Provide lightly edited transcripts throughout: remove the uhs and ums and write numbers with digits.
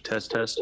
Test, test.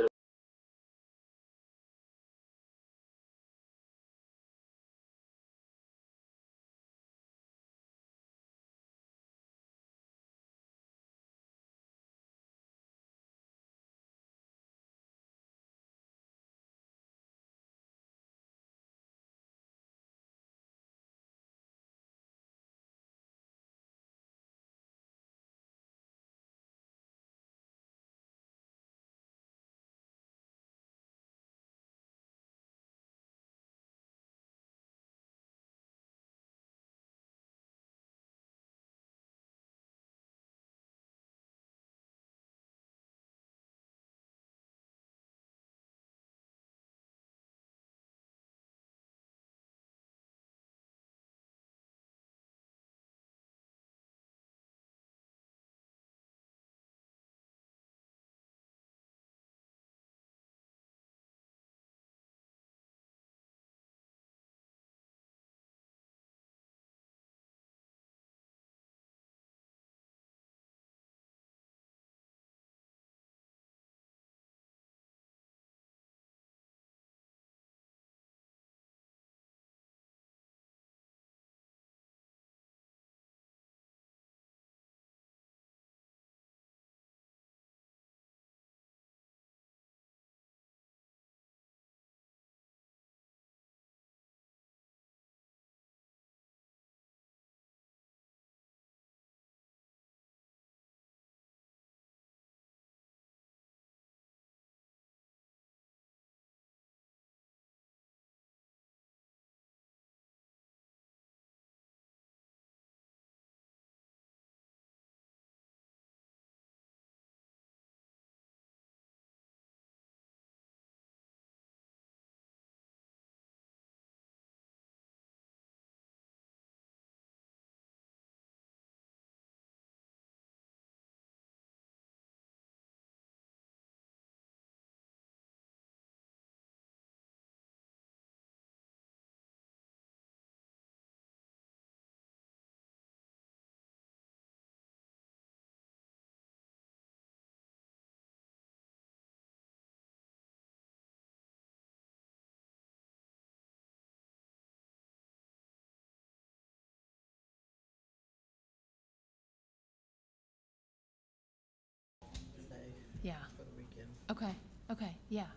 Yeah. for the weekend. Okay. Okay. Yeah.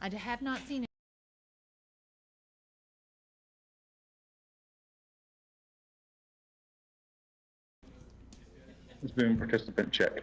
I have not seen it. Zoom participant check.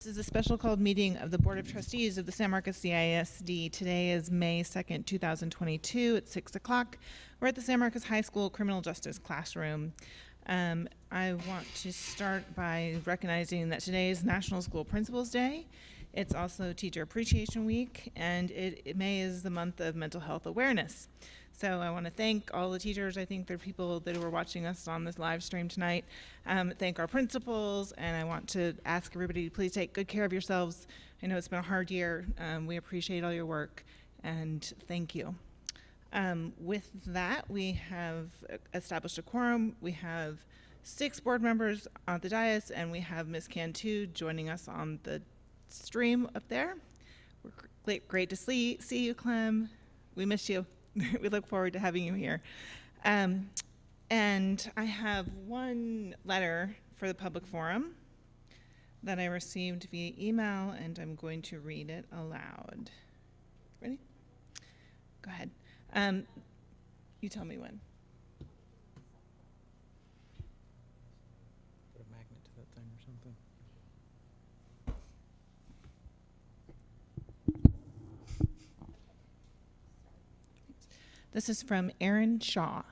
This is a special called meeting of the Board of Trustees of the San Marcos CISD. Today is May 2nd, 2022 at 6 o'clock. We're at the San Marcos High School Criminal Justice Classroom. I want to start by recognizing that today is National School Principals Day. It's also Teacher Appreciation Week, and May is the month of mental health awareness. So I want to thank all the teachers. I think there are people that were watching us on this live stream tonight. Thank our principals, and I want to ask everybody to please take good care of yourselves. I know it's been a hard year. We appreciate all your work, and thank you. With that, we have established a quorum. We have 6 board members on the dais, and we have Ms. Cantu joining us on the stream up there. We're great to see you, Clem. We miss you. We look forward to having you here. And I have one letter for the public forum that I received via email, and I'm going to read it aloud. Ready? Go ahead. You tell me when. Put a magnet to that thing or something. This is from Aaron Shaw.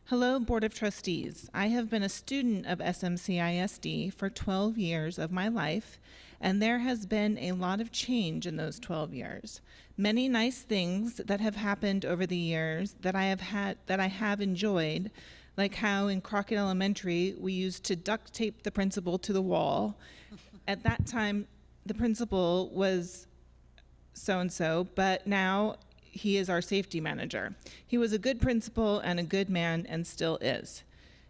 Hello, Board of Trustees. I have been a student of SMCISD for 12 years of my life, and there has been a lot of change in those 12 years. Many nice things that have happened over the years that I have enjoyed, like how in Crockett Elementary we used to duct tape the principal to the wall. At that time, the principal was so-and-so, but now he is our safety manager. He was a good principal and a good man and still is.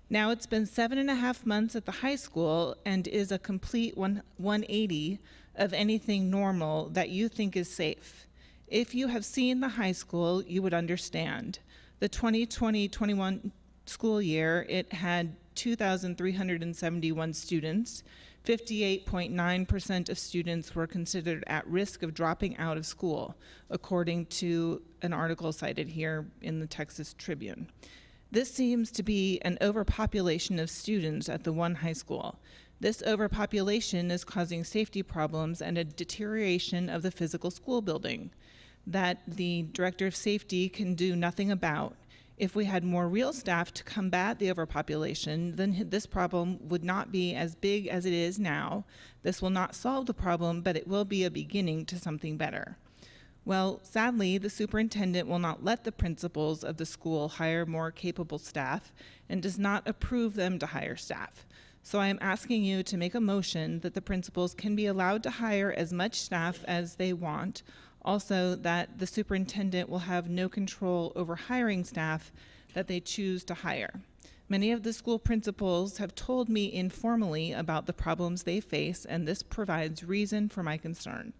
Now it's been 7.5 months at the high school and is a complete 180 of anything normal that you think is safe. If you have seen the high school, you would understand. The 2020-21 school year, it had 2,371 students. 58.9% of students were considered at risk of dropping out of school, according to an article cited here in the Texas Tribune. This seems to be an overpopulation of students at the one high school. This overpopulation is causing safety problems and a deterioration of the physical school building that the Director of Safety can do nothing about. If we had more real staff to combat the overpopulation, then this problem would not be as big as it is now. This will not solve the problem, but it will be a beginning to something better. Well, sadly, the superintendent will not let the principals of the school hire more capable staff and does not approve them to hire staff. So I am asking you to make a motion that the principals can be allowed to hire as much staff as they want. Also, that the superintendent will have no control over hiring staff that they choose to hire. Many of the school principals have told me informally about the problems they face, and this provides reason for my concern.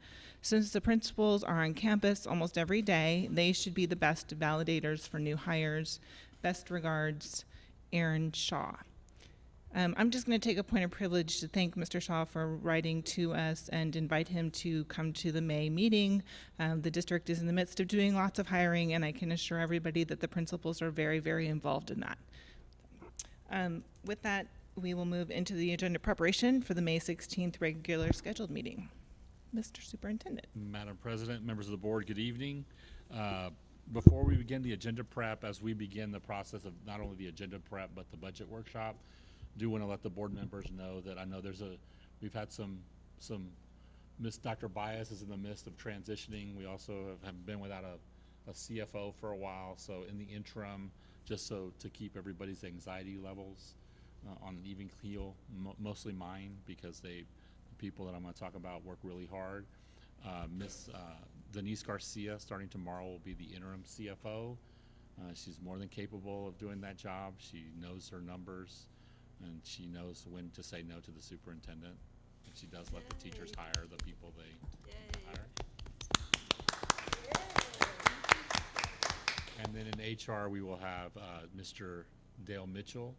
Since the principals are on campus almost every day, they should be the best validators for new hires. Best regards, Aaron Shaw. I'm just going to take a point of privilege to thank Mr. Shaw for writing to us and invite him to come to the May meeting. The district is in the midst of doing lots of hiring, and I can assure everybody that the principals are very, very involved in that. With that, we will move into the agenda preparation for the May 16th regular scheduled meeting. Mr. Superintendent. Madam President, members of the board, good evening. Before we begin the agenda prep, as we begin the process of not only the agenda prep but the budget workshop, do want to let the board members know that I know we've had some Dr. Bias is in the midst of transitioning. We also have been without a CFO for a while, so in the interim, just so to keep everybody's anxiety levels on an even keel, mostly mine, because the people that I'm going to talk about work really hard. Miss Denise Garcia, starting tomorrow, will be the interim CFO. She's more than capable of doing that job. She knows her numbers, and she knows when to say no to the superintendent. And she does let the teachers hire the people they hire. And then in HR, we will have Mr. Dale Mitchell,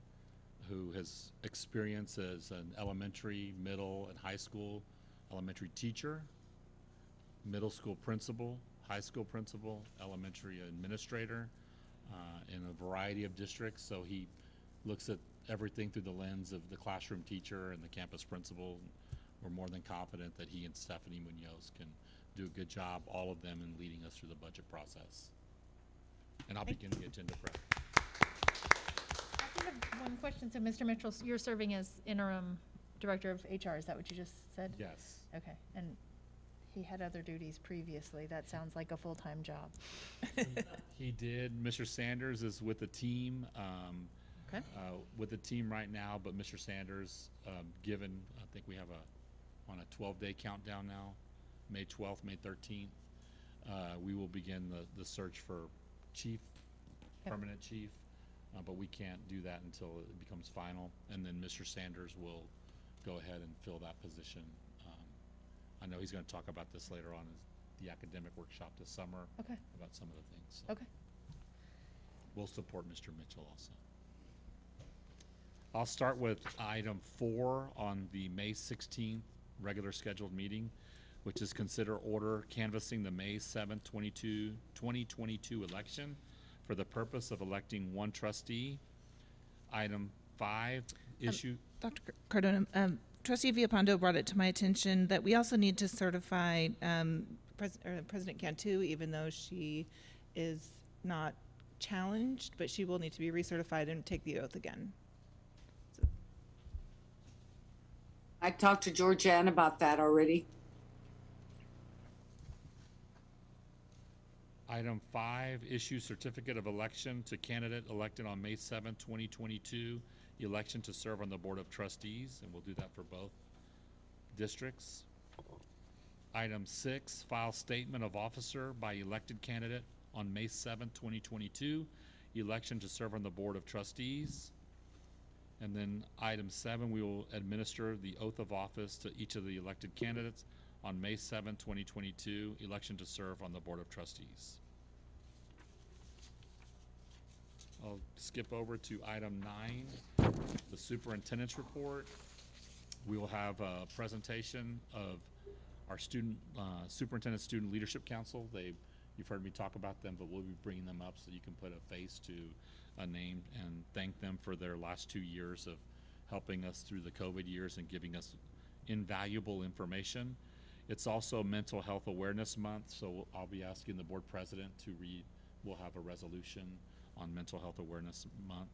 who has experience as an elementary, middle, and high school elementary teacher, middle school principal, high school principal, elementary administrator in a variety of districts. So he looks at everything through the lens of the classroom teacher and the campus principal, we're more than confident that he and Stephanie Munoz can do a good job, all of them, in leading us through the budget process. And I'll begin the agenda prep. I do have one question. So, Mr. Mitchell, you're serving as interim director of HR. Is that what you just said? Yes. Okay. And he had other duties previously. That sounds like a full-time job. He did. Mr. Sanders is with the team, Okay. with the team right now, but Mr. Sanders, given, I think we have on a 12-day countdown now, May 12th, May 13th, we will begin the search for chief, Yep. permanent chief, but we can't do that until it becomes final, and then Mr. Sanders will go ahead and fill that position. I know he's going to talk about this later on in the academic workshop this summer Okay. about some of the things. So Okay. we'll support Mr. Mitchell also. I'll start with item 4 on the May 16th regular scheduled meeting, which is consider order canvassing the May 7th, 2022 election for the purpose of electing one trustee. Item 5, issue. Dr. Cardona, Trustee Villalpando brought it to my attention that we also need to certify President Cantu, even though she is not challenged, but she will need to be recertified and take the oath again. I talked to Georgianne about that already. Item 5, issue certificate of election to candidate elected on May 7th, 2022, election to serve on the Board of Trustees, and we'll do that for both districts. Item 6, file statement of officer by elected candidate on May 7th, 2022, election to serve on the Board of Trustees. And then item 7, we will administer the oath of office to each of the elected candidates on May 7th, 2022, election to serve on the Board of Trustees. I'll skip over to item 9, the superintendent's report. We will have a presentation of our Superintendent Student Leadership Council. You've heard me talk about them, but we'll be bringing them up so you can put a face to a name and thank them for their last 2 years of helping us through the COVID years and giving us invaluable information. It's also Mental Health Awareness Month, so I'll be asking the board president to read. We'll have a resolution on Mental Health Awareness Month.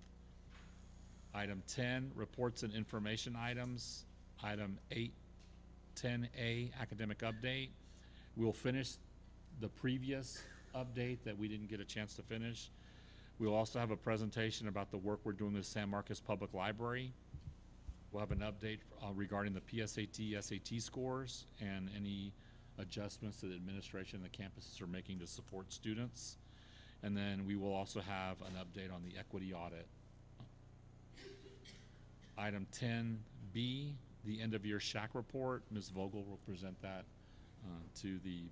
Item 10, reports and information items. Item 8:10A, academic update. We'll finish the previous update that we didn't get a chance to finish. We'll also have a presentation about the work we're doing with San Marcos Public Library. We'll have an update regarding the PSAT, SAT scores, and any adjustments that the administration and the campuses are making to support students. And then we will also have an update on the equity audit. Item 10B, the end of year SHAC report. Ms. Vogel will present that to the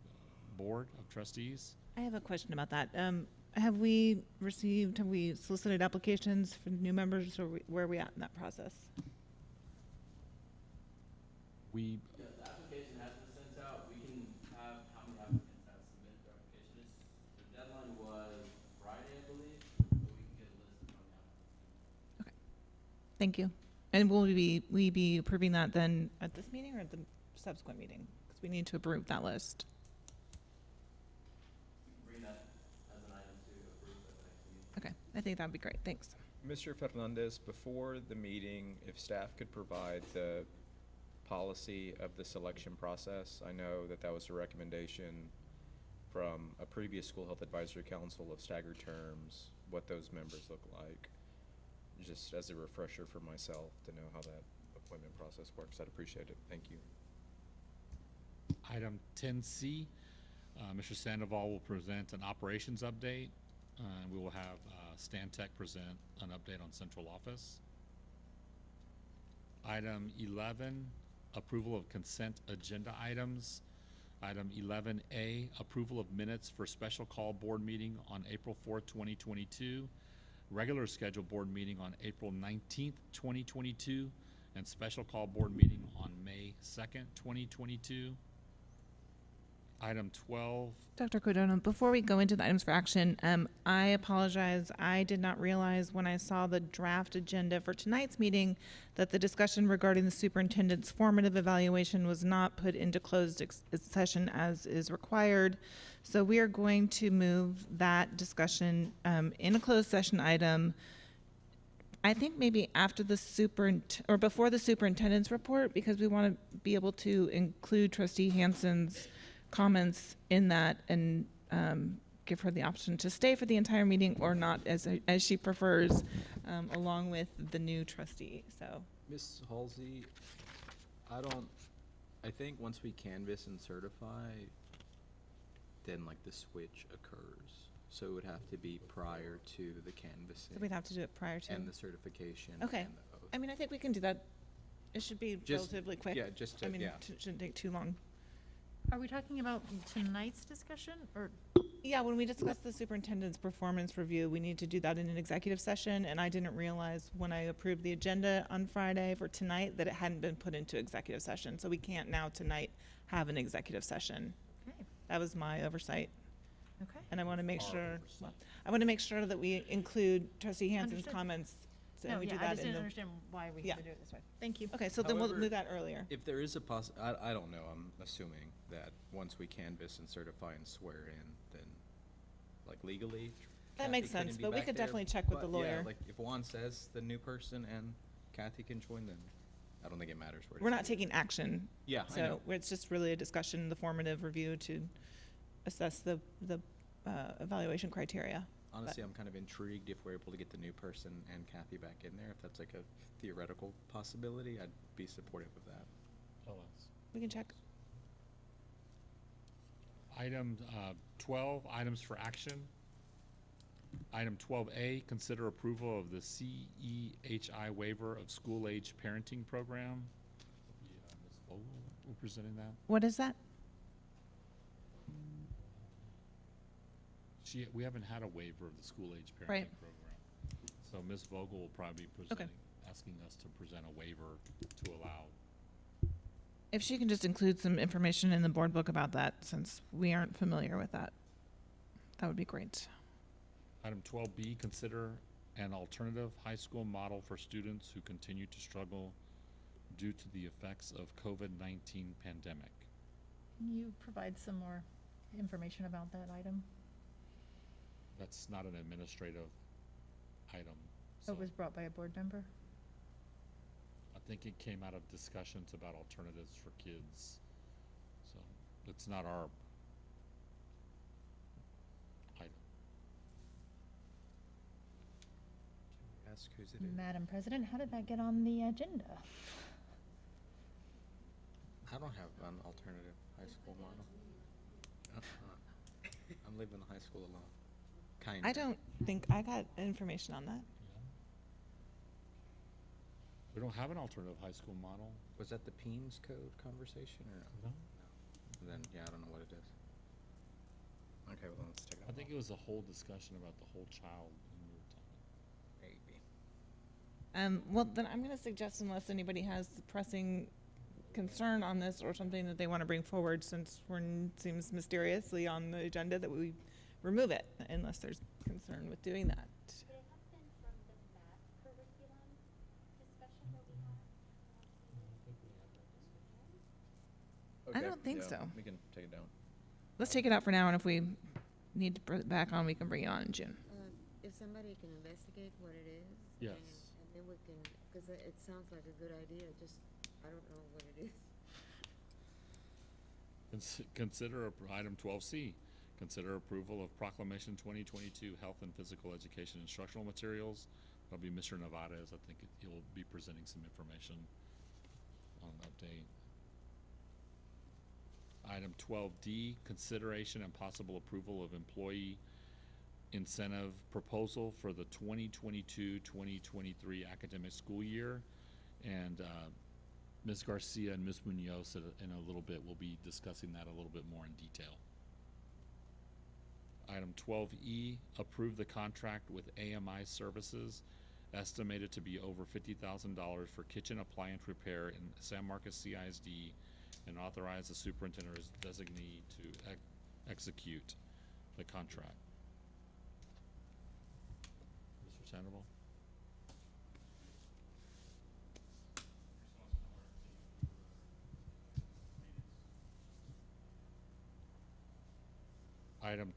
Board of Trustees. I have a question about that. Have we solicited applications for new members, or where are we at in that process? We, Yeah, the application has been sent out. We can have how many applicants have submitted their application. The deadline was Friday, I believe, so we can get a list of how many applicants. Thank you. And will we be approving that then at this meeting or at the subsequent meeting? Because we need to approve that list. We can bring that as an item to approve at the next meeting. Okay, I think that'd be great. Thanks. Mr. Fernandez, before the meeting, if staff could provide the policy of the selection process. I know that that was a recommendation from a previous school health advisory council of staggered terms, what those members look like. Just as a refresher for myself to know how that appointment process works. I'd appreciate it. Thank you. item 10C, Mr. Sandoval will present an operations update. And we will have Stan Tech present an update on central office. Item 11, approval of consent agenda items. Item 11A, approval of minutes for special call board meeting on April 4th, 2022, regular scheduled board meeting on April 19th, 2022, and special call board meeting on May 2nd, 2022. Item 12, Dr. Cordona, before we go into the items for action, I apologize. I did not realize when I saw the draft agenda for tonight's meeting that the discussion regarding the superintendent's formative evaluation was not put into closed session as is required. So we are going to move that discussion in a closed session item. I think maybe after the or before the superintendent's report, because we want to be able to include Trustee Hansen's comments in that and give her the option to stay for the entire meeting or not, as she prefers, along with the new trustee. So Ms. Halsey, I think once we canvass and certify, then like the switch occurs. So it would have to be prior to the canvassing. we'd have to do it prior to. And the certification. Okay. And the oath. I mean, I think we can do that. It should be Just- relatively quick. yeah, just to- I mean, yeah. it shouldn't take too long. Are we talking about tonight's discussion, or? Yeah, when we discuss the superintendent's performance review, we need to do that in an executive session, and I didn't realize when I approved the agenda on Friday for tonight that it hadn't been put into executive session, so we can't now tonight have an executive session. Okay, That was my oversight, okay. and I want to make Our sure, oversight. well, I want to make sure that we include Trustee Hansen's Understood. comments, so No, we do yeah, I that just in didn't the. understand why we Yeah. had to do it this way. Thank you. Okay, so then we'll However, move that earlier. If there is a I don't know, I'm assuming that once we canvass and certify and swear in, then like legally. That Kathy makes couldn't sense, be but we back could there, definitely check with the but yeah, lawyer. like if Juan says the new person and Kathy can join, then I don't think it matters where. We're not taking action. Yeah, I So know. it's just really a discussion, the formative review to assess the evaluation criteria. Honestly, I'm kind of intrigued if we're able to get the new person and Kathy back in there. If that's like a theoretical possibility, I'd be supportive of that. We can check. Item 12, items for action. Item 12A, consider approval of the CEHI waiver of school-age parenting program. Ms. Vogel will be presenting that. What is that? We haven't had a waiver of the school-age parenting Right. program. So Ms. Vogel will probably be presenting, asking us to present a waiver to allow. If she can just include some information in the board book about that, since we aren't familiar with that, that would be great. Item 12B, consider an alternative high school model for students who continue to struggle due to the effects of COVID-19 pandemic. Can you provide some more information about that item? That's not an administrative item. Oh, So it was brought by a board member? I think it came out of discussions about alternatives for kids. So it's not our item. Ask who's it is. Madam President, how did that get on the agenda? I don't have an alternative high school model. I'm leaving the high school alone. Kind I don't think I got information on that. We don't have an alternative high school model. Was that the Peens code conversation or no? No. Then, yeah, I don't know what it is. Okay, well, let's take it I think it was a whole discussion about the whole child when we were talking. Maybe. Well, then I'm going to suggest, unless anybody has pressing concern on this or something that they want to bring forward, since seems mysteriously on the agenda, that we remove it, unless there's concern with doing that. Could it have been from the math curriculum discussion that we had? I don't think yeah, so. We can take it down. Let's take it out for now, and if we need to bring it back on, we can bring it on in June. If somebody can investigate what it is. Yes. And then we can, because it sounds like a good idea, just, I don't know what it is. Consider item 12C, consider approval of proclamation 2022 health and physical education instructional materials. That'll be Mr. Nevada's. I think he'll be presenting some information on an update. Item 12D, consideration and possible approval of employee incentive proposal for the 2022-2023 academic school year. And Ms. Garcia and Ms. Munoz in a little bit will be discussing that a little bit more in detail. Item 12E, approve the contract with AMI Services, estimated to be over $50,000 for kitchen appliance repair in San Marcos CISD and authorize the superintendent or his designee to execute the contract. Mr. Sandoval? Item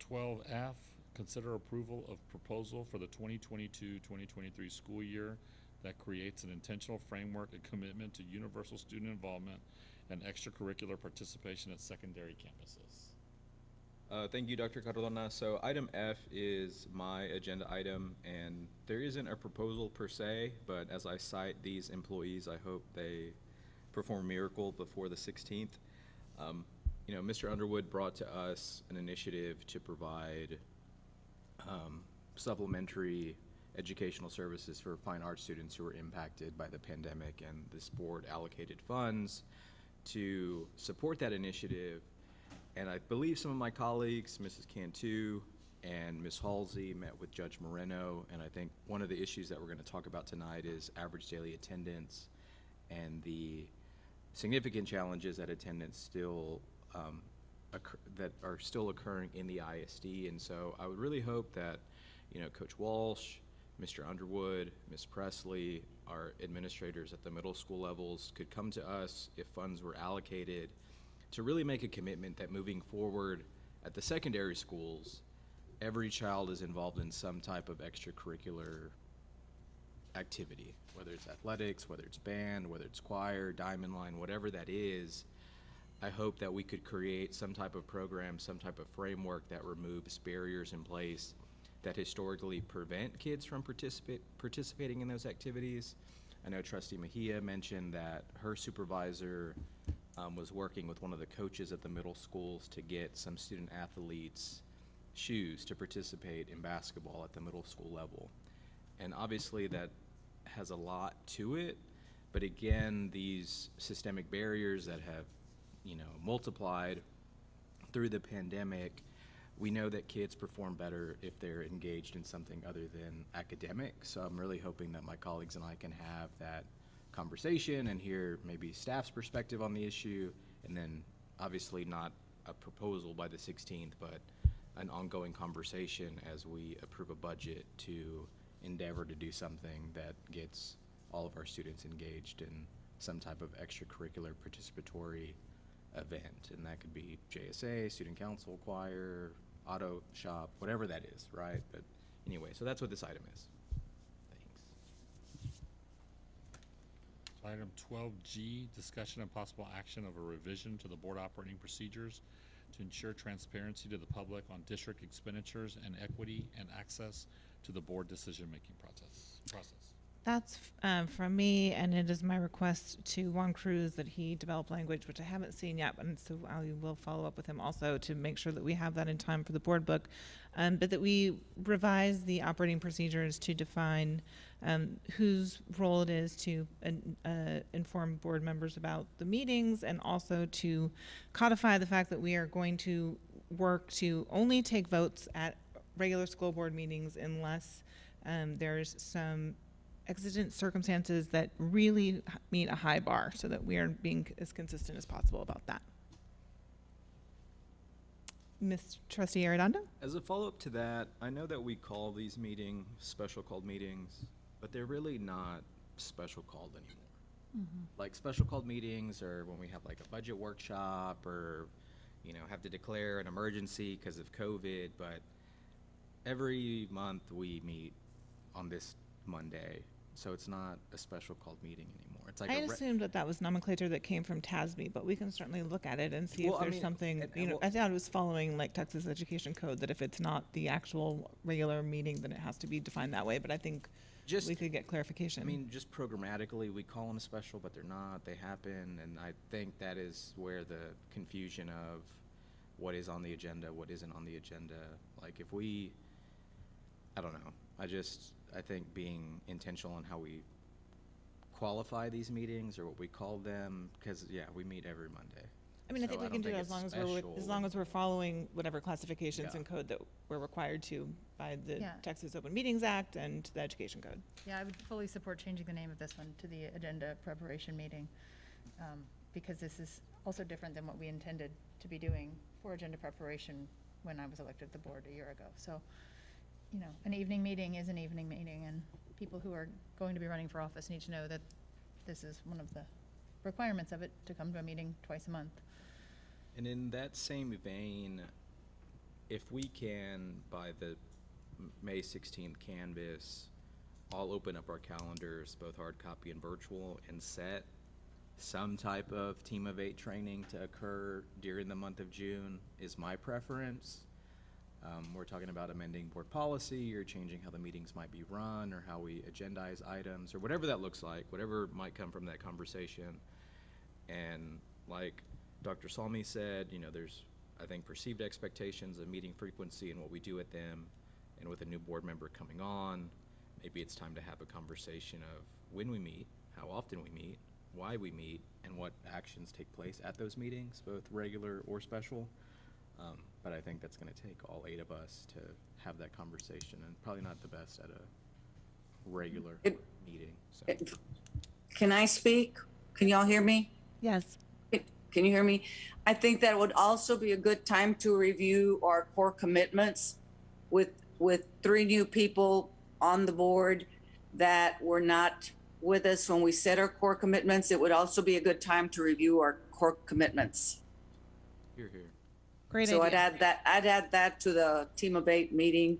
12F, consider approval of proposal for the 2022-2023 school year that creates an intentional framework and commitment to universal student involvement and extracurricular participation at secondary campuses. Thank you, Dr. Cardona. So item F is my agenda item, and there isn't a proposal per se, but as I cite these employees, I hope they perform a miracle before the 16th. You know, Mr. Underwood brought to us an initiative to provide supplementary educational services for fine arts students who were impacted by the pandemic, and this board allocated funds to support that initiative. And I believe some of my colleagues, Mrs. Cantu and Ms. Halsey, met with Judge Moreno, and I think one of the issues that we're going to talk about tonight is average daily attendance and the significant challenges that attendance still that are still occurring in the ISD. And so I would really hope that, you know, Coach Walsh, Mr. Underwood, Ms. Presley, our administrators at the middle school levels could come to us if funds were allocated to really make a commitment that moving forward at the secondary schools, every child is involved in some type of extracurricular activity, whether it's athletics, whether it's band, whether it's choir, diamond line, whatever that is. I hope that we could create some type of program, some type of framework that removes barriers in place that historically prevent kids from participating in those activities. I know Trustee Mejia mentioned that her supervisor was working with one of the coaches at the middle schools to get some student athletes shoes to participate in basketball at the middle school level. And obviously that has a lot to it, but again, these systemic barriers that have, you know, multiplied through the pandemic, we know that kids perform better if they're engaged in something other than academic. So I'm really hoping that my colleagues and I can have that conversation and hear maybe staff's perspective on the issue, and then obviously not a proposal by the 16th, but an ongoing conversation as we approve a budget to endeavor to do something that gets all of our students engaged in some type of extracurricular participatory event. And that could be JSA, student council, choir, auto shop, whatever that is, right? But anyway, so that's what this item is. Thanks. Item 12G, discussion and possible action of a revision to the board operating procedures to ensure transparency to the public on district expenditures and equity and access to the board decision-making process. That's from me, and it is my request to Juan Cruz that he develop language, which I haven't seen yet, and so I will follow up with him also to make sure that we have that in time for the board book, but that we revise the operating procedures to define whose role it is to inform board members about the meetings, and also to codify the fact that we are going to work to only take votes at regular school board meetings unless there's some exigent circumstances that really meet a high bar, so that we are being as consistent as possible about that. Ms. Trustee Arredondo? As a follow-up to that, I know that we call these meetings special called meetings, but they're really not special called anymore. Mm-hmm. Like special called meetings are when we have like a budget workshop, or, you know, have to declare an emergency because of COVID, but every month we meet on this Monday, so it's not a special called meeting anymore. It's like I assumed that that was nomenclature that came from TASB, but we can certainly look at it and see Well, if I there's mean, something, and- you know, well- I thought it was following like Texas Education Code, that if it's not the actual regular meeting, then it has to be defined that way, but I think Just- we could get clarification. I mean, just programmatically, we call them special, but they're not. They happen, and I think that is where the confusion of what is on the agenda, what isn't on the agenda. Like if we, I don't know. I think being intentional in how we qualify these meetings or what we call them, because yeah, we meet every Monday. I mean, I So think we don't can do it it's as long as we're following whatever classifications Yeah. and code that we're required to by the Yeah. Texas Open Meetings Act and the Education Code. Yeah, I would fully support changing the name of this one to the agenda preparation meeting. because this is also different than what we intended to be doing for agenda preparation when I was elected to the board a year ago. So, you know, an evening meeting is an evening meeting, and people who are going to be running for office need to know that this is one of the requirements of it, to come to a meeting twice a month. And in that same vein, if we can, by the May 16th canvas, all open up our calendars, both hard copy and virtual, and set some type of team of 8 training to occur during the month of June is my preference. We're talking about amending board policy or changing how the meetings might be run or how we agendize items or whatever that looks like, whatever might come from that conversation. And like Dr. Salmi said, you know, there's, I think, perceived expectations of meeting frequency and what we do with them. And with a new board member coming on, maybe it's time to have a conversation of when we meet, how often we meet, why we meet, and what actions take place at those meetings, both regular or special. But I think that's going to take all 8 of us to have that conversation, and probably not the best at a regular meeting. So. Can I speak? Can y'all hear me? Yes. Can you hear me? I think that would also be a good time to review our core commitments with 3 new people on the board that were not with us when we set our core commitments. It would also be a good time to review our core commitments. Here. Great So idea. I'd add that to the team of 8 meeting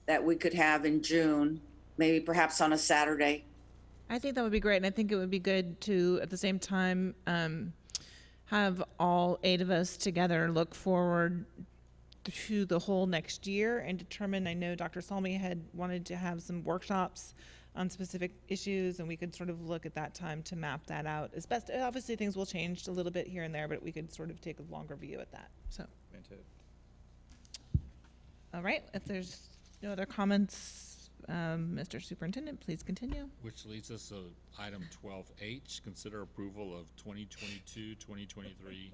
that we could have in June, maybe perhaps on a Saturday. I think that would be great, and I think it would be good to, at the same time, have all 8 of us together look forward to the whole next year and determine. I know Dr. Salmi had wanted to have some workshops on specific issues, and we could sort of look at that time to map that out as best. Obviously, things will change a little bit here and there, but we could sort of take a longer view at that. So, all right. If there's no other comments, Mr. Superintendent, please continue. Which leads us to item 12H, consider approval of 2022-2023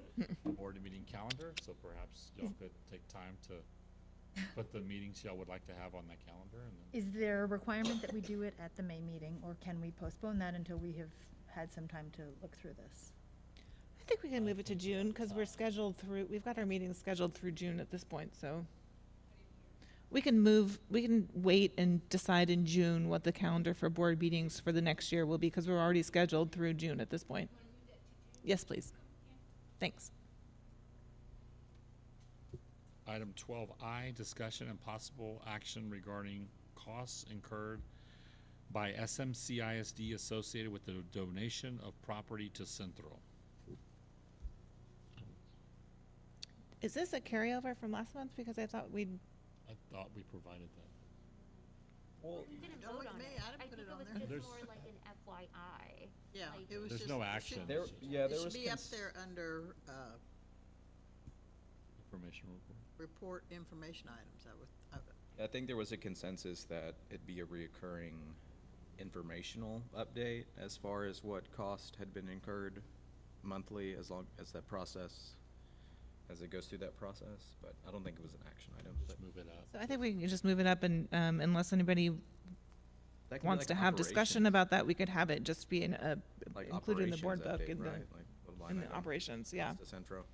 board meeting calendar. So perhaps y'all could take time to put the meetings y'all would like to have on that calendar. And then Is there a requirement that we do it at the May meeting, or can we postpone that until we have had some time to look through this? I think we can move it to June because we've got our meetings scheduled through June at this point, so. We can wait and decide in June what the calendar for board meetings for the next year will be, because we're already scheduled through June at this point. Yes, please. Thanks. Item 12I, discussion and possible action regarding costs incurred by SMCISD associated with the donation of property to Central. Is this a carryover from last month? Because I thought I thought we provided that. Well, you didn't vote on it. I think it was just There's- more like an FYI. Yeah, Like- it was There's just. no it action. should- There It was should be up there under, Information report. report information items, that was, I think there was a consensus that it'd be a reoccurring informational update as far as what cost had been incurred monthly, as long as that process, as it goes through that process, but I don't think it was an action item. Just move it up. so. I think we can just move it up, and unless anybody That could be wants like to have discussion operations, about that, we could have it just be like included in the board operations book update, in the right? Like a line item, operations. Yeah, cost to Centro.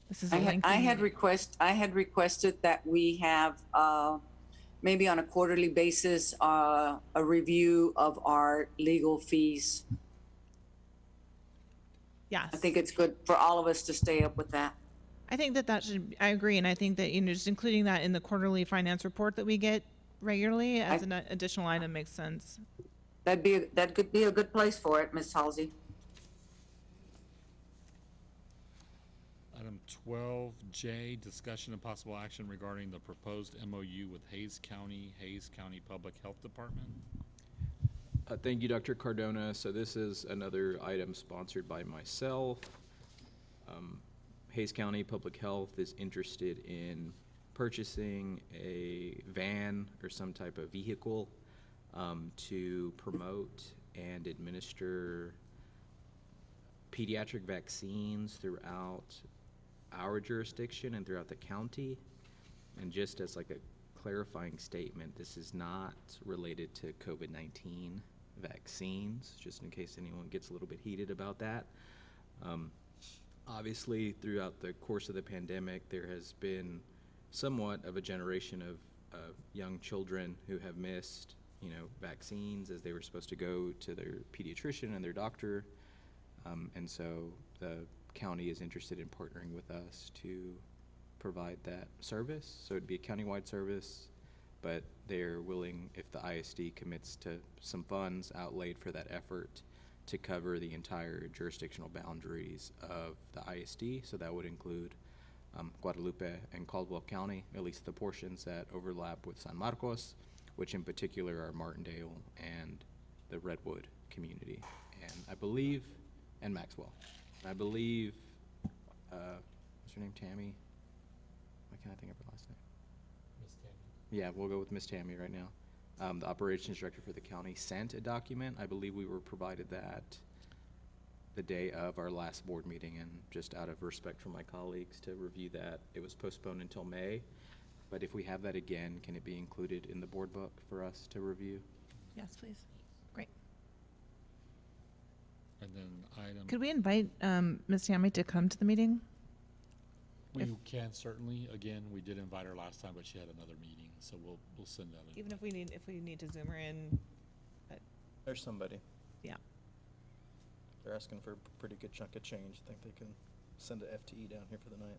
this is a I lengthy had meeting. I had requested that we have, maybe on a quarterly basis, a review of our legal fees. Yes, I think it's good for all of us to stay up with that. I think that should. I agree, and I think that just including that in the quarterly finance report that we get regularly as an additional item makes sense. That could be a good place for it, Ms. Halsey. Item 12J, discussion and possible action regarding the proposed MOU with Hayes County Public Health Department. Thank you, Dr. Cardona. So this is another item sponsored by myself. Hayes County Public Health is interested in purchasing a van or some type of vehicle to promote and administer pediatric vaccines throughout our jurisdiction and throughout the county. And just as like a clarifying statement, this is not related to COVID-19. vaccines, just in case anyone gets a little bit heated about that. Obviously, throughout the course of the pandemic, there has been somewhat of a generation of young children who have missed, vaccines as they were supposed to go to their pediatrician and their doctor. And so the county is interested in partnering with us to provide that service. So it'd be a countywide service, but they're willing, if the ISD commits to some funds outlaid for that effort, to cover the entire jurisdictional boundaries of the ISD. So that would include Guadalupe and Caldwell County, at least the portions that overlap with San Marcos, which in particular are Martindale and the Redwood community, and I believe, and Maxwell. And I believe, what's her name, Tammy? Why can't I think of her last name? Miss Tammy. Yeah, we'll go with Miss Tammy right now. The operations director for the county sent a document. I believe we were provided that the day of our last board meeting, and just out of respect for my colleagues to review that, it was postponed until May. But if we have that again, can it be included in the board book for us to review? Yes, please. Great. And then item. Could we invite Ms. Tammy to come to the meeting? We can certainly. Again, we did invite her last time, but she had another meeting, so we'll send that in. Even if we need to Zoom her in. There's somebody. Yeah. They're asking for a pretty good chunk of change. I think they can send a FTE down here for the night.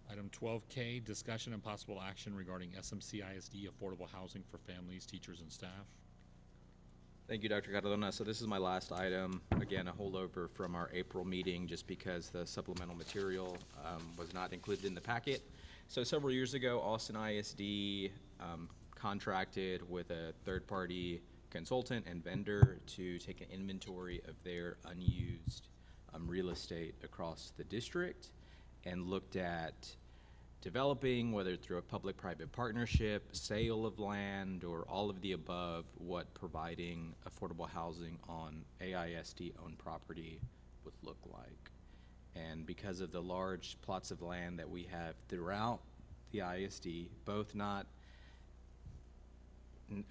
Item 12K, discussion and possible action regarding SMCISD affordable housing for families, teachers, and staff. Thank you, Dr. Catalona. So this is my last item. Again, a holdover from our April meeting, just because the supplemental material was not included in the packet. So several years ago, Austin ISD contracted with a third-party consultant and vendor to take an inventory of their unused real estate across the district, and looked at developing, whether through a public-private partnership, sale of land, or all of the above, what providing affordable housing on AISD-owned property would look like. And because of the large plots of land that we have throughout the ISD, both not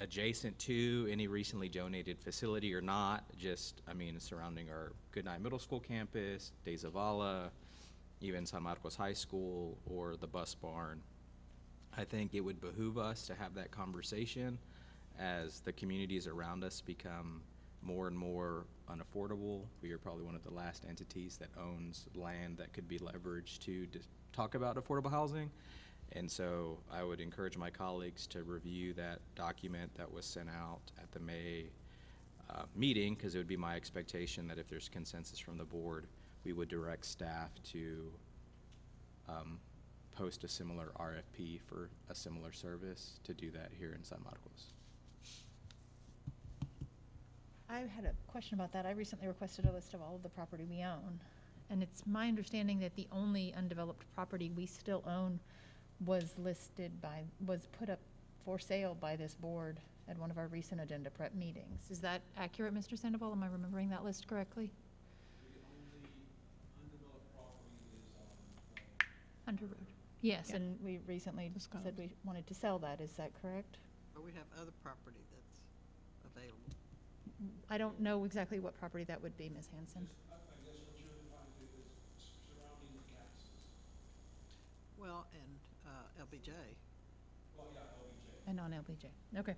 adjacent to any recently donated facility or not, just, surrounding our Goodnight Middle School campus, De Zavala, even San Marcos High School, or the bus barn, I think it would behoove us to have that conversation as the communities around us become more and more unaffordable. We are probably one of the last entities that owns land that could be leveraged to talk about affordable housing. And so I would encourage my colleagues to review that document that was sent out at the May meeting, because it would be my expectation that if there's consensus from the board, we would direct staff to post a similar RFP for a similar service, to do that here in San Marcos. I had a question about that. I recently requested a list of all of the property we own. And it's my understanding that the only undeveloped property we still own was put up for sale by this board at one of our recent agenda prep meetings. Is that accurate, Mr. Sandoval? Am I remembering that list correctly? The only undeveloped property is on Hunter Road. Yes, Yeah. and we recently Discussed. said we wanted to sell that. Is that correct? Or we have other property that's available. I don't know exactly what property that would be, Ms. Hanson. I guess what you're referring to is surrounding the campuses. Well, and LBJ. Well, yeah, LBJ. And on LBJ. Okay.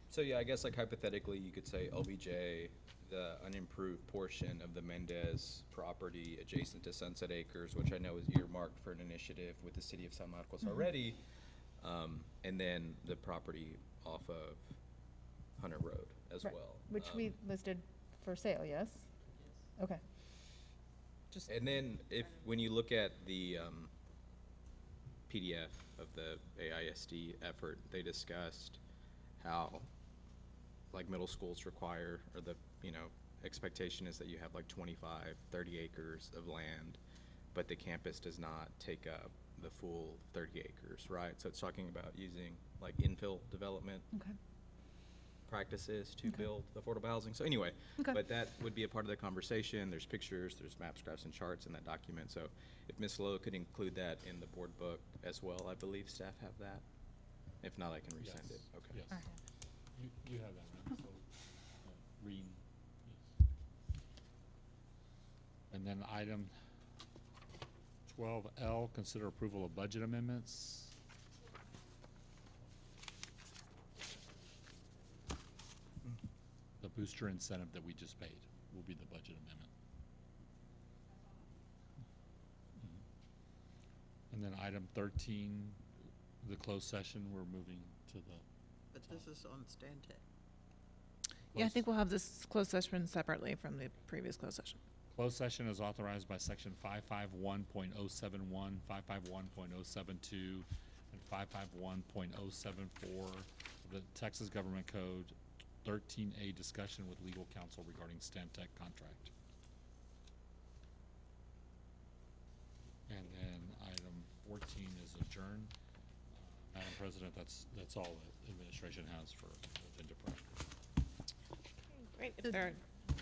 So yeah, I guess like hypothetically, you could say LBJ, the unimproved portion of the Mendez property adjacent to Sunset Acres, which I know is earmarked for an initiative with the city of San Marcos already, and then the property off of Hunter Road as Right. well. Which we listed for sale, yes? Okay. And then when you look at the PDF of the AISD effort, they discussed how like middle schools require, or the, expectation is that you have like 25, 30 acres of land, but the campus does not take up the full 30 acres, right? So it's talking about using like infill development Okay. practices to Okay. build affordable housing. So anyway, Okay. but that would be a part of the conversation. There's pictures, there's maps, graphs, and charts in that document. So if Ms. Lowe could include that in the board book as well, I believe staff have that. If not, I can resend it. Yes. Okay. Yes. All right. You have that, right? So, reading. And then item 12L, consider approval of budget amendments. The booster incentive that we just paid will be the budget amendment. And then item 13, the closed session, we're moving to the. But this is on Stantec. Yeah, I think we'll have this closed session separately from the previous closed session. Closed session is authorized by section 551.071, 551.072, and 551.074 of the Texas Government Code, 13A, discussion with legal counsel regarding Stantec contract. And then item 14 is adjourn. Madam President, that's all the administration has for agenda prep. Great. So If there are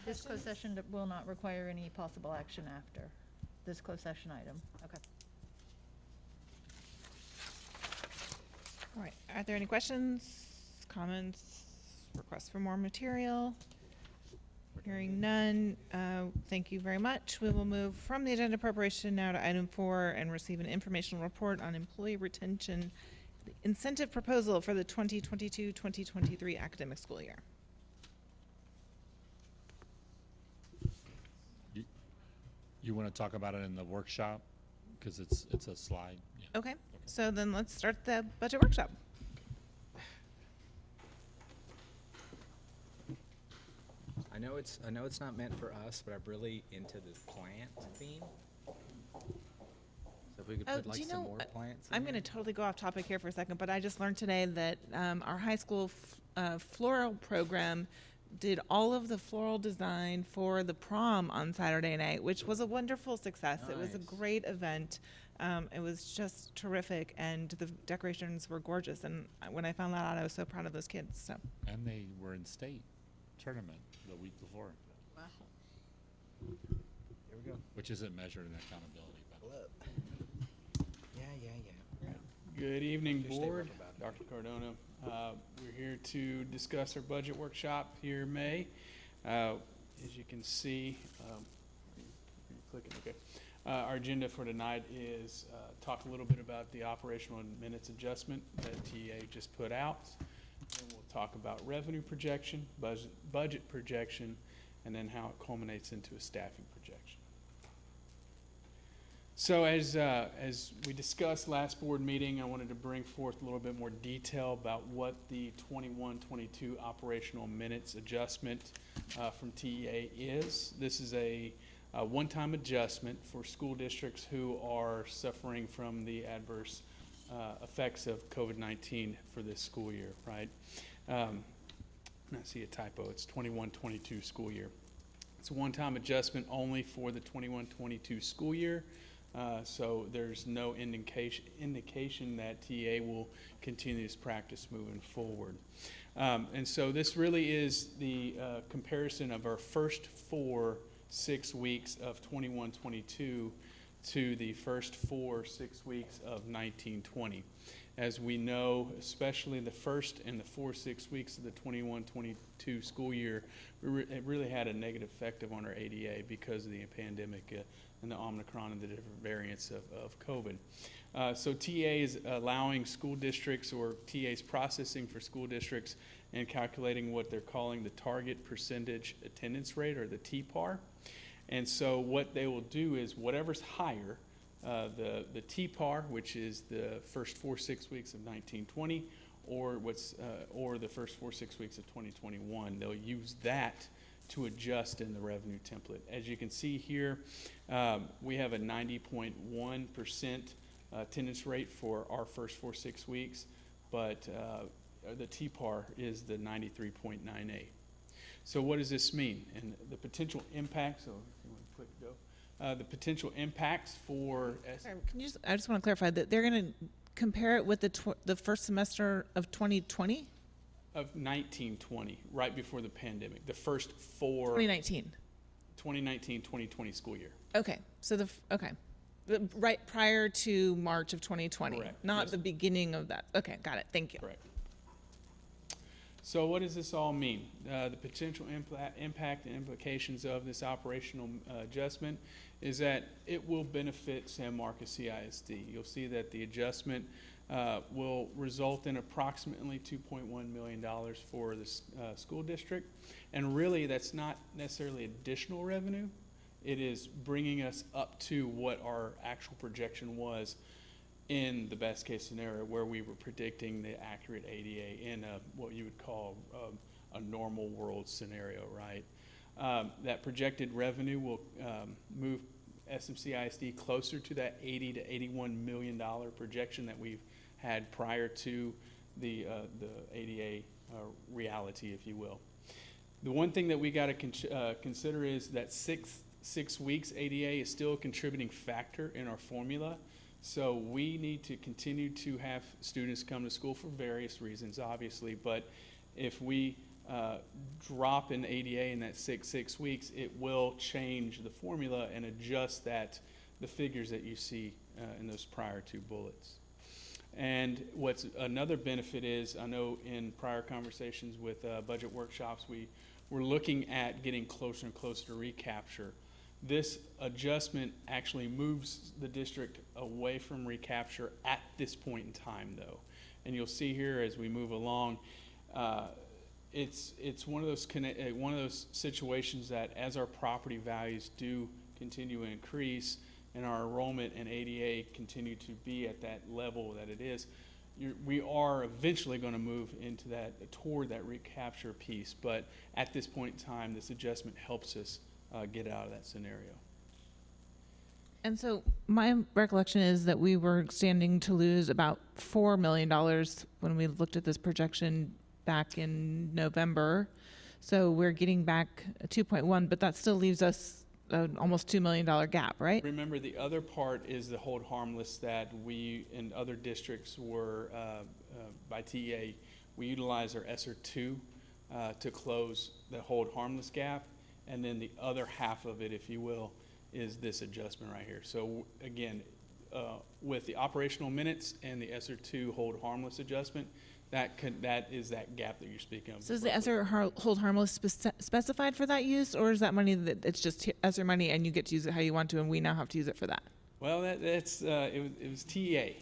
This closed session will not require any possible action after this closed session item. Okay. All right, are there any questions, comments, requests for more material? Hearing none, thank you very much. We will move from the agenda preparation now to item 4 and receive an informational report on employee retention incentive proposal for the 2022-2023 academic school year. You want to talk about it in the workshop? Because it's a slide. Yeah. Okay, so then let's start the budget workshop. I know it's not meant for us, but I'm really into this plant theme. So if we could Oh, put like do you some know, more plants in I'm there. going to totally go off topic here for a second, but I just learned today that our high school floral program did all of the floral design for the prom on Saturday night, which was a wonderful success. It was a Nice. great event. It was just terrific, and the decorations were gorgeous. And when I found that out, I was so proud of those kids. So, And they were in state tournament the week before, Wow. Here we go. which isn't measured in accountability. But Yeah. Good evening, Just stay Board. working about it. Dr. Cardona. We're here to discuss our budget workshop here in May. As you can see, are you clicking? Okay. Our agenda for tonight is talk a little bit about the operational and minutes adjustment that TA just put out. Then we'll talk about revenue projection, budget projection, and then how it culminates into a staffing projection. So as we discussed last board meeting, I wanted to bring forth a little bit more detail about what the 21-22 operational minutes adjustment from TEA is. This is a one-time adjustment for school districts who are suffering from the adverse effects of COVID-19 for this school year, right? I see a typo, it's 21-22 school year. It's a one-time adjustment only for the 21-22 school year. So there's no indication that TA will continue this practice moving forward. And so this really is the comparison of our first 6 weeks of 21-22 to the first 6 weeks of 19-20. As we know, especially the first and the 6 weeks of the 21-22 school year, it really had a negative effect on our ADA because of the pandemic and the Omicron and the different variants of COVID. So TA is allowing school districts, or TA's processing for school districts, and calculating what they're calling the target percentage attendance rate, or the TPAR. And so what they will do is whatever's higher, the TPAR, which is the first 6 weeks of 19-20, or the first 6 weeks of 2021, they'll use that to adjust in the revenue template. As you can see here, we have a 90.1% attendance rate for our first 6 weeks, but the TPAR is the 93.98. So what does this mean? And the potential impacts, so if you want to click go, the potential impacts for... Sorry, I just want to clarify that they're going to compare it with the first semester of 2020? Of 19-20, right before the pandemic, the first 2019. 2019-2020 school year. Okay, so right prior to March of 2020. Correct. Not Yes. the beginning of that. Okay, got it. Thank you. Correct. So what does this all mean? The potential impact and implications of this operational adjustment is that it will benefit San Marcos CISD. You'll see that the adjustment will result in approximately $2.1 million for the school district. And really, that's not necessarily additional revenue. It is bringing us up to what our actual projection was in the best case scenario, where we were predicting the accurate ADA in what you would call a normal world scenario, right? That projected revenue will move SMCISD closer to that $80 to $81 million projection that we've had prior to the ADA reality, if you will. The one thing that we got to consider is that six weeks ADA is still a contributing factor in our formula. So we need to continue to have students come to school for various reasons, obviously, but if we drop in ADA in that six weeks, it will change the formula and adjust the figures that you see in those prior two bullets. And what's another benefit is, I know in prior conversations with budget workshops, we were looking at getting closer and closer to recapture. This adjustment actually moves the district away from recapture at this point in time, though. And you'll see here as we move along, it's one of those situations that as our property values do continue to increase and our enrollment and ADA continue to be at that level that it is, we are eventually going to move into toward that recapture piece. But at this point in time, this adjustment helps us get out of that scenario. And so my recollection is that we were standing to lose about $4 million when we looked at this projection back in November. So we're getting back 2.1, but that still leaves us an almost $2 million gap, right? Remember, the other part is the hold harmless that we and other districts were, by TEA, we utilize our ESSER 2 to close the hold harmless gap. And then the other half of it, if you will, is this adjustment right here. So again, with the operational minutes and the ESSER 2 hold harmless adjustment, that is that gap that you're speaking of. So is the ESSER hold harmless specified for that use, or is that money that it's just ESSER money and you get to use it how you want to, and we now have to use it for that? Well, it was TEA.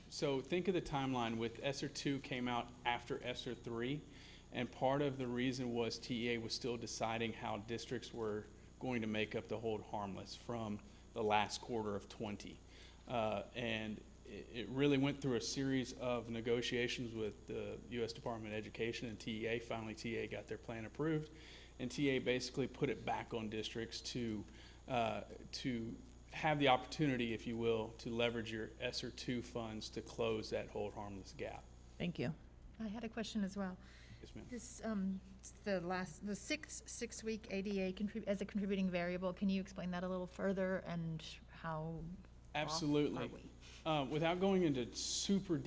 So think of the timeline with ESSER 2 came out after ESSER 3. And part of the reason was TEA was still deciding how districts were going to make up the hold harmless from the last quarter of 20. And it really went through a series of negotiations with the U.S. Department of Education and TEA. Finally, TEA got their plan approved. And TEA basically put it back on districts to have the opportunity, if you will, to leverage your ESSER 2 funds to close that hold harmless gap. Thank you. I had a question as well. Yes, ma'am. This, the six-week ADA as a contributing variable, can you explain that a little further and how Absolutely. off are we? Without going into super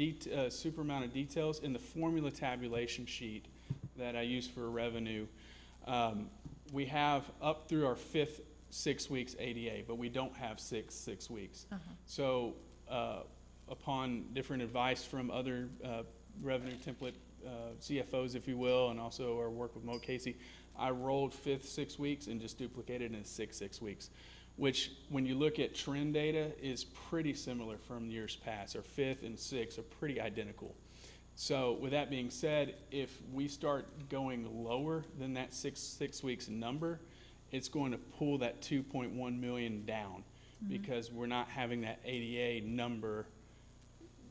amount of details, in the formula tabulation sheet that I use for revenue, we have up through our fifth 6 weeks ADA, but we don't have six weeks. So upon different advice from other revenue template CFOs, if you will, and also our work with Mo Casey, I rolled fifth 6 weeks and just duplicated in six weeks, which when you look at trend data is pretty similar from years past. Our fifth and sixth are pretty identical. So with that being said, if we start going lower than that six weeks number, it's going to pull that 2.1 million down because we're not having that ADA number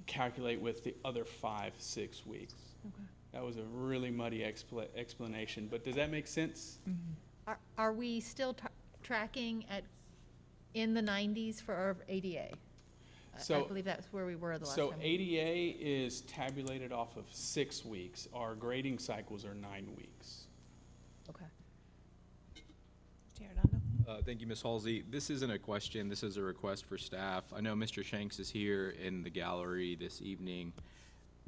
calculate with the other 5-6 weeks. Okay. That was a really muddy explanation, but does that make sense? Are we still tracking in the 90s for our ADA? I believe that's where we were the last time. So ADA is tabulated off of 6 weeks. Our grading cycles are 9 weeks. Okay. Thank you, Ms. Halsey. This isn't a question, this is a request for staff. I know Mr. Shanks is here in the gallery this evening.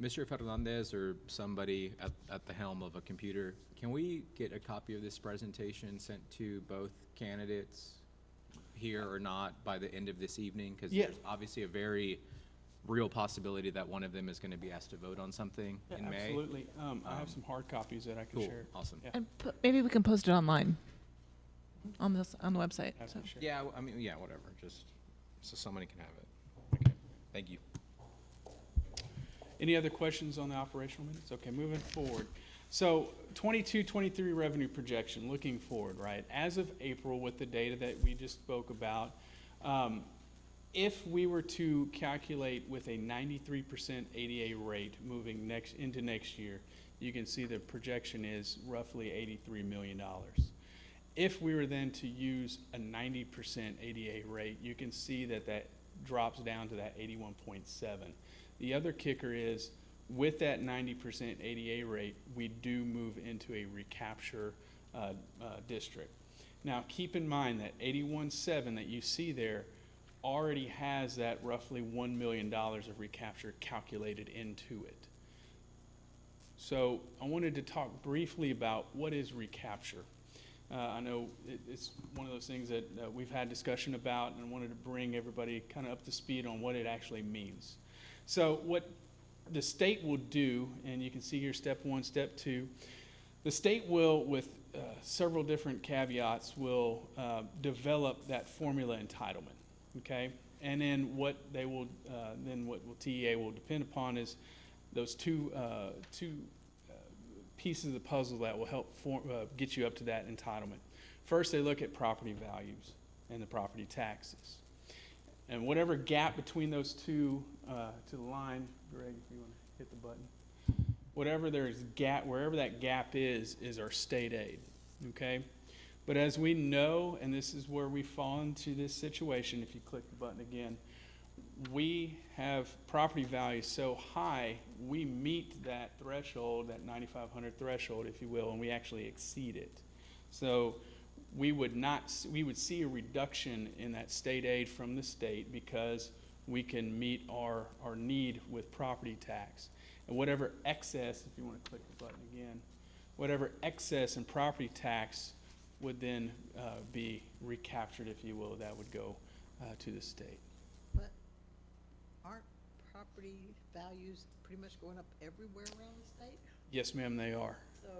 Mr. Fernandez or somebody at the helm of a computer, can we get a copy of this presentation sent to both candidates here or not by the end of this evening? Because there's obviously a very real possibility that one of them is going to be asked to vote on something Yeah, in May. absolutely. I have some hard copies that I can Cool, share. awesome. Yeah, And maybe we can post it online on the website. I So. can share. Yeah, I mean, yeah, whatever, just so somebody can have it. Okay, thank you. Any other questions on the operational minutes? Okay, moving forward. So 22-23 revenue projection, looking forward, right? As of April, with the data that we just spoke about, if we were to calculate with a 93% ADA rate moving into next year, you can see the projection is roughly $83 million. If we were then to use a 90% ADA rate, you can see that that drops down to that 81.7. The other kicker is, with that 90% ADA rate, we do move into a recapture district. Now, keep in mind that 81.7 that you see there already has that roughly $1 million of recapture calculated into it. So I wanted to talk briefly about what is recapture. I know it's one of those things that we've had discussion about, and I wanted to bring everybody kind of up to speed on what it actually means. So what the state will do, and you can see here step 1, step 2, the state will, with several different caveats, will develop that formula entitlement, okay? And then what they will, TEA will depend upon is those two pieces of the puzzle that will help get you up to that entitlement. First, they look at property values and the property taxes. And whatever gap between those two to the line, Greg, if you want to hit the button, wherever that gap is our state aid, okay? But as we know, and this is where we fall into this situation, if you click the button again, we have property values so high, we meet that threshold, that 9,500 threshold, if you will, and we actually exceed it. So we would see a reduction in that state aid from the state because we can meet our need with property tax. And whatever excess, if you want to click the button again, whatever excess in property tax would then be recaptured, if you will, that would go to the state. But aren't property values pretty much going up everywhere around the state? Yes, ma'am, they are. So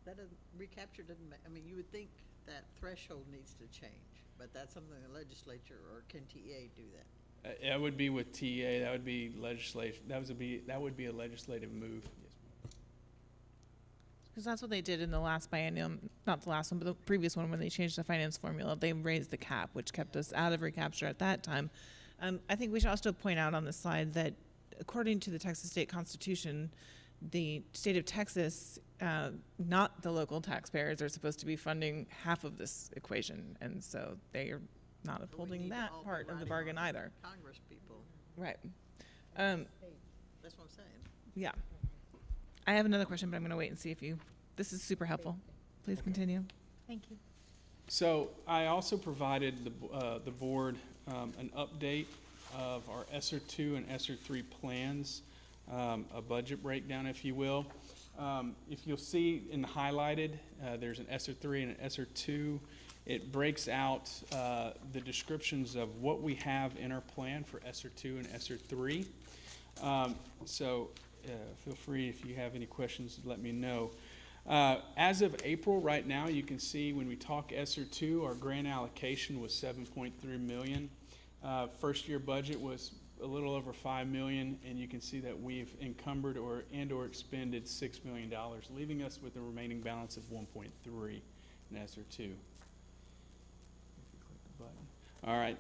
that doesn't, recapture doesn't, I mean, you would think that threshold needs to change, but that's something the legislature, or can TA do that? That would be with TA, that would be legislation, that would be a legislative move. Yes, ma'am. Because that's what they did in the last biennium, not the last one, but the previous one, when they changed the finance formula. They raised the cap, which kept us out of recapture at that time. I think we should also point out on the slide that according to the Texas State Constitution, the state of Texas, not the local taxpayers, are supposed to be funding half of this equation. And so they are not But we upholding need to that all be part of the riding bargain on either. Congress people, Right. that's what I'm saying. Yeah. I have another question, but I'm going to wait and see if you, this is super helpful. Please continue. Thank you. So I also provided the board an update of our ESSER 2 and ESSER 3 plans, a budget breakdown, if you will. If you'll see in highlighted, there's an ESSER 3 and an ESSER 2. It breaks out the descriptions of what we have in our plan for ESSER 2 and ESSER 3. So feel free, if you have any questions, to let me know. As of April, right now, you can see when we talk ESSER 2, our grant allocation was $7.3 million. First year budget was a little over $5 million, and you can see that we've encumbered or expended $6 million, leaving us with a remaining balance of 1.3 in ESSER 2. All right,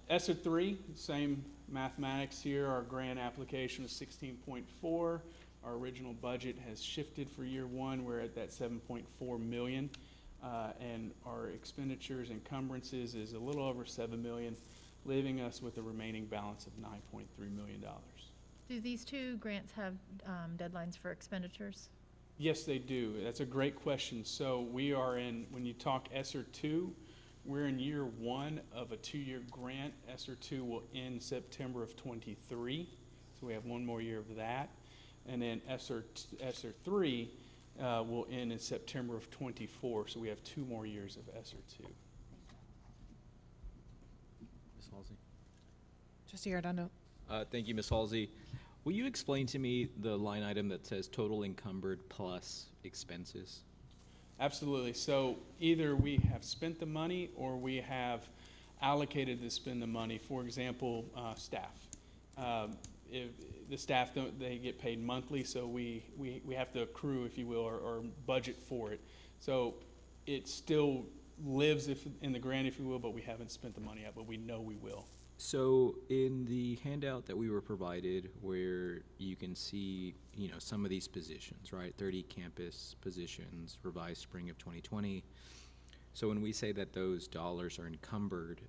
ESSER 3, same mathematics here. Our grant application was 16.4. Our original budget has shifted for year one. We're at that 7.4 million, and our expenditures encumbrances is a little over 7 million, leaving us with a remaining balance of $9.3 million. Do these two grants have deadlines for expenditures? Yes, they do. That's a great question. So we are in, when you talk ESSER 2, we're in year one of a 2-year grant. ESSER 2 will end September of 23, so we have one more year of that. And then ESSER 3 will end in September of 24, so we have 2 more years of ESSER 2. Ms. Halsey? Trustee Arredondo. Thank you, Ms. Halsey. Will you explain to me the line item that says total encumbered plus expenses? Absolutely. So either we have spent the money or we have allocated to spend the money. For example, staff. If the staff they get paid monthly, so we have to accrue, if you will, or budget for it. So it still lives in the grant, if you will, but we haven't spent the money yet, but we know we will. So in the handout that we were provided, where you can see, some of these positions, right? 30 campus positions, revised spring of 2020. So when we say that those dollars are encumbered,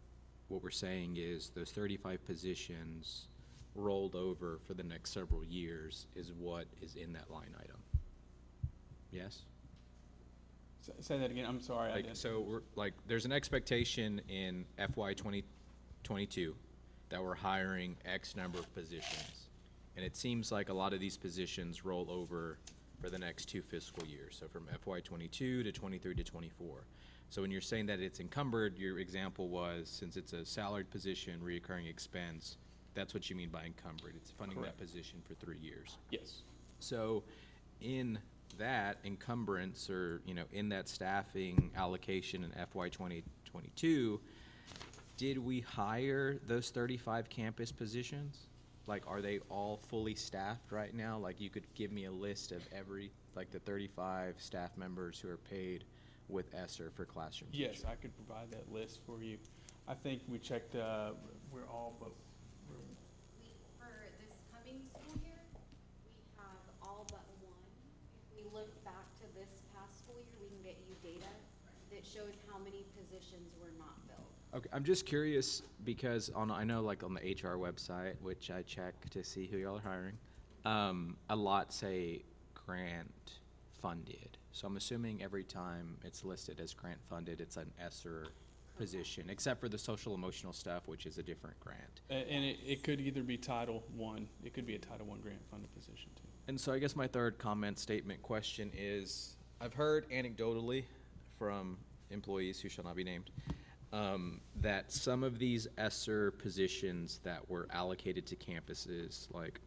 what we're saying is those 35 positions rolled over for the next several years is what is in that line item. Yes? Say that again. I'm sorry. There's an expectation in FY 2022 that we're hiring X number of positions. And it seems like a lot of these positions roll over for the next 2 fiscal years. So from FY 22 to 23 to 24. So when you're saying that it's encumbered, your example was, since it's a salaried position, reoccurring expense, that's what you mean by encumbered. It's funding Correct. that position for 3 years. Yes. So in that encumbrance, or, in that staffing allocation in FY 2022, did we hire those 35 campus positions? Like, are they all fully staffed right now? Like, you could give me a list of the 35 staff members who are paid with ESSER for classroom Yes, teaching? I could provide that list for you. I think we checked, we're all but. For this coming school year, we have all but one. If we look back to this past school year, we can get you data that shows how many positions were not filled. Okay, I'm just curious because I know like on the HR website, which I check to see who y'all are hiring, a lot say grant funded. So I'm assuming every time it's listed as grant funded, it's an ESSER position, except for the social emotional stuff, which is a different grant. And it could either be Title I, it could be a Title I grant funded position too. And so I guess my third comment, statement, question is, I've heard anecdotally from employees who shall not be named, that some of these ESSER positions that were allocated to campuses, like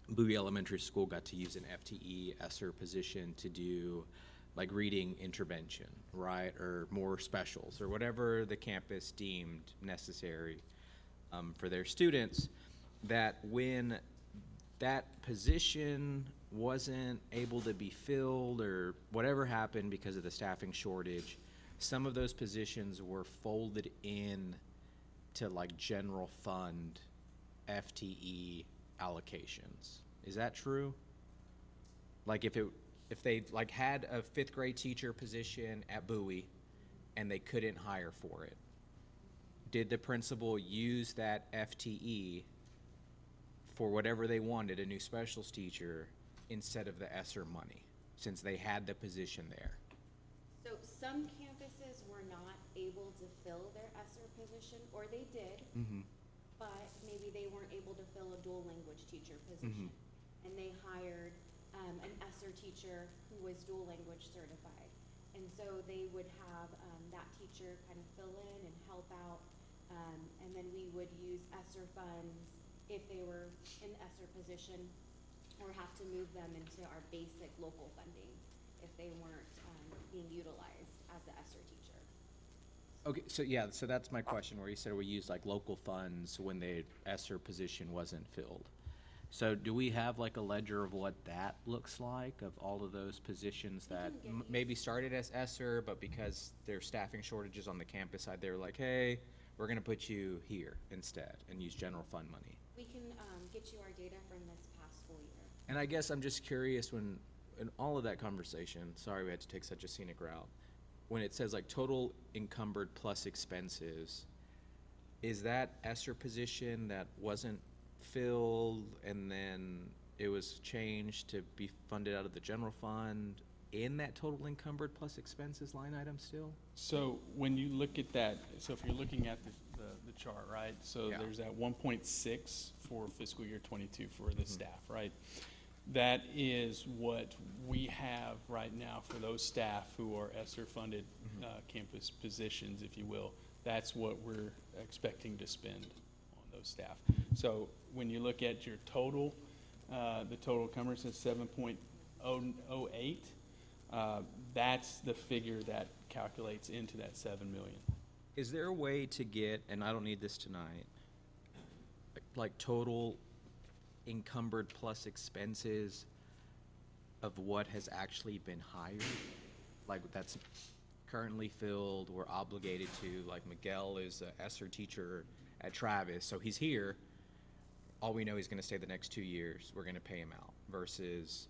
Bowie Elementary School got to use an FTE ESSER position to do like reading intervention, right? Or more specials, or whatever the campus deemed necessary for their students, that when that position wasn't able to be filled or whatever happened because of the staffing shortage, some of those positions were folded in to like general fund FTE allocations. Is that true? Like if they like had a 5th grade teacher position at Bowie and they couldn't hire for it, did the principal use that FTE for whatever they wanted, a new specials teacher, instead of the ESSER money, since they had the position there? So some campuses were not able to fill their ESSER position, or they did, but maybe they weren't able to fill a dual language teacher position. And they hired an ESSER teacher who was dual language certified. And so they would have that teacher kind of fill in and help out. And then we would use ESSER funds if they were in the ESSER position, or have to move them into our basic local funding if they weren't being utilized as the ESSER teacher. Okay, so that's my question, where you said we use like local funds when the ESSER position wasn't filled. So do we have like a ledger of what that looks like, of all of those positions that maybe started as ESSER, but because there's staffing shortages on the campus side, they were like, hey, we're gonna put you here instead and use general fund money? We can get you our data from this past school year. And I guess I'm just curious, when, in all of that conversation, sorry we had to take such a scenic route, when it says like total encumbered plus expenses, is that ESSER position that wasn't filled and then it was changed to be funded out of the general fund in that total encumbered plus expenses line item still? So when you look at that, so if you're looking at the chart, right? So Yeah. there's that 1.6 for fiscal year 22 for the staff, right? That is what we have right now for those staff who are ESSER funded campus positions, if you will. That's what we're expecting to spend on those staff. So when you look at your total, the total encumbrance is 7.008. That's the figure that calculates into that 7 million. Is there a way to get, and I don't need this tonight, like total encumbered plus expenses of what has actually been hired? Like that's currently filled, we're obligated to, like Miguel is a ESSER teacher at Travis, so he's here. All we know he's gonna stay the next 2 years, we're gonna pay him out, versus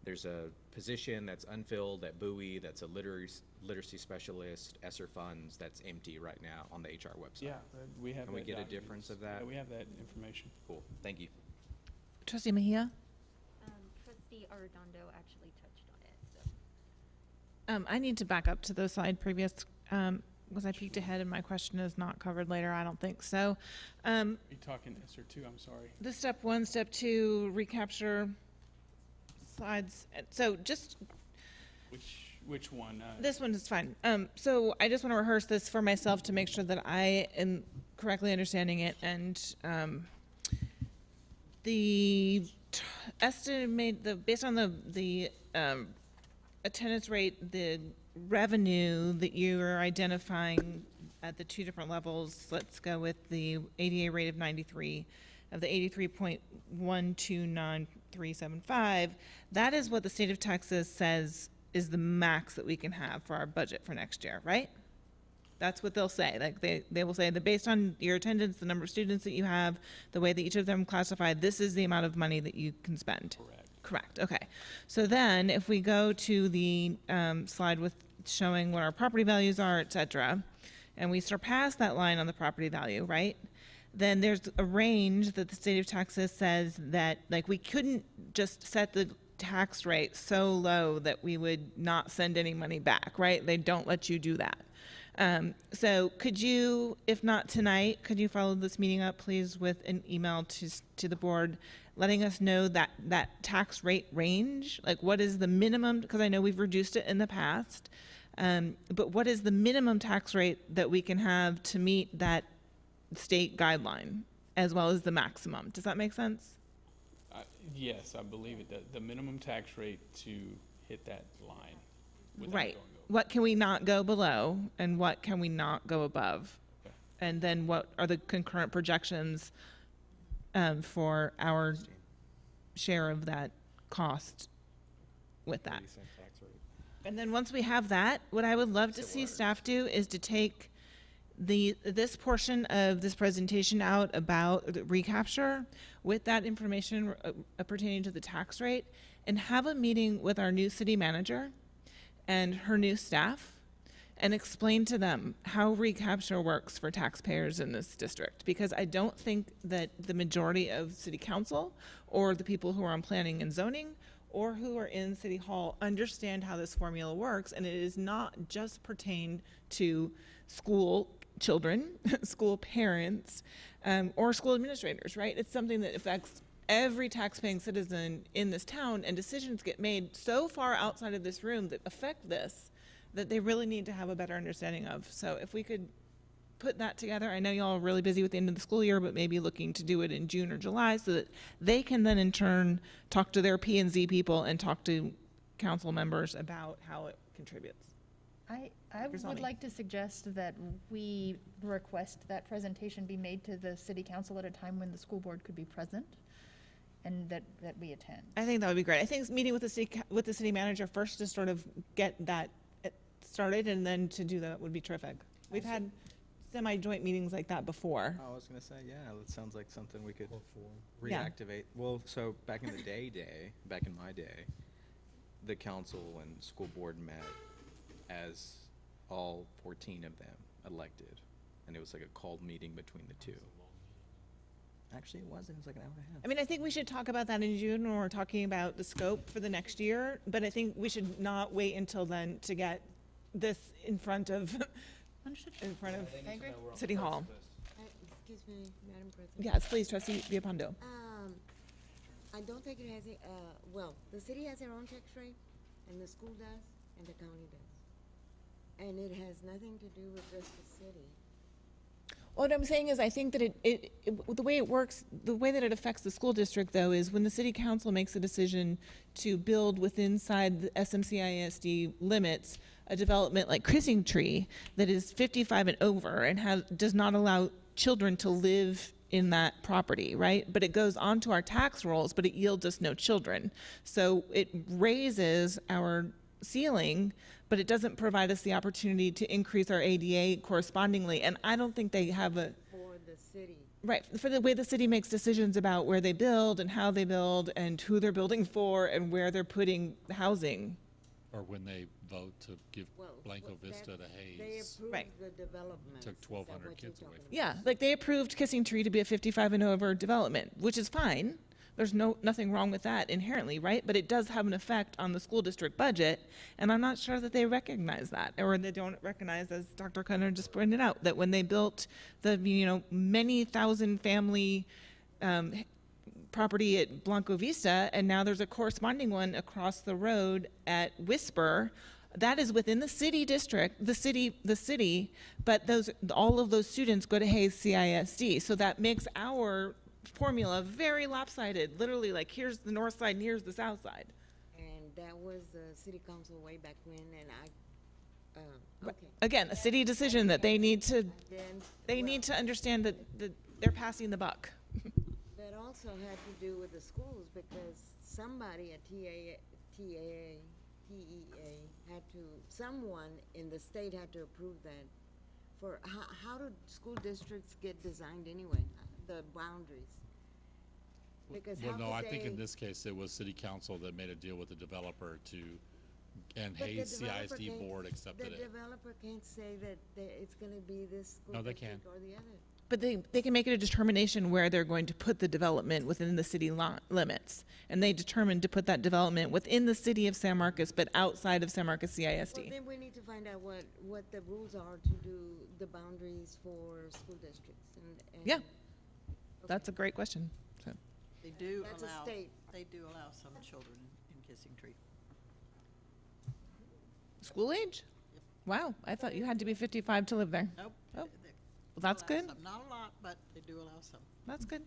there's a position that's unfilled at Bowie, that's a literacy specialist, ESSER funds, that's empty right now on the HR website. Yeah, we have. Can we that get a document. difference of that? Yeah, we have that information. Cool, thank you. Trustee Mejia? Trustee Arredondo actually touched on it, so. I need to back up to the slide previous, because I peeked ahead and my question is not covered later. I don't think so. You talking ESSER 2, I'm sorry. The step 1, step 2, recapture slides. So just Which one? this one is fine. So I just want to rehearse this for myself to make sure that I am correctly understanding it. And based on the attendance rate, the revenue that you are identifying at the 2 different levels, let's go with the ADA rate of 93, of the 83.129375, that is what the state of Texas says is the max that we can have for our budget for next year, right? That's what they'll say. Like they will say that based on your attendance, the number of students that you have, the way that each of them classified, this is the amount of money that you can spend. Correct. Okay. So then if we go to the slide with showing what our property values are, et cetera, and we surpass that line on the property value, right? Then there's a range that the state of Texas says that, like, we couldn't just set the tax rate so low that we would not send any money back, right? They don't let you do that. So could you, if not tonight, could you follow this meeting up, please, with an email to the board, letting us know that tax rate range? Like, what is the minimum, because I know we've reduced it in the past, but what is the minimum tax rate that we can have to meet that state guideline, as well as the maximum? Does that make sense? Yes, I believe it does. The minimum tax rate to hit that line. without Right. going over. What can we not go below, and what can we not go above? Okay. And then what are the concurrent projections for our share of that cost with that? And then once we have that, what I would love to see staff do is to take this portion of this presentation out about the recapture with that information pertaining to the tax rate, and have a meeting with our new city manager and her new staff and explain to them how recapture works for taxpayers in this district. Because I don't think that the majority of city council or the people who are on planning and zoning or who are in City Hall understand how this formula works, and it is not just pertained to school children, school parents, or school administrators, right? It's something that affects every taxpaying citizen in this town, and decisions get made so far outside of this room that affect this, that they really need to have a better understanding of. So if we could put that together, I know y'all are really busy with the end of the school year, but maybe looking to do it in June or July so that they can then in turn talk to their P&Z people and talk to council members about how it contributes. I Grisani. would like to suggest that we request that presentation be made to the city council at a time when the school board could be present, and that we attend. I think that would be great. I think meeting with the city manager first to sort of get that started, and then to do that would be terrific. We've had semi-joint meetings like that before. I was gonna say, yeah, that sounds like something we could Yeah. reactivate. Well, so back in the back in my day, the council and school board met as all 14 of them elected, and it was like a called meeting between the two. Actually, it wasn't. It was like an hour and a half. I mean, I think we should talk about that in June when we're talking about the scope for the next year, but I think we should not wait until then to get this in front of I agree. City Hall. Excuse me, Madam President. Yes, please, Trustee Villalpando. I don't think it has a, well, the city has their own tax rate, and the school does, and the county does. And it has nothing to do with just the city. What I'm saying is, I think that the way it works, the way that it affects the school district, though, is when the city council makes a decision to build inside the SMCISD limits a development like Kissing Tree that is 55 and over and does not allow children to live in that property, right? But it goes onto our tax rolls, but it yields us no children. So it raises our ceiling, but it doesn't provide us the opportunity to increase our ADA correspondingly. And I don't think they have For the city. right, for the way the city makes decisions about where they build and how they build and who they're building for and where they're putting housing. Or when they vote to give Well, Blanco what Vista to They Hayes. approved Right. the development. Took 1,200 kids away from Yeah, like they approved Kissing Tree to be a 55 and over development, which is fine. There's nothing wrong with that inherently, right? But it does have an effect on the school district budget, and I'm not sure that they recognize that, or they don't recognize, as Dr. Cunner just pointed out, that when they built the many thousand family property at Blanco Vista, and now there's a corresponding one across the road at Whisper. That is within the city district, the city, but all of those students go to Hayes CISD. So that makes our formula very lopsided. Literally, like, here's the north side and here's the south side. And that was the city council way back when, and okay. Again, a city decision that they need to Then, need to understand that they're passing the buck. that also had to do with the schools, because somebody at TEA someone in the state had to approve that. For how do school districts get designed anyway, the boundaries? Because Well, how no, could I think in they- this case, it was city council that made a deal with the developer and But the Hayes developer CISD can't- board accepted The it. developer can't say that it's gonna be this school No, they district can. or the other. But they can make it a determination where they're going to put the development within the city limits. And they determined to put that development within the city of San Marcos, but outside of San Marcos CISD. Well, then we need to find out what the rules are to do the boundaries for school districts and. Yeah. That's a great question. So, They do That's a allow, state. they do allow some children in Kissing Tree. school age? Wow, I thought you had to be 55 to live there. Nope. Oh, they well, that's allow good. some. Not a lot, but they do allow some. That's good.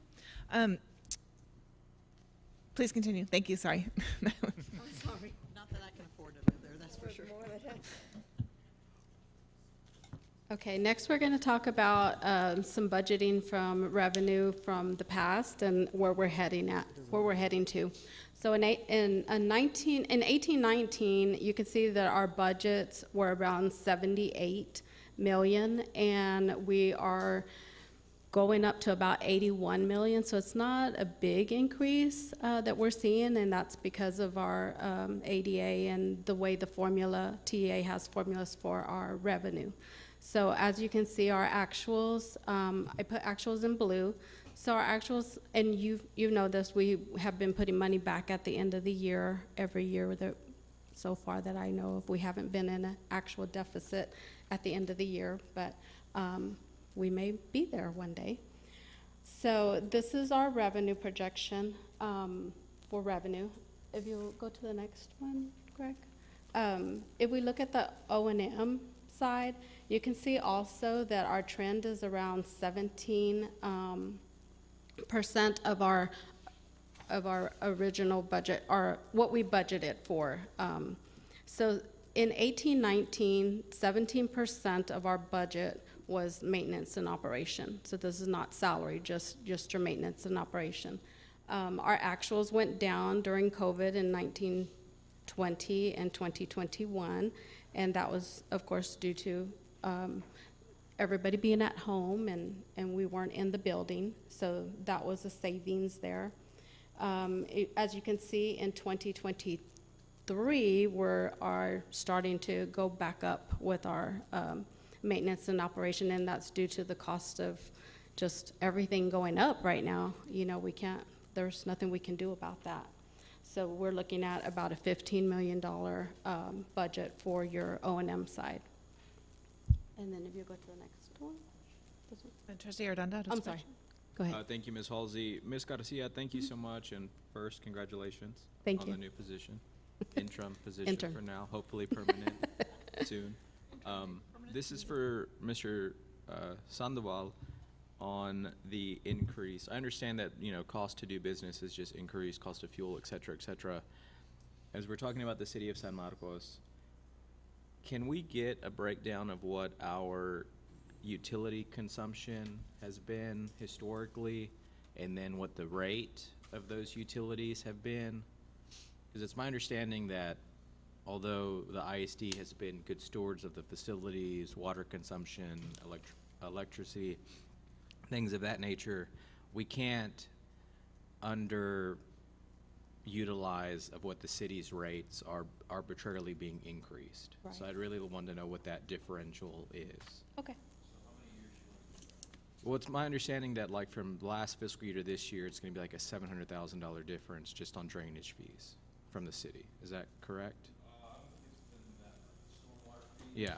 Please continue. Thank you, sorry. I'm sorry. Not that I can afford to live there, that's for sure. Okay, next we're going to talk about some budgeting from revenue from the past and where we're heading to. So in 1819, you can see that our budgets were around 78 million, and we are going up to about 81 million. So it's not a big increase that we're seeing, and that's because of our ADA and the way the formula, TEA has formulas for our revenue. So as you can see, our actuals, I put actuals in blue. So our actuals, and you know this, we have been putting money back at the end of the year, every year so far that I know of. We haven't been in an actual deficit at the end of the year, but we may be there one day. So this is our revenue projection for revenue. If you'll go to the next one, Greg. If we look at the O&M side, you can see also that our trend is around 17% of our original budget, or what we budgeted for. So in 1819, 17% of our budget was maintenance and operation. So this is not salary, just your maintenance and operation. Our actuals went down during COVID in 1920 and 2021, and that was, of course, due to everybody being at home and we weren't in the building, so that was a savings there. As you can see, in 2023, we are starting to go back up with our maintenance and operation, and that's due to the cost of just everything going up right now. You know, there's nothing we can do about that. So we're looking at about a $15 million budget for your O&M side. And then if you go to the next one. This one. Trustee Arredondo. I'm sorry. Go ahead. Thank you, Ms. Halsey. Ms. Garcia, thank you so much, and first, congratulations Thank on you. the new position. Interim position Interim. for now, hopefully permanent soon. This is for Mr. Sandoval. on the increase. I understand that, you know, cost to do business is just increased, cost of fuel, et cetera, et cetera. As we're talking about the city of San Marcos, can we get a breakdown of what our utility consumption has been historically, and then what the rate of those utilities have been? Because it's my understanding that although the ISD has been good stewards of the facilities, water consumption, electricity, things of that nature, we can't underutilize of what the city's rates are arbitrarily being increased. So Right. I'd really want to know what that differential is. Okay. Well, it's my understanding that like from last fiscal year to this year, it's gonna be like a $700,000 difference just on drainage fees from the city. Is that correct? I don't think it's been that much. Stormwater fees? Yeah. I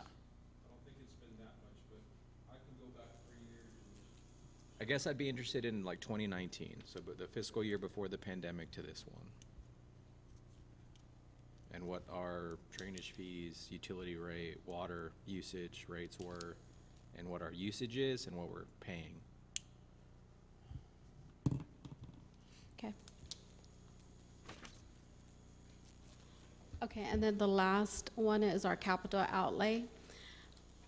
don't think it's been that much, but I can go back 3 years and I guess I'd be interested in like 2019, so but the fiscal year before the pandemic to this one. And what our drainage fees, utility rate, water usage rates were, and what our usage is and what we're paying. Okay. Okay, and then the last one is our capital outlay.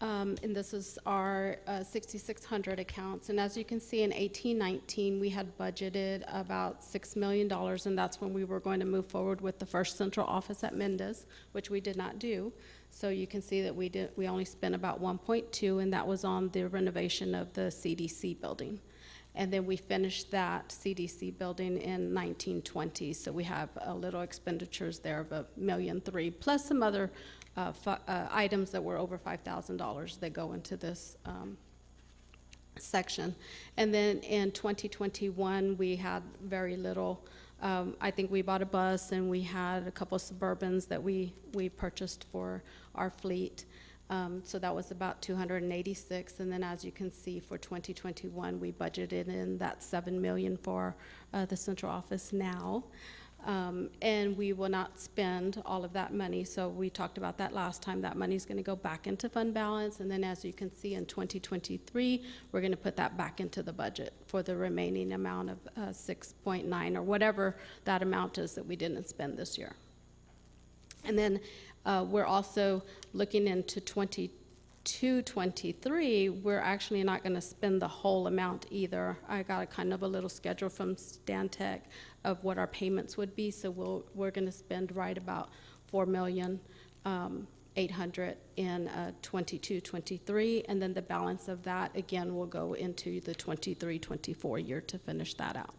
And this is our 6,600 accounts. And as you can see, in 18-19, we had budgeted about $6 million, and that's when we were going to move forward with the first central office at Mendez, which we did not do. So you can see that we only spent about 1.2, and that was on the renovation of the CDC building. And then we finished that CDC building in 1920, so we have a little expenditures there of $1.3 million, plus some other items that were over $5,000 that go into this section. And then in 2021, we had very little. I think we bought a bus, and we had a couple of Suburbans that we purchased for our fleet. So that was about 286, and then as you can see, for 2021, we budgeted in that $7 million for the central office now. And we will not spend all of that money, so we talked about that last time. That money is going to go back into fund balance, and then as you can see in 2023, we're going to put that back into the budget for the remaining amount of 6.9 or whatever that amount is that we didn't spend this year. And then we're also looking into 22-23. We're actually not going to spend the whole amount either. I got a kind of a little schedule from Stantec of what our payments would be, so we're going to spend right about $4,800,000 in 22-23, and then the balance of that again will go into the 23-24 year to finish that out.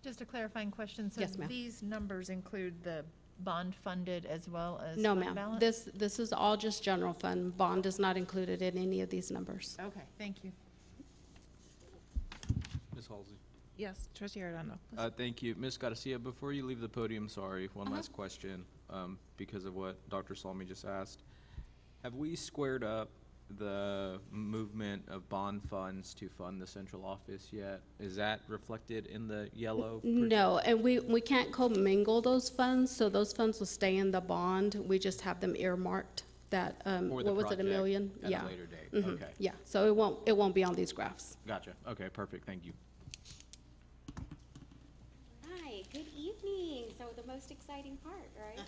Just a clarifying question. Yes, So ma'am. these numbers include the bond funded as well as No, fund ma'am. balance? This is all just general fund. Bond is not included in any of these numbers. Okay, thank you. Ms. Halsey. Yes, Trustee Arredondo. Thank you. Ms. Garcia, before you leave the podium, sorry, one last question, because of what Dr. Salmi just asked. Have we squared up the movement of bond funds to fund the central office yet? Is that reflected in the yellow? No, and we can't commingle those funds, so those funds will stay in the bond. We just have them earmarked that, For what the was it, $1 project million? at a Yeah. later date. Mhm. Okay. Yeah, so it won't be on these graphs. Gotcha. Okay, perfect. Thank you. Hi, good evening. So the most exciting part, right?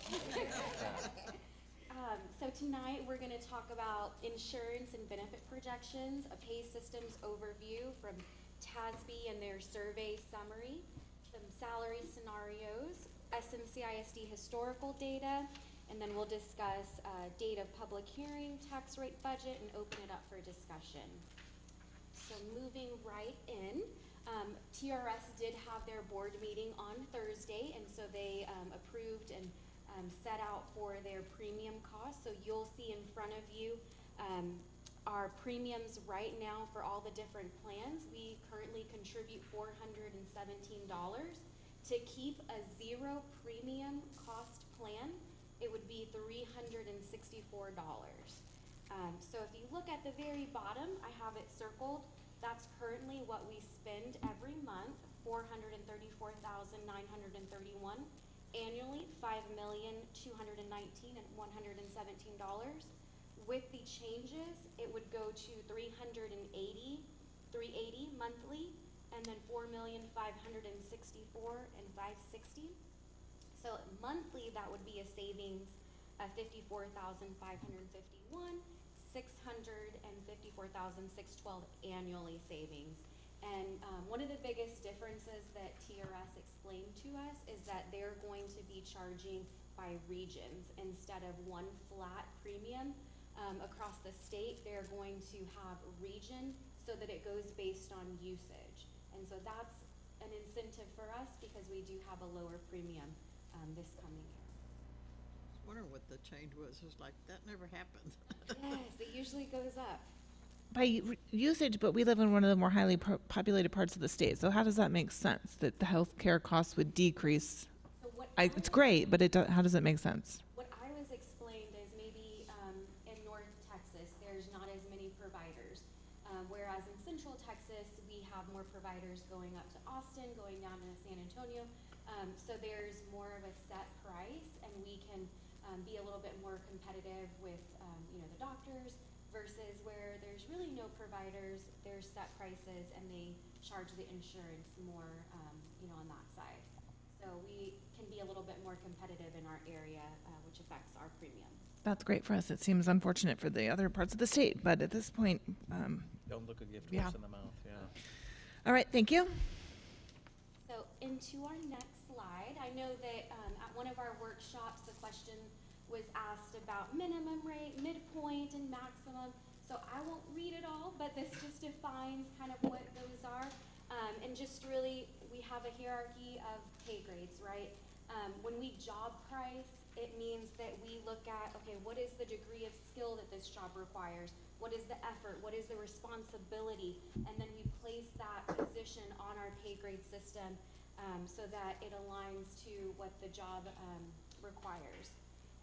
So tonight, we're gonna talk about insurance and benefit projections, a pay systems overview from TASB and their survey summary, some salary scenarios, SMCISD historical data, and then we'll discuss date of public hearing, tax rate budget, and open it up for discussion. So moving right in, TRS did have their board meeting on Thursday, and so they approved and set out for their premium costs. So you'll see in front of you our premiums right now for all the different plans. We currently contribute $417. To keep a zero premium cost plan, it would be $364. So if you look at the very bottom, I have it circled. That's currently what we spend every month, $434,931. Annually, $5,219,117. With the changes, it would go to 380 monthly, and then 4,564,560. So monthly, that would be a savings of 54,551, 654,612 annually savings. And one of the biggest differences that TRS explained to us is that they're going to be charging by regions instead of one flat premium. Across the state, they're going to have region so that it goes based on usage. And so that's an incentive for us because we do have a lower premium this coming year. I was wondering what the change was. It was like, that never happened. Yes, it usually goes up. By usage, but we live in one of the more highly populated parts of the state. So how does that make sense that the healthcare costs would decrease? So what It's great, but how does it make sense? What I was explained is maybe in North Texas, there's not as many providers. Whereas in Central Texas, we have more providers going up to Austin, going down to San Antonio. So there's more of a set price, and we can be a little bit more competitive with the doctors, versus where there's really no providers, there's set prices, and they charge the insurance more on that side. So we can be a little bit more competitive in our area, which affects our premium. That's great for us. It seems unfortunate for the other parts of the state, but at this point, Don't look a gift Yeah. horse in the mouth, yeah. all right, thank you. So into our next slide, I know that at one of our workshops, the question was asked about minimum rate, midpoint, and maximum. So I won't read it all, but this just defines kind of what those are. And just really, we have a hierarchy of pay grades, right? When we job price, it means that we look at, okay, what is the degree of skill that this job requires? What is the effort? What is the responsibility? And then we place that position on our pay grade system so that it aligns to what the job requires.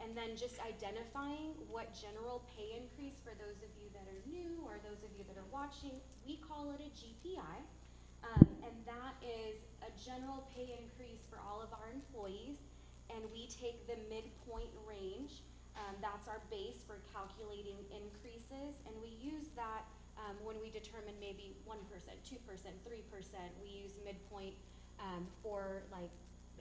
And then just identifying what general pay increase, for those of you that are new or those of you that are watching, we call it a GPI. And that is a general pay increase for all of our employees. And we take the midpoint range. That's our base for calculating increases. And we use that when we determine maybe 1%, 2%, 3%. We use midpoint for like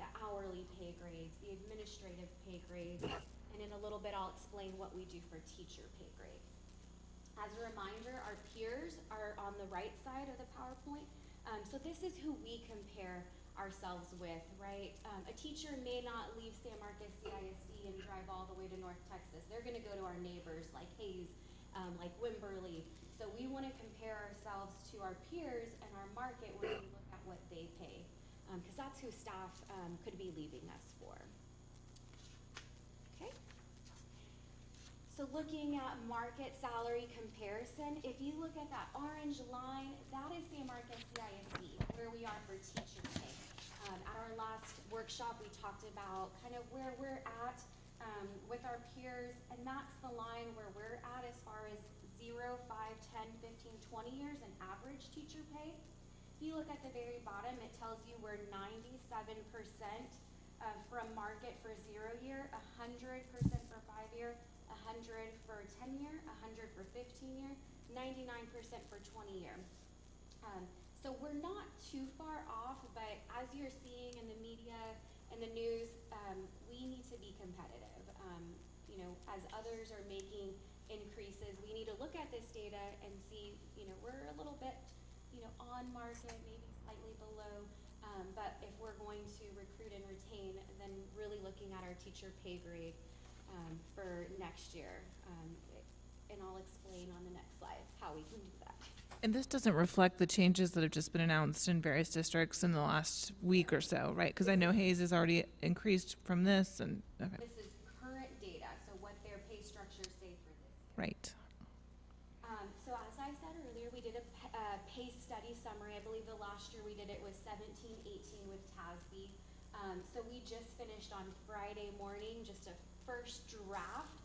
the hourly pay grades, the administrative pay grades, and in a little bit I'll explain what we do for teacher pay grades. As a reminder, our peers are on the right side of the PowerPoint. So this is who we compare ourselves with, right? A teacher may not leave San Marcos CISD and drive all the way to North Texas. They're gonna go to our neighbors like Hayes, like Wimberley. So we wanna compare ourselves to our peers and our market when we look at what they pay. Because that's who staff could be leaving us for. Okay. So looking at market salary comparison, if you look at that orange line, that is San Marcos CISD, where we are for teacher pay. At our last workshop, we talked about kind of where we're at with our peers, and that's the line where we're at as far as 0, 5, 10, 15, 20 years in average teacher pay. If you look at the very bottom, it tells you we're 97% from market for 0 year, 100% for 5 year, 100 for 10 year, 100 for 15 year, 99% for 20 year. So we're not too far off, but as you're seeing in the media and the news, we need to be competitive. As others are making increases, we need to look at this data and see, we're a little bit on market, maybe slightly below, but if we're going to recruit and retain, then really looking at our teacher pay grade for next year. And I'll explain on the next slides how we can do that. And this doesn't reflect the changes that have just been announced in various districts in the last week or so, right? Because I know Hayes has already increased from this, and okay. This is current data, so what their pay structures say for this year. Right. So as I said earlier, we did a pay study summary. I believe the last year we did it was 17-18 with TASB. So we just finished on Friday morning just a first draft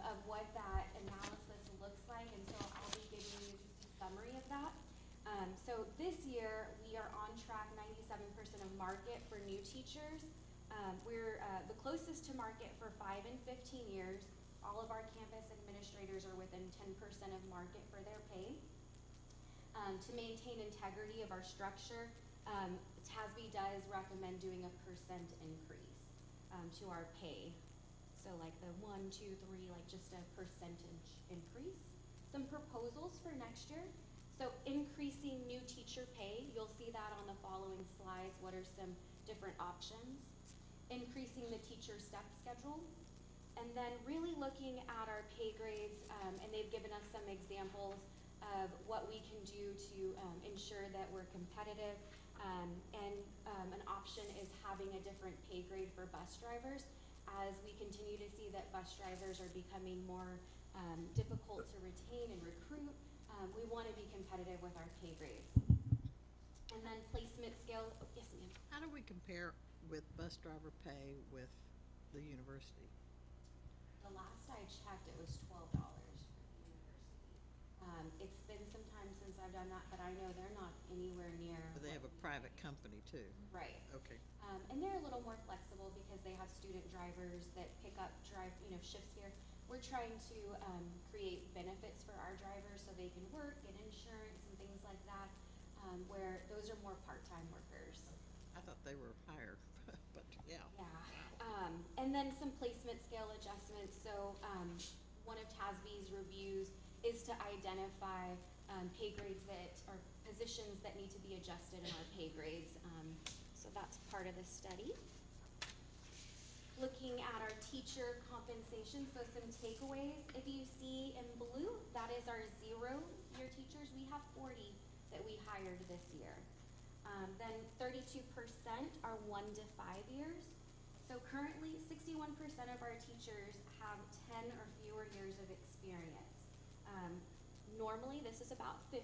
of what that analysis looks like, and so I'll be giving you just a summary of that. So this year we are on track 97% of market for new teachers. We're the closest to market for 5 and 15 years. all of our campus administrators are within 10% of market for their pay. To maintain integrity of our structure, TASB does recommend doing a percent increase to our pay. So like the 1, 2, 3, like just a percentage increase. Some proposals for next year. So increasing new teacher pay, you'll see that on the following slides. What are some different options? Increasing the teacher step schedule. And then really looking at our pay grades, and they've given us some examples of what we can do to ensure that we're competitive. An option is having a different pay grade for bus drivers. As we continue to see that bus drivers are becoming more difficult to retain and recruit, we want to be competitive with our pay grades. And then placement scale, oh, yes ma'am. How do we compare with bus driver pay with the university? The last I checked, it was $12 for the university. It's been some time since I've done that, but I know they're not anywhere near. But they have a private company too. Right. Okay. And they're a little more flexible because they have student drivers that pick up shifts here. We're trying to create benefits for our drivers so they can work, get insurance and things like that, where those are more part-time workers. I thought they were higher, but yeah. Yeah. And then some placement scale adjustments. So one of TASB's reviews is to identify pay grades that are positions that need to be adjusted in our pay grades. So that's part of the study. Looking at our teacher compensation, so some takeaways. If you see in blue, that is our 0-year teachers. We have 40 that we hired this year. Then 32% are 1 to 5 years. So currently, 61% of our teachers have 10 or fewer years of experience. Normally, this is about 50%.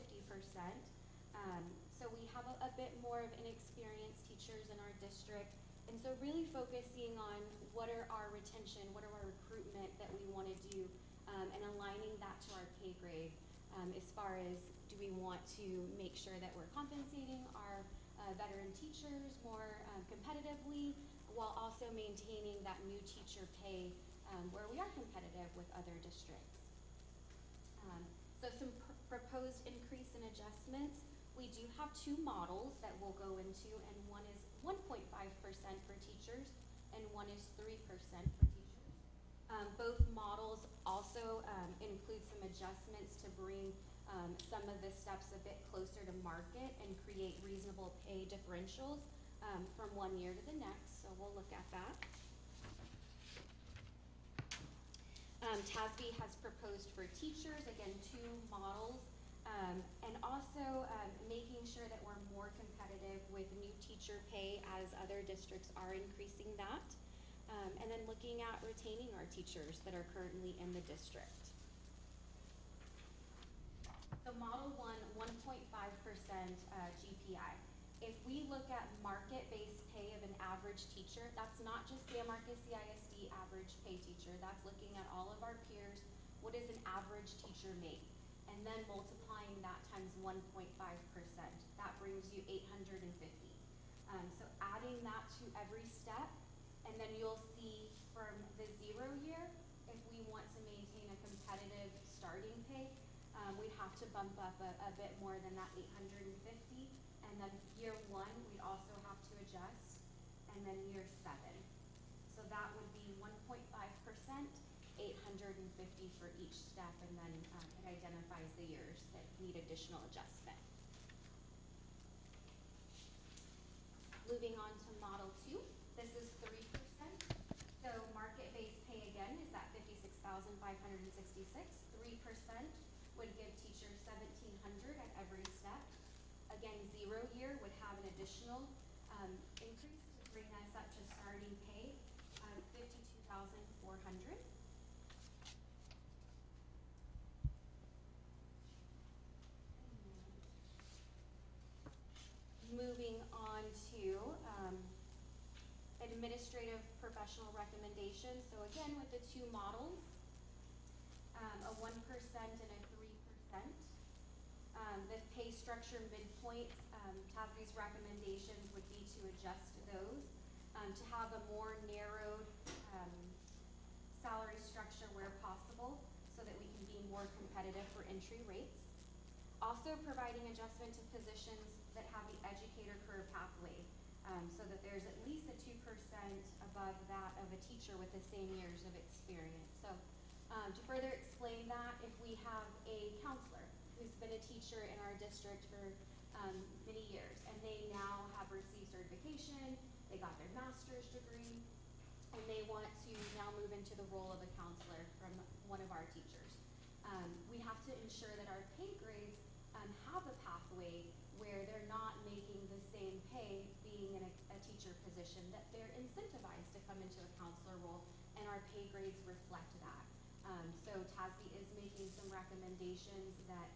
So we have a bit more of inexperienced teachers in our district. And so really focusing on what are our retention, what are our recruitment that we want to do, and aligning that to our pay grade as far as do we want to make sure that we're compensating our veteran teachers more competitively while also maintaining that new teacher pay where we are competitive with other districts. So some proposed increase in adjustments. We do have 2 models that we'll go into, and one is 1.5% for teachers, and one is 3% for teachers. Both models also include some adjustments to bring some of the steps a bit closer to market and create reasonable pay differentials from one year to the next, so we'll look at that. TASB has proposed for teachers, again, 2 models, and also making sure that we're more competitive with new teacher pay as other districts are increasing that, and then looking at retaining our teachers that are currently in the district. So model 1, 1.5% GPI. If we look at market-based pay of an average teacher, that's not just San Marcos CISD average pay teacher, that's looking at all of our peers. What does an average teacher make? And then multiplying that times 1.5%. That brings you 850. So adding that to every step, and then you'll see from the 0 year, if we want to maintain a competitive starting pay, we'd have to bump up a bit more than that 850. And then year 1, we'd also have to adjust, and then year 7. So that would be 1.5%, 850 for each step, and then it identifies the years that need additional adjustment. Moving on to model 2, this is 3%. So market-based pay again is at $56,566. 3% would give teachers $1,700 at every step. Again, 0 year would have an additional increase to bring us up to starting pay of $52,400. Moving on to administrative professional recommendations. So again, with the 2 models, a 1% and a 3%. The pay structure midpoints, TASB's recommendations would be to adjust those, to have a more narrowed salary structure where possible. so that we can be more competitive for entry rates. Also providing adjustment to positions that have the educator career pathway, so that there's at least a 2% above that of a teacher with the same years of experience. So to further explain that, if we have a counselor who's been a teacher in our district for many years, and they now have received certification, they got their master's degree, and they want to now move into the role of a counselor from one of our teachers. We have to ensure that our pay grades have a pathway where they're not making the same pay being in a teacher position, that they're incentivized to come into a counselor role, and our pay grades reflect that. So TASB is making some recommendations that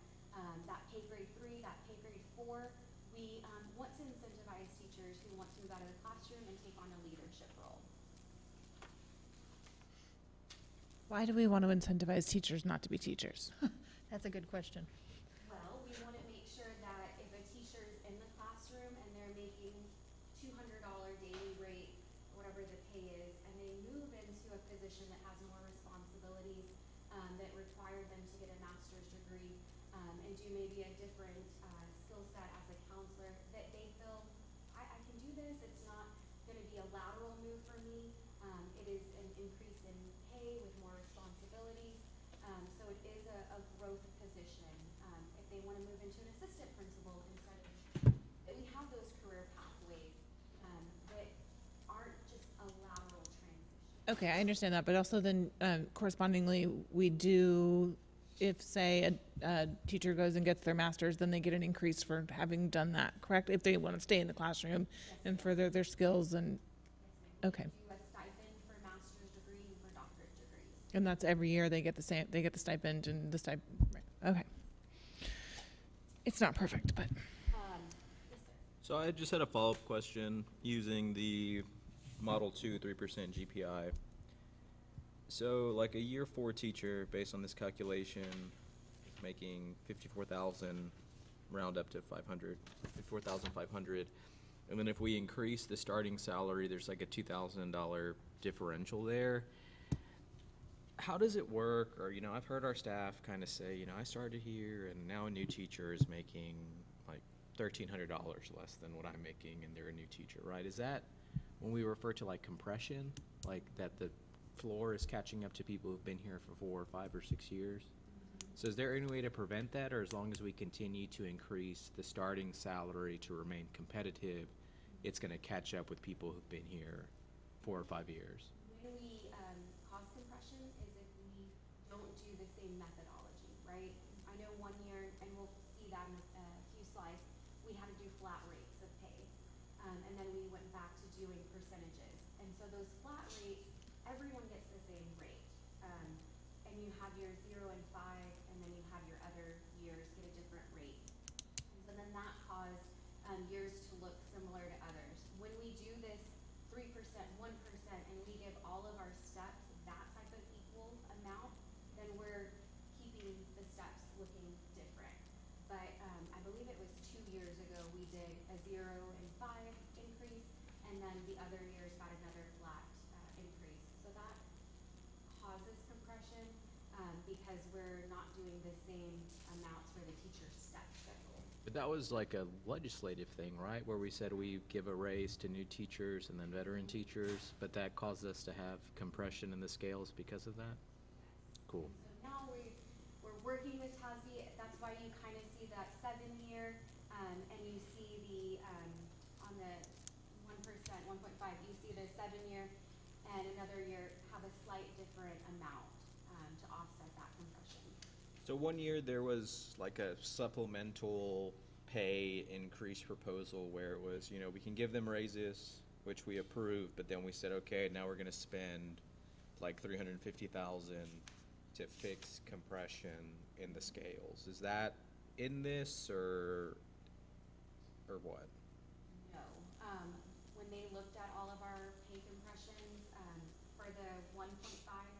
that pay grade 3, that pay grade 4, we want to incentivize teachers who want to move out of the classroom and take on a leadership role. Why do we want to incentivize teachers not to be teachers? That's a good question. Well, we want to make sure that if a teacher's in the classroom and they're making $200 daily rate, whatever the pay is, and they move into a position that has more responsibilities, that require them to get a master's degree, and do maybe a different skill set as a counselor, that they feel, I can do this, it's not going to be a lateral move for me, it is an increase in pay with more responsibilities, so it is a growth position. If they want to move into an assistant principal instead of, that we have those career pathways that aren't just a lateral transition. Okay, I understand that, but also then correspondingly, we do, if say a teacher goes and gets their master's, then they get an increase for having done that, correct? If they want to stay in the classroom and further their skills and, okay. Do a stipend for master's degree and for doctorate degrees. And that's every year they get the same, they get the stipend and the stipend, right, okay. It's not perfect, but. Yes, sir. So I just had a follow-up question using the Model 2 3% GPI. So like a year 4 teacher, based on this calculation, is making 54,000, round up to 500, 54,500. And then if we increase the starting salary, there's like a $2,000 differential there. How does it work? Or, you know, I've heard our staff kind of say, you know, I started here and now a new teacher is making like $1,300 less than what I'm making and they're a new teacher, right? Is that when we refer to like compression, like that the floor is catching up to people who've been here for 4 or 5 or 6 years? So is there any way to prevent that, or as long as we continue to increase the starting salary to remain competitive, it's going to catch up with people who've been here 4 or 5 years? When we cause compression is if we don't do the same methodology, right? I know one year, and we'll see that in a few slides, we had to do flat rates of pay. And then we went back to doing percentages. And so those flat rates, everyone gets the same rate. And you have your 0 and 5, and then you have your other years get a different rate. And so then that caused years to look similar to others. When we do this 3%, 1%, and we give all of our steps that type of equal amount, then we're keeping the steps looking different. But I believe it was 2 years ago we did a 0 and 5 increase, and then the other years got another flat increase. So that causes compression because we're not doing the same amounts for the teacher's step schedule. But that was like a legislative thing, right? Where we said we give a raise to new teachers and then veteran teachers, but that caused us to have compression in the scales because of that? Cool. So now we're working with TASB. That's why you kind of see that 7-year, and you see the, on the 1%, 1.5, you see the 7-year and another year have a slight different amount to offset that compression. So 1 year there was like a supplemental pay increase proposal where it was, you know, we can give them raises, which we approved, but then we said, okay, now we're going to spend like $350,000 to fix compression in the scales. Is that in this or what? No. When they looked at all of our pay compressions, for the 1.5,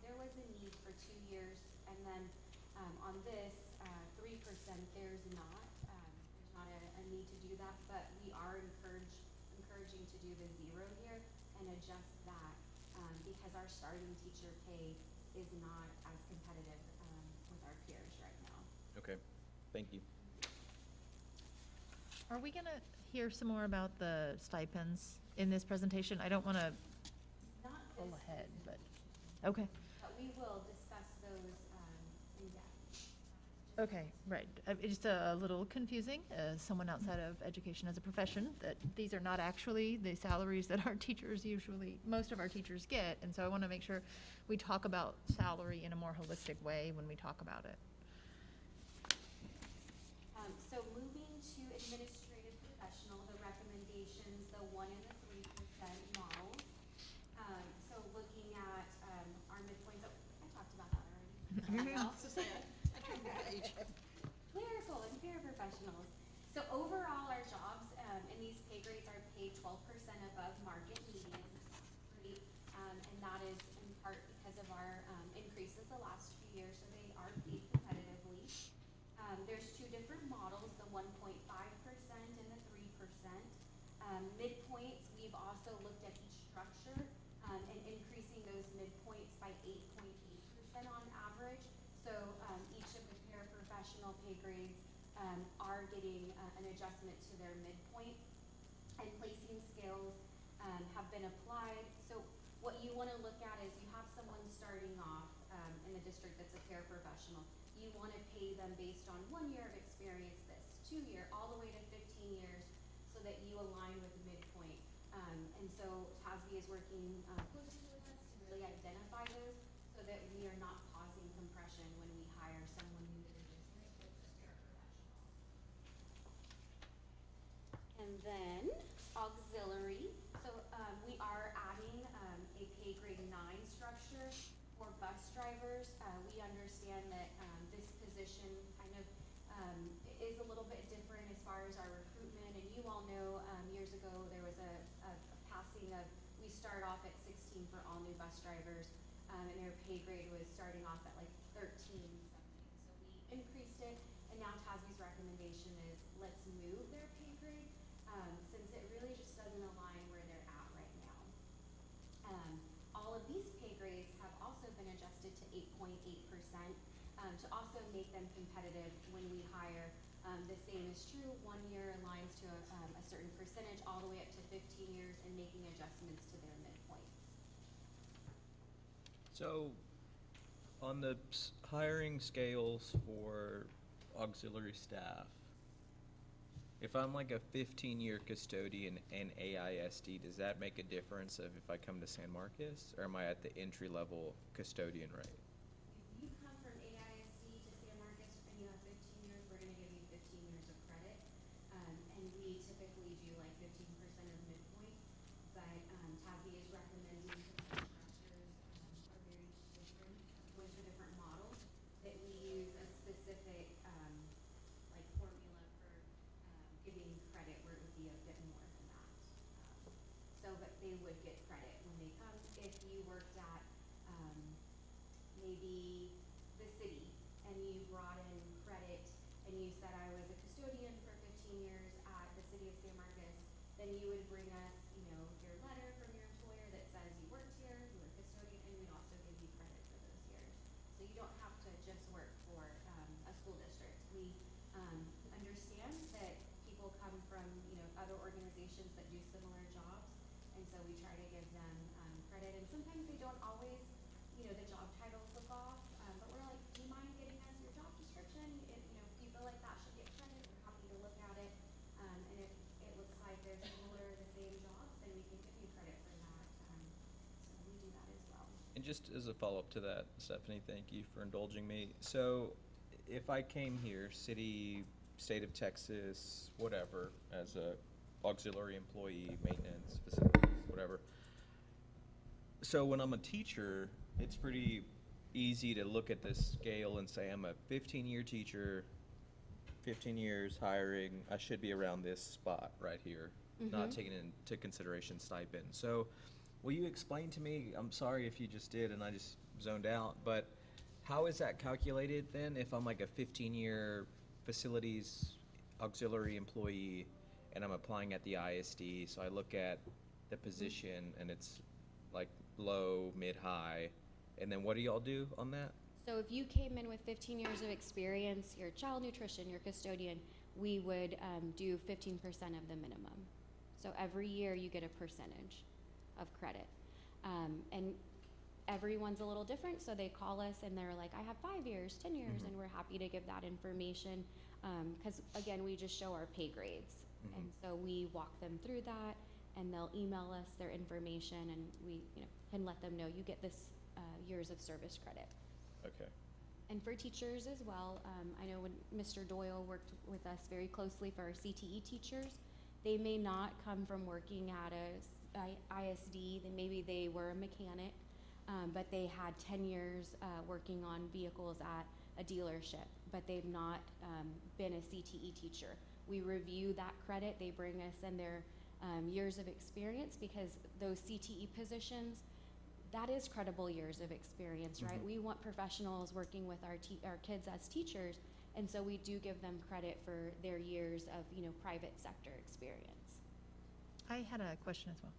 there was a need for 2 years, and then on this 3%, there's not. There's not a need to do that, but we are encouraging to do the 0 year and adjust that because our starting teacher pay is not as competitive Thank you. Are we gonna hear some more about the stipends in this presentation? I don't wanna Not pull this ahead, but, presentation, okay. but we will discuss those, in depth. Okay, right. It's just a little confusing, as someone outside of education as a profession, that these are not actually the salaries that our teachers usually, most of our teachers get. And so I want to make sure we talk about salary in a more holistic way when we talk about it. So moving to administrative professional, the recommendations, the 1% and the 3% models. So looking at, our midpoints, I talked about that already. I turned the page. Clerical and paraprofessionals. So overall, our jobs, and these pay grades are paid 12% above market median rate. And that is in part because of our, increases the last few years, so they are paid competitively. There's two different models, the 1.5% and the 3%. Midpoints, we've also looked at each structure, and increasing those midpoints by 8.8% on average. So, each of the paraprofessional pay grades, are getting, an adjustment to their midpoint. And placing scales, have been applied. So what you wanna look at is you have someone starting off, in the district that's a paraprofessional. You wanna pay them based on 1 year of experience, this 2 year, all the way to 15 years, so that you align with midpoint. And so TASB is working, closely with us to really identify those, so that we are not causing compression when we hire someone new to the district that's a paraprofessional. And then auxiliary, so, we are adding, a pay grade 9 structure for bus drivers. We understand that, this position kind of, is a little bit different as far as our recruitment. And you all know, years ago, there was a passing of, we start off at 16 for all new bus drivers, and their pay grade was starting off at like 13 something. So we increased it, and now TASB's recommendation is let's move their pay grade, since it really just doesn't align where they're at right now. All of these pay grades have also been adjusted to 8.8%, to also make them competitive when we hire. The same is true, 1 year aligns to a certain percentage, all the way up to 15 years, and making adjustments to their midpoints. So, on the hiring scales for auxiliary staff, if I'm like a 15-year custodian in AISD, does that make a difference of if I come to San Marcos, or am I at the entry-level custodian rate? If you come from AISD to San Marcos and you have 15 years, we're gonna give you 15 years of credit. And we typically do like 15% of midpoint, but, TASB is recommending because the structures, are very different, going through different models, that we use a specific, like formula for, giving credit where it would be a bit more than that. So, but they would get credit when they come. If you worked at, maybe the city, and you brought in credit, and you said I was a custodian for 15 years at the city of San Marcos, then you would bring us, you know, your letter from your employer that says you worked here, you were a custodian, and we'd also give you credit for those years. So you don't have to just work for, a school district. We, understand that people come from, you know, other organizations that do similar jobs, and so we try to give them, credit. And sometimes they don't always, you know, the job titles look off, but we're like, do you mind getting us your job description? If, you know, if you feel like that should get credit, we're happy to look at it. And if it looks like they're similar, the same jobs, then we can give you credit for that. So we do that as well. And just as a follow-up to that, Stephanie, thank you for indulging me. So, if I came here, city, state of Texas, whatever, as a auxiliary employee, maintenance, facilities, whatever. So when I'm a teacher, it's pretty easy to look at this scale and say, I'm a 15-year teacher, 15 years hiring, I should be around this spot right here, not taking into consideration stipend. So will you explain to me, I'm sorry if you just did and I just zoned out, but how is that calculated then if I'm like a 15-year facilities auxiliary employee and I'm applying at the ISD? So I look at the position and it's like low, mid, high, and then what do y'all do on that? So if you came in with 15 years of experience, your child nutrition, your custodian, we would do 15% of the minimum. So every year you get a percentage of credit. And everyone's a little different, so they call us and they're like, I have 5 years, 10 years, and we're happy to give that information. Because again, we just show our pay grades. And so we walk them through that, and they'll email us their information, and we can let them know you get this years of service credit. Okay. And for teachers as well, I know when Mr. Doyle worked with us very closely for our CTE teachers, they may not come from working at a ISD, then maybe they were a mechanic, but they had 10 years working on vehicles at a dealership, but they've not been a CTE teacher. We review that credit, they bring us in their years of experience, because those CTE positions, that is credible years of experience, right? We want professionals working with our kids as teachers, and so we do give them credit for their years of private sector experience. I had a question as well.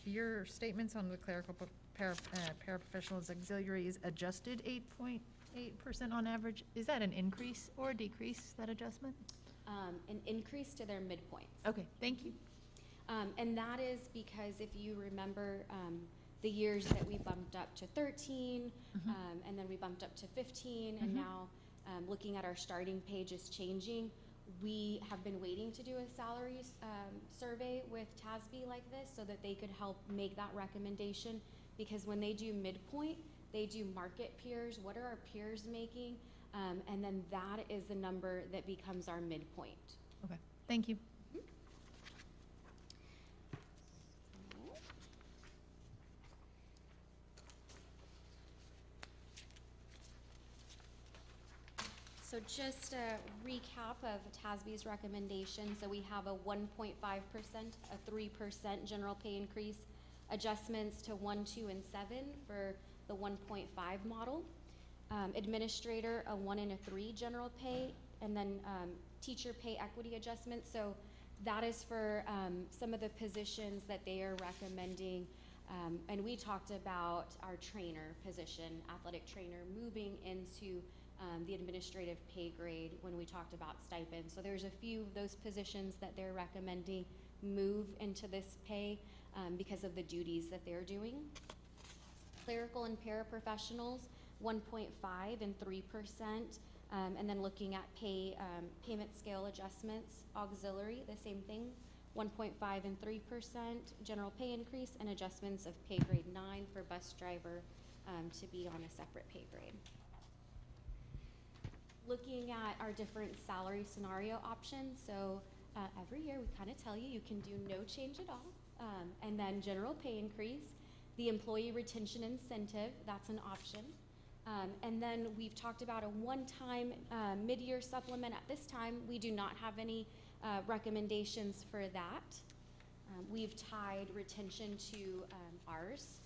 Your statements on the clerical paraprofessionals auxiliary is adjusted 8.8% on average. Is that an increase or a decrease, that adjustment? An increase to their midpoints. Okay, thank you. And that is because if you remember the years that we bumped up to 13, and then we bumped up to 15, and now looking at our starting page is changing. We have been waiting to do a salaries survey with TASB like this so that they could help make that recommendation, because when they do midpoint, they do market peers. What are our peers making? And then that is the number that becomes our midpoint. Okay, thank you. So just a recap of TASB's recommendation. So we have a 1.5%, a 3% general pay increase, adjustments to 1, 2, and 7 for the 1.5 model. Administrator, a 1 and a 3 general pay, and then teacher pay equity adjustments. So that is for some of the positions that they are recommending. And we talked about our trainer position, athletic trainer, moving into the administrative pay grade when we talked about stipends. So there's a few of those positions that they're recommending move into this pay because of the duties that they're doing. Clerical and paraprofessionals, 1.5 and 3%, and then looking at payment scale adjustments, auxiliary, the same thing, 1.5 and 3%, general pay increase, and adjustments of pay grade 9 for bus driver to be on a separate pay grade. Looking at our different salary scenario options, so every year we kind of tell you can do no change at all, and then general pay increase, the employee retention incentive, that's an option. And then we've talked about a one-time mid-year supplement. At this time, we do not have any recommendations for that. We've tied retention to ours.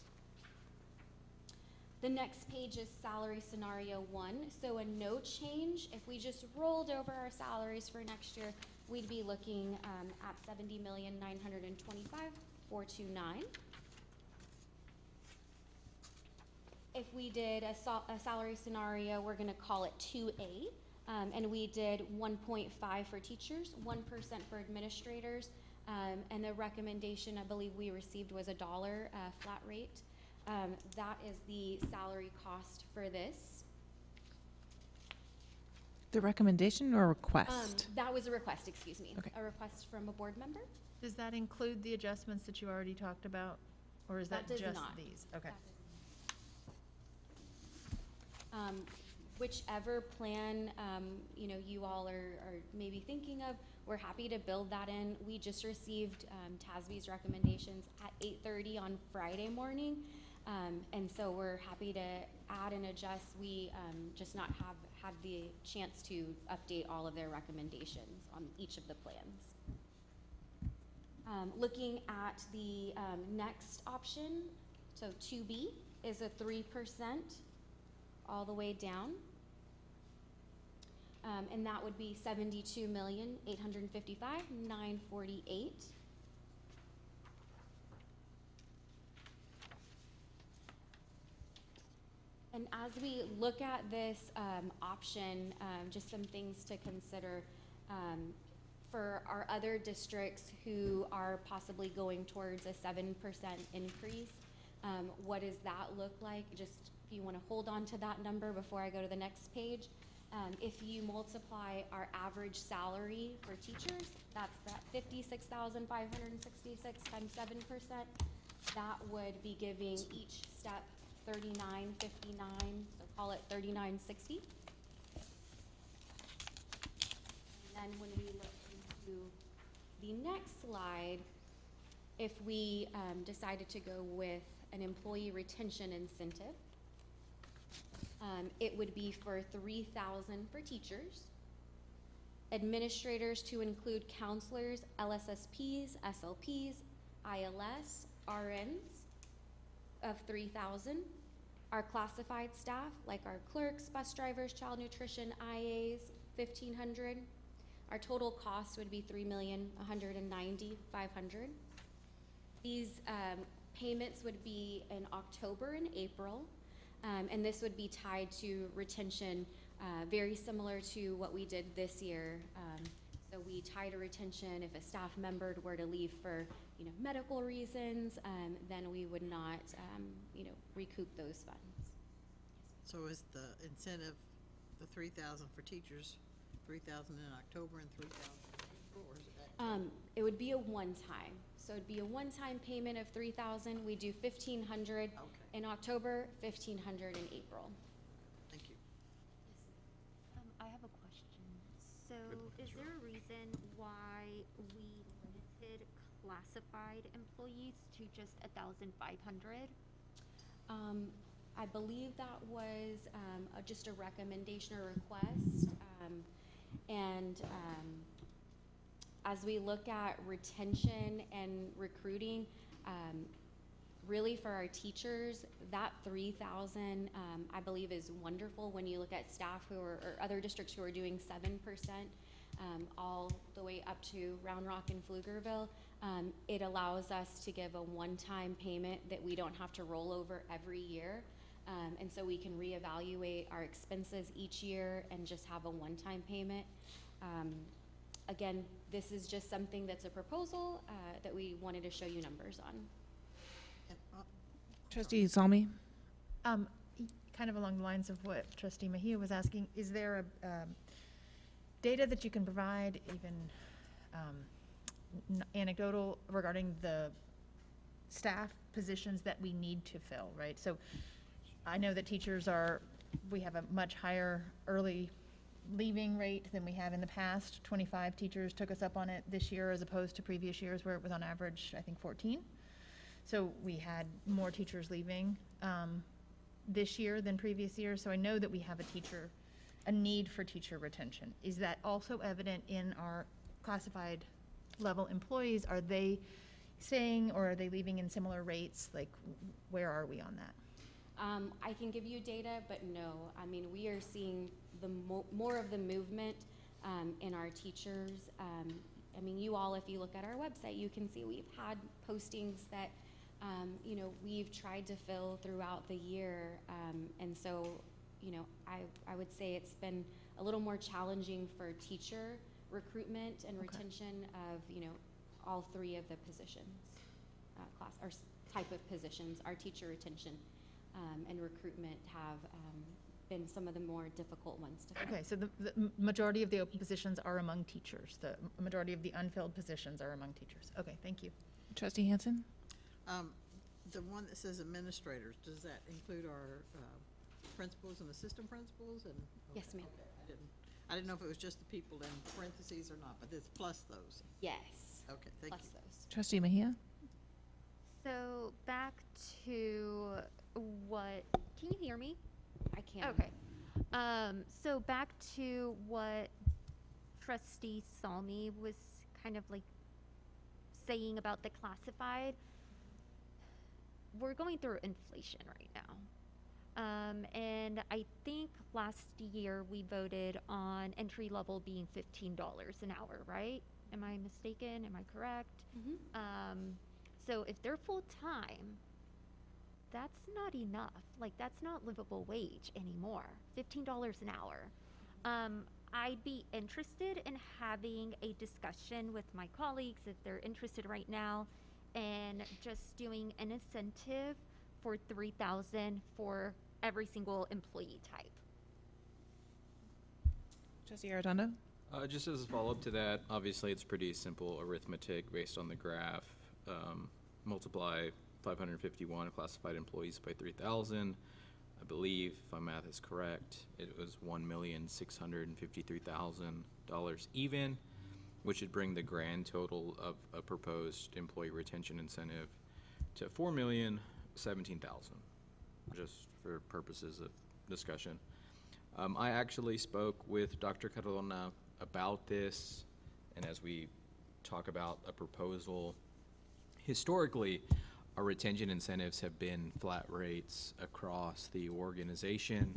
The next page is salary scenario 1. So a no change, if we just rolled over our salaries for next year, we'd be looking at $70,925,429. If we did a salary scenario, we're going to call it 2A, and we did 1.5 for teachers, 1% for administrators, and the recommendation I believe we received was $1 flat rate. That is the salary cost for this. The recommendation or request? That was a request, excuse me. Okay. A request from a board member. Does that include the adjustments that you already talked about, or is that That does just not. these? Okay. Whichever plan you all are maybe thinking of, we're happy to build that in. We just received TASB's recommendations at 8:30 on Friday morning, and so we're happy to add and adjust. We just not have had the chance to update all of their recommendations on each of the plans. Looking at the next option, so 2B is a 3% all the way down. And that would be $72,855,948. And as we look at this option, just some things to consider for our other districts who are possibly going towards a 7% increase. What does that look like? Just if you want to hold on to that number before I go to the next page. If you multiply our average salary for teachers, that's that 56,566 times 7%. That would be giving each step 39.59, so call it 39.60. And then when we look into the next slide, if we decided to go with an employee retention incentive, it would be for $3,000 for teachers, administrators to include counselors, LSSPs, SLPs, ILS, RNs of $3,000. Our classified staff, like our clerks, bus drivers, child nutrition, IAs, $1,500. Our total cost would be $3,190,500. These payments would be in October and April, and this would be tied to retention, very similar to what we did this year. So we tied a retention. If a staff member were to leave for, medical reasons, then we would not, recoup those funds. So is the incentive, the 3,000 for teachers, 3,000 in October and 3,000 in April, or is it that? It would be a one-time. So it'd be a one-time payment of $3,000. We do $1,500 in October, $1,500 in April. Thank you. I have a question. So is there a reason why we limited classified employees to just 1,500? I believe that was just a recommendation or request. As we look at retention and recruiting, really for our teachers, that 3,000 I believe is wonderful when you look at staff who are, or other districts who are doing 7%, all the way up to Round Rock and Pflugerville. It allows us to give a one-time payment that we don't have to roll over every year. And so we can reevaluate our expenses each year and just have a one-time payment. Again, this is just something that's a proposal that we wanted to show you numbers on. And, Trustee Salmi? Kind of along the lines of what Trustee Mejia was asking, is there a data that you can provide, even anecdotal, regarding the staff positions that we need to fill, right? So I know that teachers we have a much higher early leaving rate than we have in the past. 25 teachers took us up on it this year as opposed to previous years where it was on average, I think, 14. So we had more teachers leaving this year than previous years. So I know that we have a need for teacher retention. Is that also evident in our classified level employees? Are they staying or are they leaving in similar rates? Like, where are we on that? I can give you data, but no. I mean, we are seeing more of the movement in our teachers. I mean, you all, if you look at our website, you can see we've had postings that, we've tried to fill throughout the year. And so, I would say it's been a little more challenging for teacher recruitment and retention of, all three of the positions, class or type of positions. Our teacher retention and recruitment have been some of the more difficult ones to fill. Okay, so the majority of the open positions are among teachers. The majority of the unfilled positions are among teachers. Okay, thank you. Trustee Hansen? The one that says administrators, does that include our principals and assistant principals? And Yes, ma'am. Okay, I didn't know if it was just the people in parentheses or not, but it's plus those. Yes. Okay, thank Plus you. those. Trustee Mejia? So back to what, can you hear me? I can. Okay. So back to what Trustee Salmi was kind of like saying about the classified. We're going through inflation right now. And I think last year we voted on entry level being $15 an hour, right? Am I mistaken? Am I correct? Mhm. So if they're full time, that's not enough. Like, that's not livable wage anymore. $15 an hour. I'd be interested in having a discussion with my colleagues, if they're interested right now, in just doing an incentive for $3,000 for every single employee type. Trustee Arredondo? Just as a follow-up to that, obviously it's pretty simple arithmetic based on the graph. Multiply 551 classified employees by 3,000. I believe, if my math is correct, it was $1,653,000 even, which would bring the grand total of a proposed employee retention incentive to $4,017,000, just for purposes of discussion. I actually spoke with Dr. Cardona about this, and as we talk about a proposal, historically, our retention incentives have been flat rates across the organization,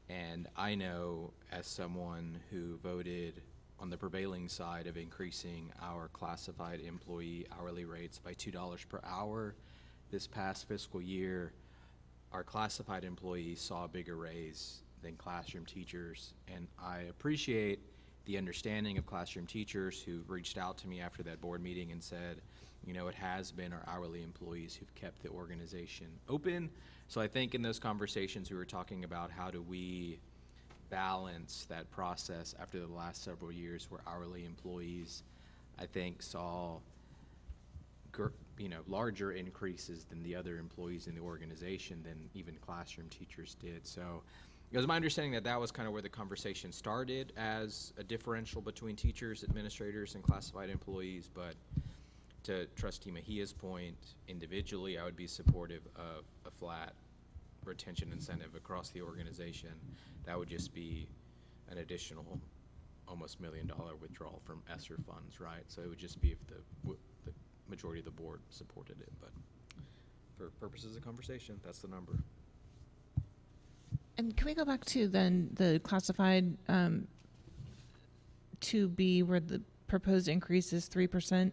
and I know as someone who voted on the prevailing side of increasing our classified employee hourly rates by $2 per hour this past fiscal year, our classified employees saw a bigger raise than classroom teachers, and I appreciate the understanding of classroom teachers who reached out to me after that board meeting and said, you know, it has been our hourly employees who've kept the organization open. So I think in those conversations we were talking about how do we balance that process after the last several years where hourly employees, I think, saw larger increases than the other employees in the organization than even classroom teachers did. So it was my understanding that that was kind of where the conversation started, as a differential between teachers, administrators, and classified employees. But to Trustee Mejia's point, individually, I would be supportive of a flat retention incentive across the organization. That would just be an additional almost $1 million withdrawal from ESSER funds, right? So it would just be if the majority of the board supported it. But for purposes of conversation, that's the number. And can we go back to then the classified 2B where the proposed increase is 3%?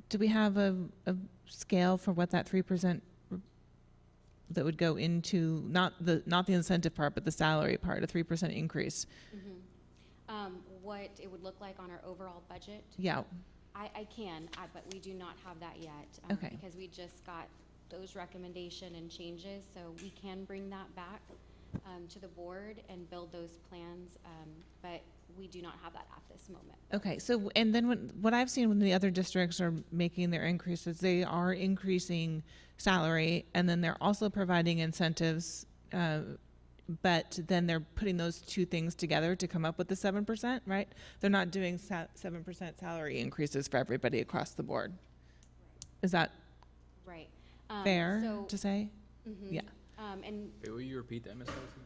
Do we have a scale for what that 3% that would go into, not the incentive part, but the salary part, a 3% increase? What it would look like on our overall budget? Yeah. I can, but we do not have that yet. Okay. Because we just got those recommendation and changes, so we can bring that back to the board and build those plans, but we do not have that at this moment. Okay, so, and then what I've seen when the other districts are making their increases, they are increasing salary, and then they're also providing incentives, but then they're putting those two things together to come up with the 7%, right? They're not doing 7% salary increases for everybody across the board. Is that Right. fair So- to say? Mhm. Yeah. And Wait, will you repeat that, Ms. Ellison?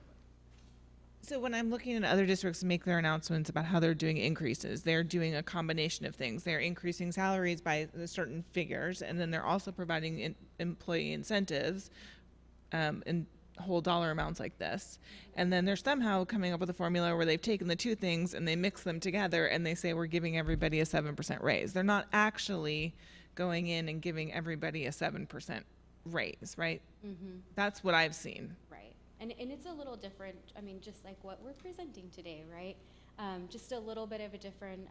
So when I'm looking at other districts make their announcements about how they're doing increases, they're doing a combination of things. They're increasing salaries by certain figures, and then they're also providing employee incentives in whole dollar amounts like this. And then they're somehow coming up with a formula where they've taken the two things and they mix them together and they say we're giving everybody a 7% raise. They're not actually going in and giving everybody a 7% raise, right? That's what I've seen. right. And it's a little different, I mean, just like what we're presenting today, right? Just a little bit of a different,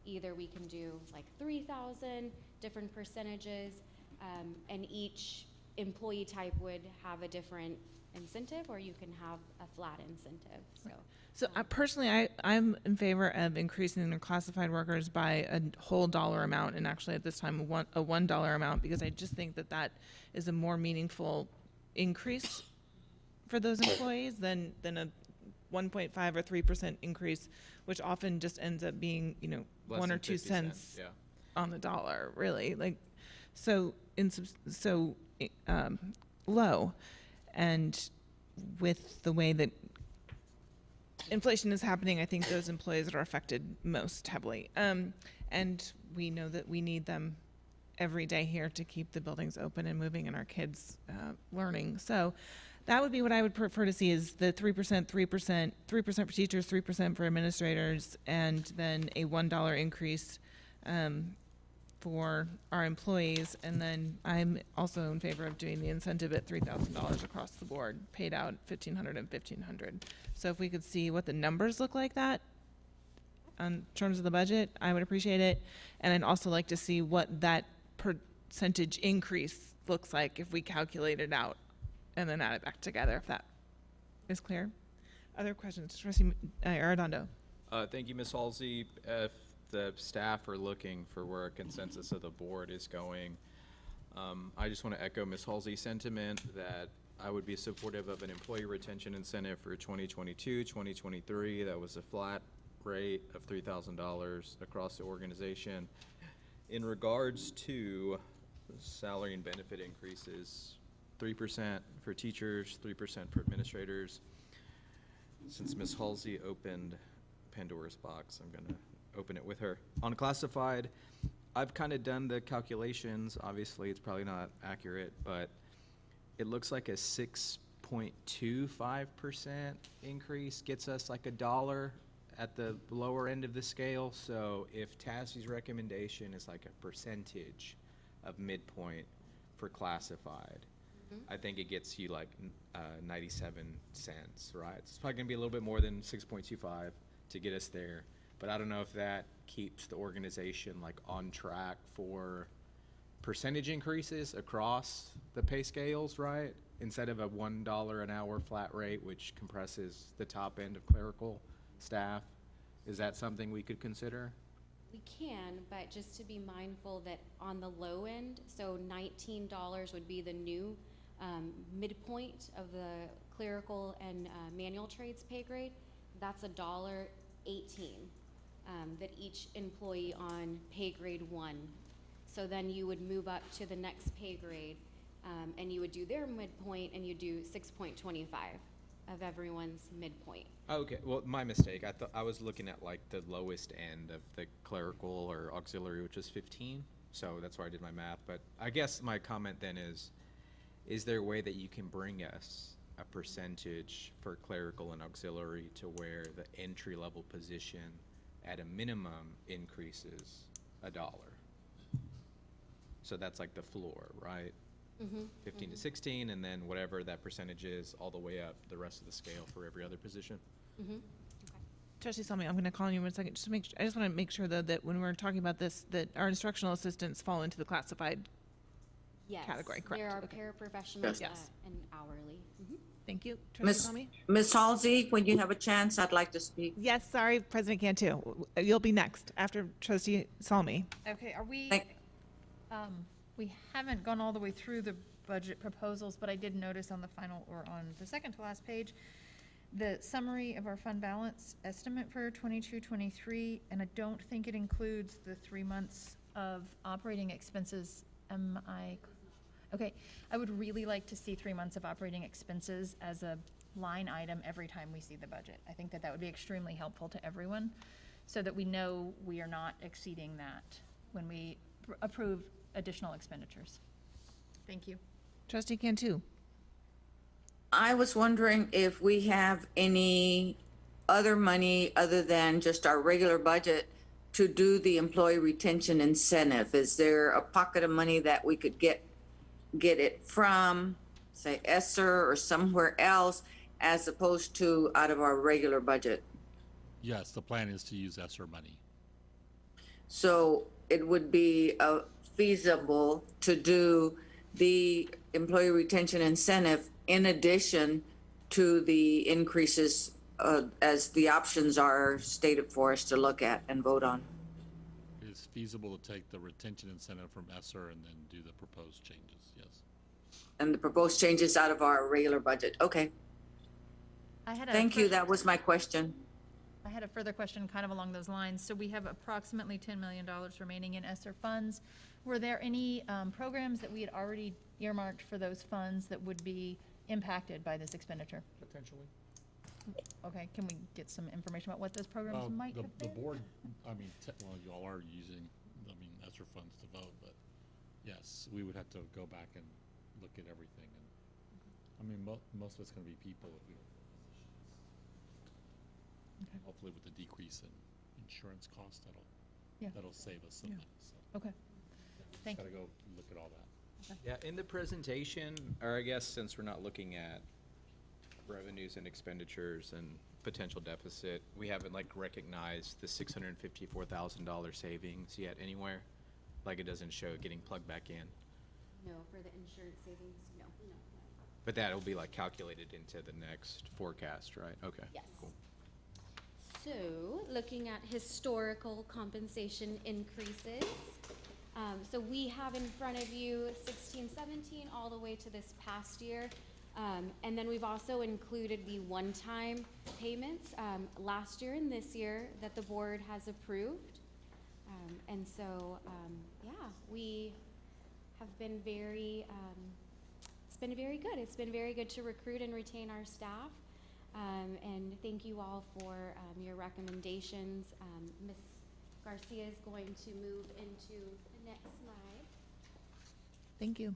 either we can do like 3,000 different percentages, and each employee type would have a different incentive, or you can have a flat incentive, so. So personally, I'm in favor of increasing the classified workers by a whole dollar amount, and actually at this time a $1 amount, because I just think that that is a more meaningful increase for those employees than a 1.5 or 3% increase, which often just ends up being, Less 1 or than 2 50 cents yeah. on the dollar, really. Like, low, and with the way that inflation is happening, I think those employees are affected most heavily. And we know that we need them every day here to keep the buildings open and moving and our kids learning. So that would be what I would prefer to see, is the 3% for teachers, 3% for administrators, and then a $1 increase for our employees. And then I'm also in favor of doing the incentive at $3,000 across the board, paid out $1,500 and $1,500. So if we could see what the numbers look like that in terms of the budget, I would appreciate it. And I'd also like to see what that percentage increase looks like if we calculate it out and then add it back together, if that is clear. Other questions? Trustee Arredondo. Thank you, Ms. Halsey. If the staff are looking for where a consensus of the board is going, I just want to echo Ms. Halsey's sentiment that I would be supportive of an employee retention incentive for 2022, 2023. That was a flat rate of $3,000 across the organization. In regards to salary and benefit increases, 3% for teachers, 3% for administrators. Since Ms. Halsey opened Pandora's box, I'm going to open it with her. On classified, I've kind of done the calculations. Obviously, it's probably not accurate, but it looks like a 6.25% increase gets us like $1 at the lower end of the scale. So if TASB's recommendation is like a percentage of midpoint for classified, I think it gets you like 97 cents, right? It's probably gonna be a little bit more than 6.25 to get us there. But I don't know if that keeps the organization like on track for percentage increases across the pay scales, right? Instead of a $1 an hour flat rate, which compresses the top end of clerical staff. Is that something we could consider? We can, but just to be mindful that on the low end, so $19 would be the new midpoint of the clerical and manual trades pay grade. That's $1.18 that each employee on pay grade 1. So then you would move up to the next pay grade and you would do their midpoint and you do 6.25 of everyone's midpoint. Okay, well, my mistake. I thought I was looking at like the lowest end of the clerical or auxiliary, which is 15. So that's why I did my math. But I guess my comment then is there a way that you can bring us a percentage for clerical and auxiliary to where the entry level position at a minimum increases $1? So that's like the floor, right? 15 to 16, and then whatever that percentage is, all the way up the rest of the scale for every other position. Trustee Salmi, I'm going to call on you in a second. Just to make, I just want to make sure though that when we're talking about this, that our instructional assistants fall into the classified Yes. category, correct? There are Okay. paraprofessionals Yes. and hourly. Thank you. Trustee Salmi? Ms. Halsey, when you have a chance, I'd like to speak. Yes, sorry, President Cantu. You'll be next after Trustee Salmi. Okay, are we, Thank- we haven't gone all the way through the budget proposals, but I did notice on the final, or on the second to last page, the summary of our fund balance estimate for 22-23, and I don't think it includes the 3 months of operating expenses. Am I, okay, I would really like to see 3 months of operating expenses as a line item every time we see the budget. I think that that would be extremely helpful to everyone, so that we know we are not exceeding that when we approve additional expenditures. Thank you. Trustee Cantu? I was wondering if we have any other money other than just our regular budget to do the employee retention incentive. Is there a pocket of money that we could get it from, say, ESSER or somewhere else, as opposed to out of our regular budget? Yes, the plan is to use ESSER money. So it would be feasible to do the employee retention incentive in addition to the increases as the options are stated for us to look at and vote on. It is feasible to take the retention incentive from ESSER and then do the proposed changes, yes. And the proposed changes out of our regular budget. Okay, I had a thank you. fur- That was my question. I had a further question kind of along those lines. So we have approximately $10 million remaining in ESSER funds. Were there any programs that we had already earmarked for those funds that would be impacted by this expenditure? Potentially. Okay, can we get some information about what those programs might have The been? board, I mean, well, you all are using, ESSER funds to vote, but yes, we would have to go back and look at everything. And most of it's gonna be people if we don't fill positions. Hopefully with the decrease in insurance costs, Yeah. that'll save us some Yeah. money, so. Okay. Thank Gotta you. go look at all that. Yeah, in the presentation, or I guess since we're not looking at revenues and expenditures and potential deficit, we haven't like recognized the $654,000 savings yet anywhere? Like it doesn't show getting plugged back in? No, for the insurance savings, no. But that'll be like calculated into the next forecast, right? Okay. Yes. Cool. So, looking at historical compensation increases, so we have in front of you 16, 17, all the way to this past year. And then we've also included the one-time payments, last year and this year that the board has approved. And so, yeah, we have been very, it's been very good. It's been very good to recruit and retain our staff. And thank you all for your recommendations. Ms. Garcia is going to move into the next slide. Thank you.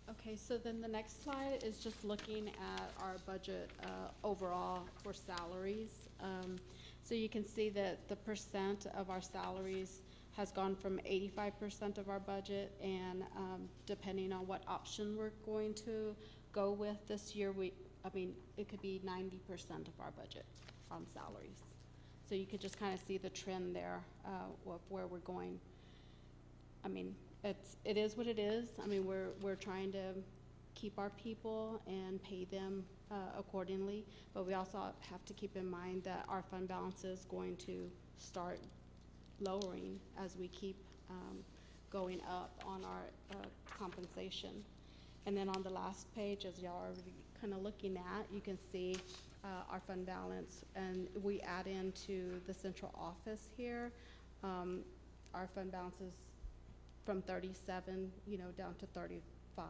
Okay, so then the next slide is just looking at our budget overall for salaries. So you can see that the percent of our salaries has gone from 85% of our budget, and depending on what option we're going to go with this year, it could be 90% of our budget on salaries. So you could just kind of see the trend there of where we're going. I mean, it is what it is. I mean, we're trying to keep our people and pay them accordingly, but we also have to keep in mind that our fund balance is going to start lowering as we keep going up on our compensation. And then on the last page, as y'all are already kind of looking at, you can see our fund balance, and we add into the central office here. Our fund balance is from 37, down to 35,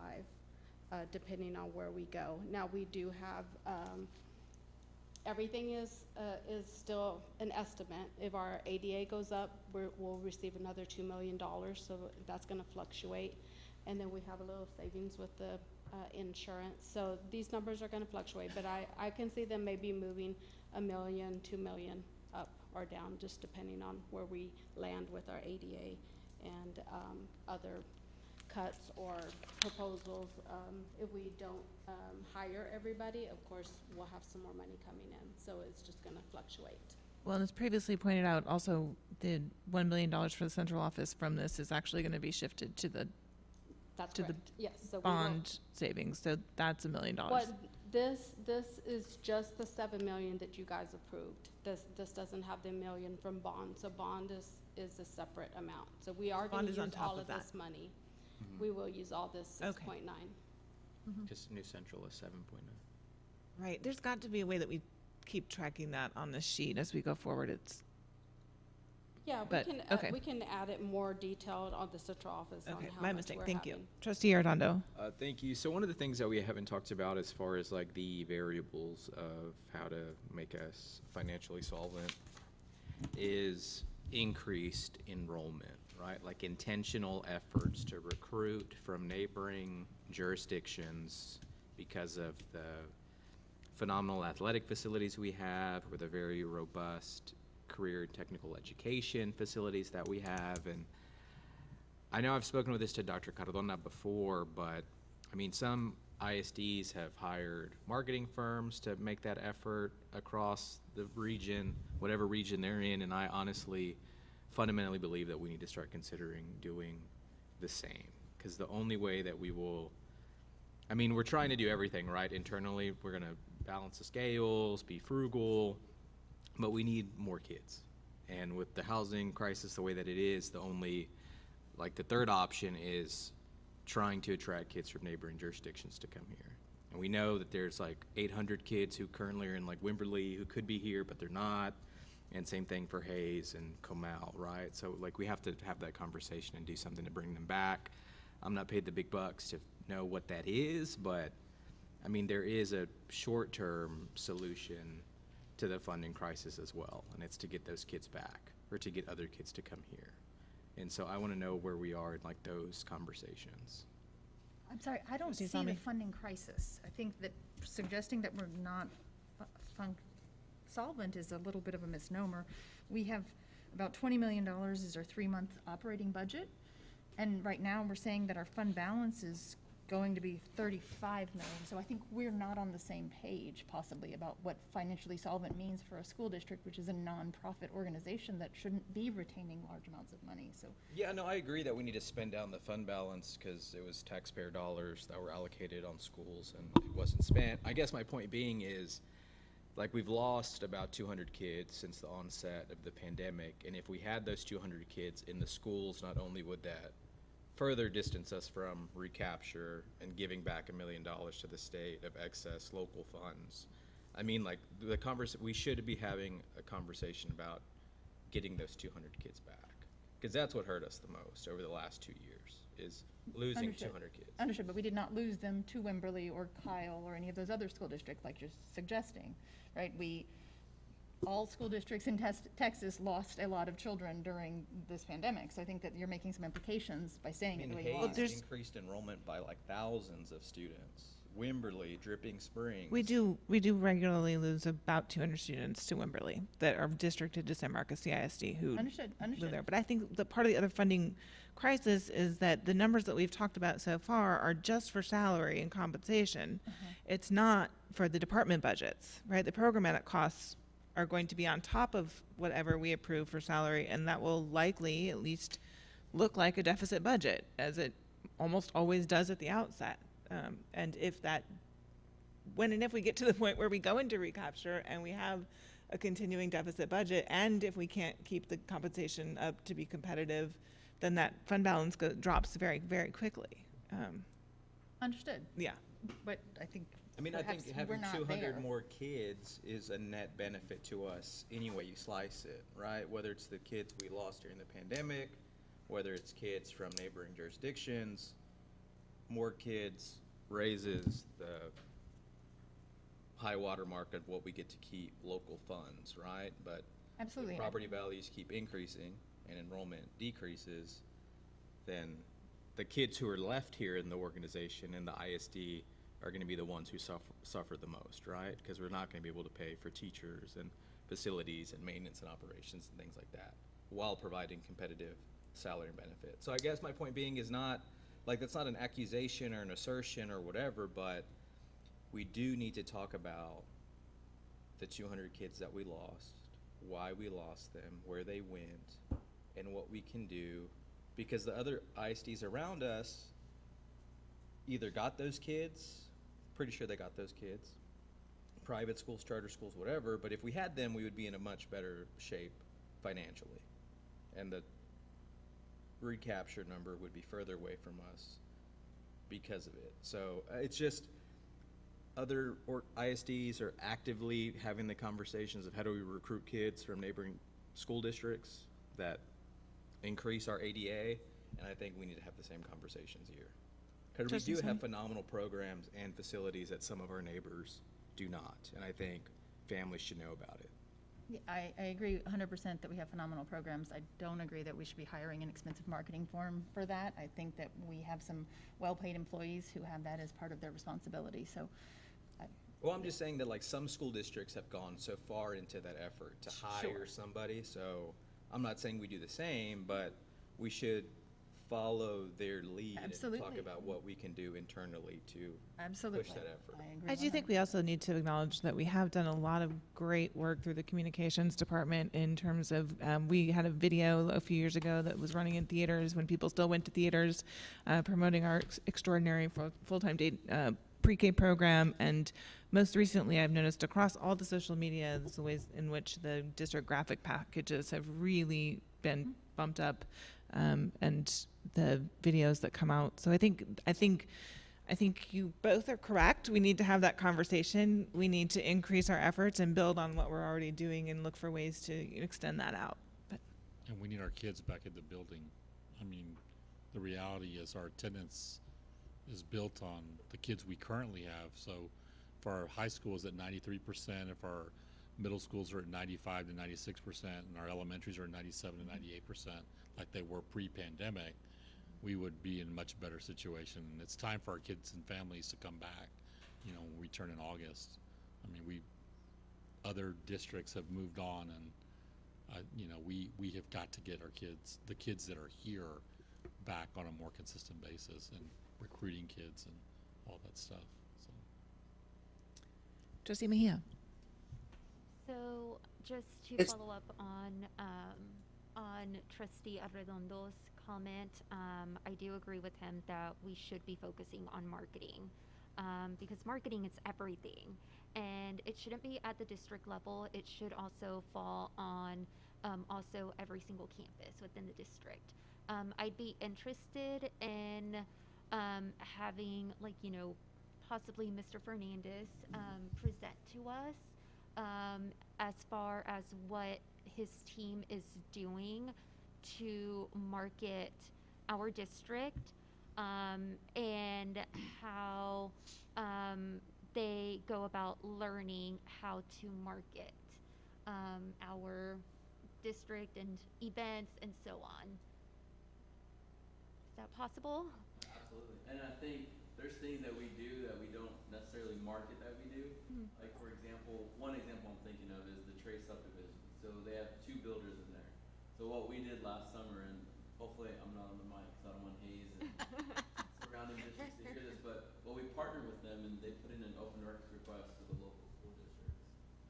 depending on where we go. Now, we do have, everything is still an estimate. If our ADA goes up, we'll receive another $2 million, so that's gonna fluctuate. And then we have a little savings with the insurance. So these numbers are gonna fluctuate, but I can see them maybe moving $1 million, $2 million up or down, just depending on where we land with our ADA and other cuts or proposals. If we don't hire everybody, of course, we'll have some more money coming in. So it's just gonna fluctuate. Well, and as previously pointed out, also the $1 million for the central office from this is actually going to be shifted to the That's to the correct. Yes, so we will- bond savings. So that's $1 million. What, this is just the 7 million that you guys approved. This doesn't have the million from bond, so bond is a separate amount. So we are Bond gonna is on use top all of of that. this money. We will use all this Okay. 6.9. Just New Central is 7.9. Right. There's got to be a way that we keep tracking that on this sheet as we go forward. It's Yeah, But, okay. we can add it more detailed on the central office on okay. how My much mistake. we're Thank you. having. Trustee Arredondo. Thank you. So one of the things that we haven't talked about as far as like the variables of how to make us financially solvent is increased enrollment, right? Like intentional efforts to recruit from neighboring jurisdictions because of the phenomenal athletic facilities we have, or the very robust career and technical education facilities that we have. And I know I've spoken with this to Dr. Cardona before, but I mean, some ISDs have hired marketing firms to make that effort across the region, whatever region they're in, and I honestly fundamentally believe that we need to start considering doing the same. Because the only way that we will, I mean, we're trying to do everything, right? Internally, we're gonna balance the scales, be frugal, but we need more kids. And with the housing crisis the way that it is, the only, like the third option is trying to attract kids from neighboring jurisdictions to come here. And we know that there's like 800 kids who currently are in like Wimberley who could be here, but they're not. And same thing for Hayes and Comal, right? So like we have to have that conversation and do something to bring them back. I'm not paid the big bucks to know what that is, but I mean, there is a short-term solution to the funding crisis as well, and it's to get those kids back, or to get other kids to come here. And so I want to know where we are in like those conversations. I'm sorry, I don't Trustee see the Salmi. funding crisis. I think that suggesting that we're not solvent is a little bit of a misnomer. We have about $20 million is our 3-month operating budget. And right now, we're saying that our fund balance is going to be 35 million. So I think we're not on the same page possibly about what financially solvent means for a school district, which is a nonprofit organization that shouldn't be retaining large amounts of money, so. Yeah, no, I agree that we need to spend down the fund balance because it was taxpayer dollars that were allocated on schools and it wasn't spent. I guess my point being is, like, we've lost about 200 kids since the onset of the pandemic, and if we had those 200 kids in the schools, not only would that further distance us from recapture and giving back $1 million to the state of excess local funds. I mean, like, we should be having a conversation about getting those 200 kids back, because that's what hurt us the most over the last 2 years, is losing Understood. 200 kids. Understood, but we did not lose them to Wimberley or Kyle or any of those other school districts like you're suggesting, right? All school districts in Texas lost a lot of children during this pandemic, so I think that you're making some implications by saying I it mean, the way you are. Hayes increased enrollment by like thousands of students. Wimberley, Dripping Springs. We do regularly lose about 200 students to Wimberley that are districted to San Marcos CISD who Understood. live there. But I think the part of the other funding crisis is that the numbers that we've talked about so far are just for salary and compensation. It's not for the department budgets, right? The programmatic costs are going to be on top of whatever we approve for salary, and that will likely at least look like a deficit budget, as it almost always does at the outset. And if we get to the point where we go into recapture and we have a continuing deficit budget, and if we can't keep the compensation up to be competitive, then that fund balance drops very, very quickly. Understood, Yeah. but I think I mean, I think perhaps having we're not 200 there. more kids is a net benefit to us any way you slice it, right? Whether it's the kids we lost during the pandemic, whether it's kids from neighboring jurisdictions, more kids raises the high water mark of what we get to keep local funds, right? But Absolutely. if property values keep increasing and enrollment decreases, then the kids who are left here in the organization and the ISD are going to be the ones who suffer the most, right? Because we're not going to be able to pay for teachers and facilities and maintenance and operations and things like that, while providing competitive salary and benefits. So I guess my point being is not, like, that's not an accusation or an assertion or whatever, but we do need to talk about the 200 kids that we lost, why we lost them, where they went, and what we can do, because the other ISDs around us either got those kids, pretty sure they got those kids, private schools, charter schools, whatever, but if we had them, we would be in a much better shape financially. And the recapture number would be further away from us because of it. So it's just other ISDs are actively having the conversations of how do we recruit kids from neighboring school districts that increase our ADA, and I think we need to have the same conversations here. Because we do have phenomenal programs and facilities that some of our neighbors do not, and I think families should know about it. Yeah, I agree 100% that we have phenomenal programs. I don't agree that we should be hiring an expensive marketing firm for that. I think that we have some well-paid employees who have that as part of their responsibility, so. Well, I'm just saying that, like, some school districts have gone so far into that effort to hire somebody, so I'm not saying we do the same, but we should follow their lead and talk Absolutely. about what we can do internally to Absolutely. push that effort. I agree I do think we also need to acknowledge that we have done a lot of great work through the communications department in terms of, we had a video a few years ago that was running in theaters when people still went to theaters, promoting our extraordinary full-time day pre-K program. And most recently, I've noticed across all the social media, the ways in which the district graphic packages have really been bumped up, and the videos that come out. So I think you both are correct. We need to have that conversation. We need to increase our efforts and build on what we're already doing and look for ways to extend that out. But And we need our kids back in the building. I mean, the reality is our attendance is built on the kids we currently have. So if our high school is at 93%, if our middle schools are at 95 to 96%, and our elementaries are at 97 to 98%, like they were pre-pandemic, we would be in a much better situation. And it's time for our kids and families to come back, you know, when we return in August. I mean, other districts have moved on and we have got to get our kids, the kids that are here, back on a more consistent basis and recruiting kids and all that stuff, so. Trustee Mejia. So just to It's- follow up on Trustee Arredondo's comment, I do agree with him that we should be focusing on marketing, because marketing is everything, and it shouldn't be at the district level. It should also fall on also every single campus within the district. I'd be interested in having, like, possibly Mr. Fernandez present to us as far as what his team is doing to market our district, and how they go about learning how to market our district and events and so on. Is that possible? Absolutely. And I think there's things that we do that we don't necessarily market that we do. Like, for example, one example I'm thinking of is the Trace subdivision. So they have 2 builders in there. So what we did last summer, and hopefully I'm not on the mic because I don't want Hayes and surrounding districts to hear this, but we partnered with them and they put in an open records request for the local school districts.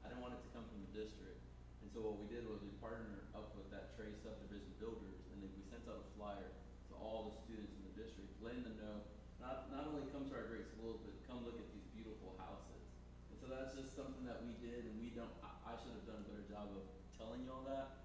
I didn't want it to come from the district. And so what we did was we partnered up with that Trace subdivision builders, and then we sent out a flyer to all the students in the district, letting them know not only come to our great schools, but come look at these beautiful houses. And so that's just something that we did, and I should have done a better job of telling you all that.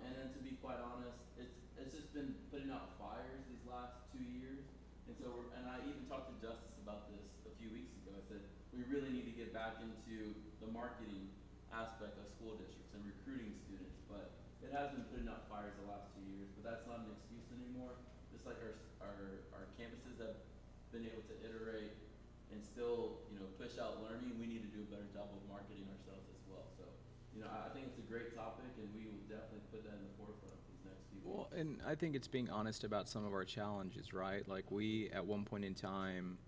And then to be quite honest, it's just been putting out fires these last 2 years. And so and I even talked to Justice about this a few weeks ago. I said, we really need to get back into the marketing aspect of school districts and recruiting students. But it has been putting out fires the last 2 years, but that's not an excuse anymore. Just like our campuses have been able to iterate and still, push out learning, we need to do a better job of marketing ourselves as well. So, I think it's a great topic, and we will definitely put that in the forefront these next few weeks. Well, and I think it's being honest about some of our challenges, right? Like, we, at one point in time,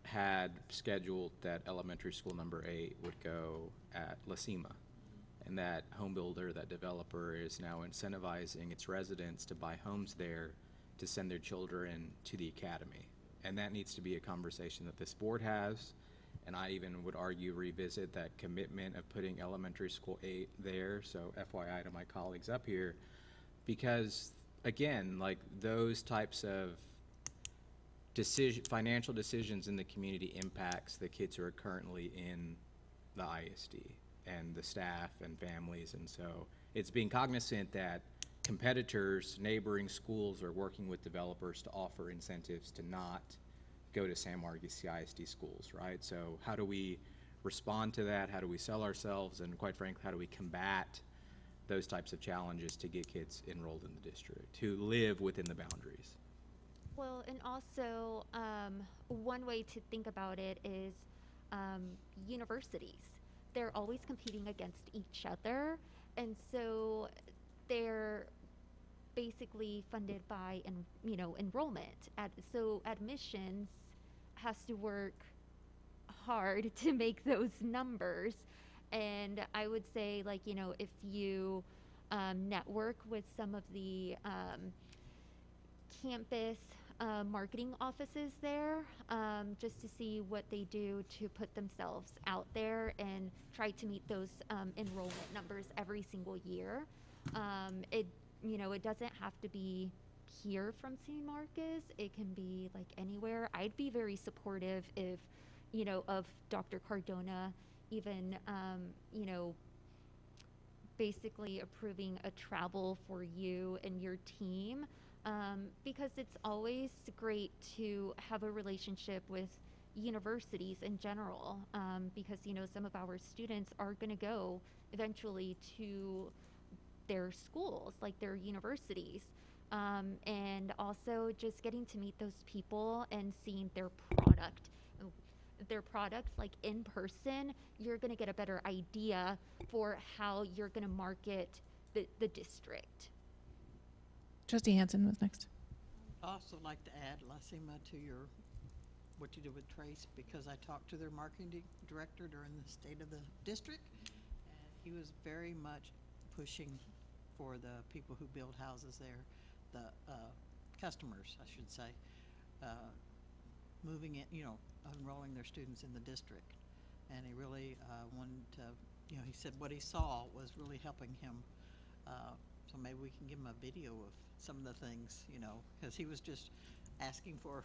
had scheduled that elementary school number 8 would go at La Cima. And that home builder, that developer, is now incentivizing its residents to buy homes there to send their children to the academy. And that needs to be a conversation that this board has, and I even would argue revisit that commitment of putting elementary school 8 there, so FYI to my colleagues up here, because, again, like, those types of financial decisions in the community impacts the kids who are currently in the ISD and the staff and families, and so it's being cognizant that competitors, neighboring schools are working with developers to offer incentives to not go to San Marcos CISD schools, right? So how do we respond to that? How do we sell ourselves? And quite frankly, how do we combat those types of challenges to get kids enrolled in the district, who live within the boundaries? Well, and also, one way to think about it is universities. They're always competing against each other, and so they're basically funded by enrollment. So admissions has to work hard to make those numbers. And I would say, like, if you network with some of the campus marketing offices there, just to see what they do to put themselves out there and try to meet those enrollment numbers every single year. It doesn't have to be here from San Marcos. It can be like anywhere. I'd be very supportive if, of Dr. Cardona even, basically approving a travel for you and your team, because it's always great to have a relationship with universities in general, because, some of our students are going to go eventually to their schools, like their universities, and also just getting to meet those people and seeing their products like in person. You're going to get a better idea for how you're going to market the district. Trustee Hansen was next. I'd also like to add La Cima to what you did with Trace, because I talked to their marketing director during the state of the district, and he was very much pushing for the people who build houses there, the customers, I should say, moving it, enrolling their students in the district. And he really wanted to, he said what he saw was really helping him. So maybe we can give him a video of some of the things, because he was just asking for,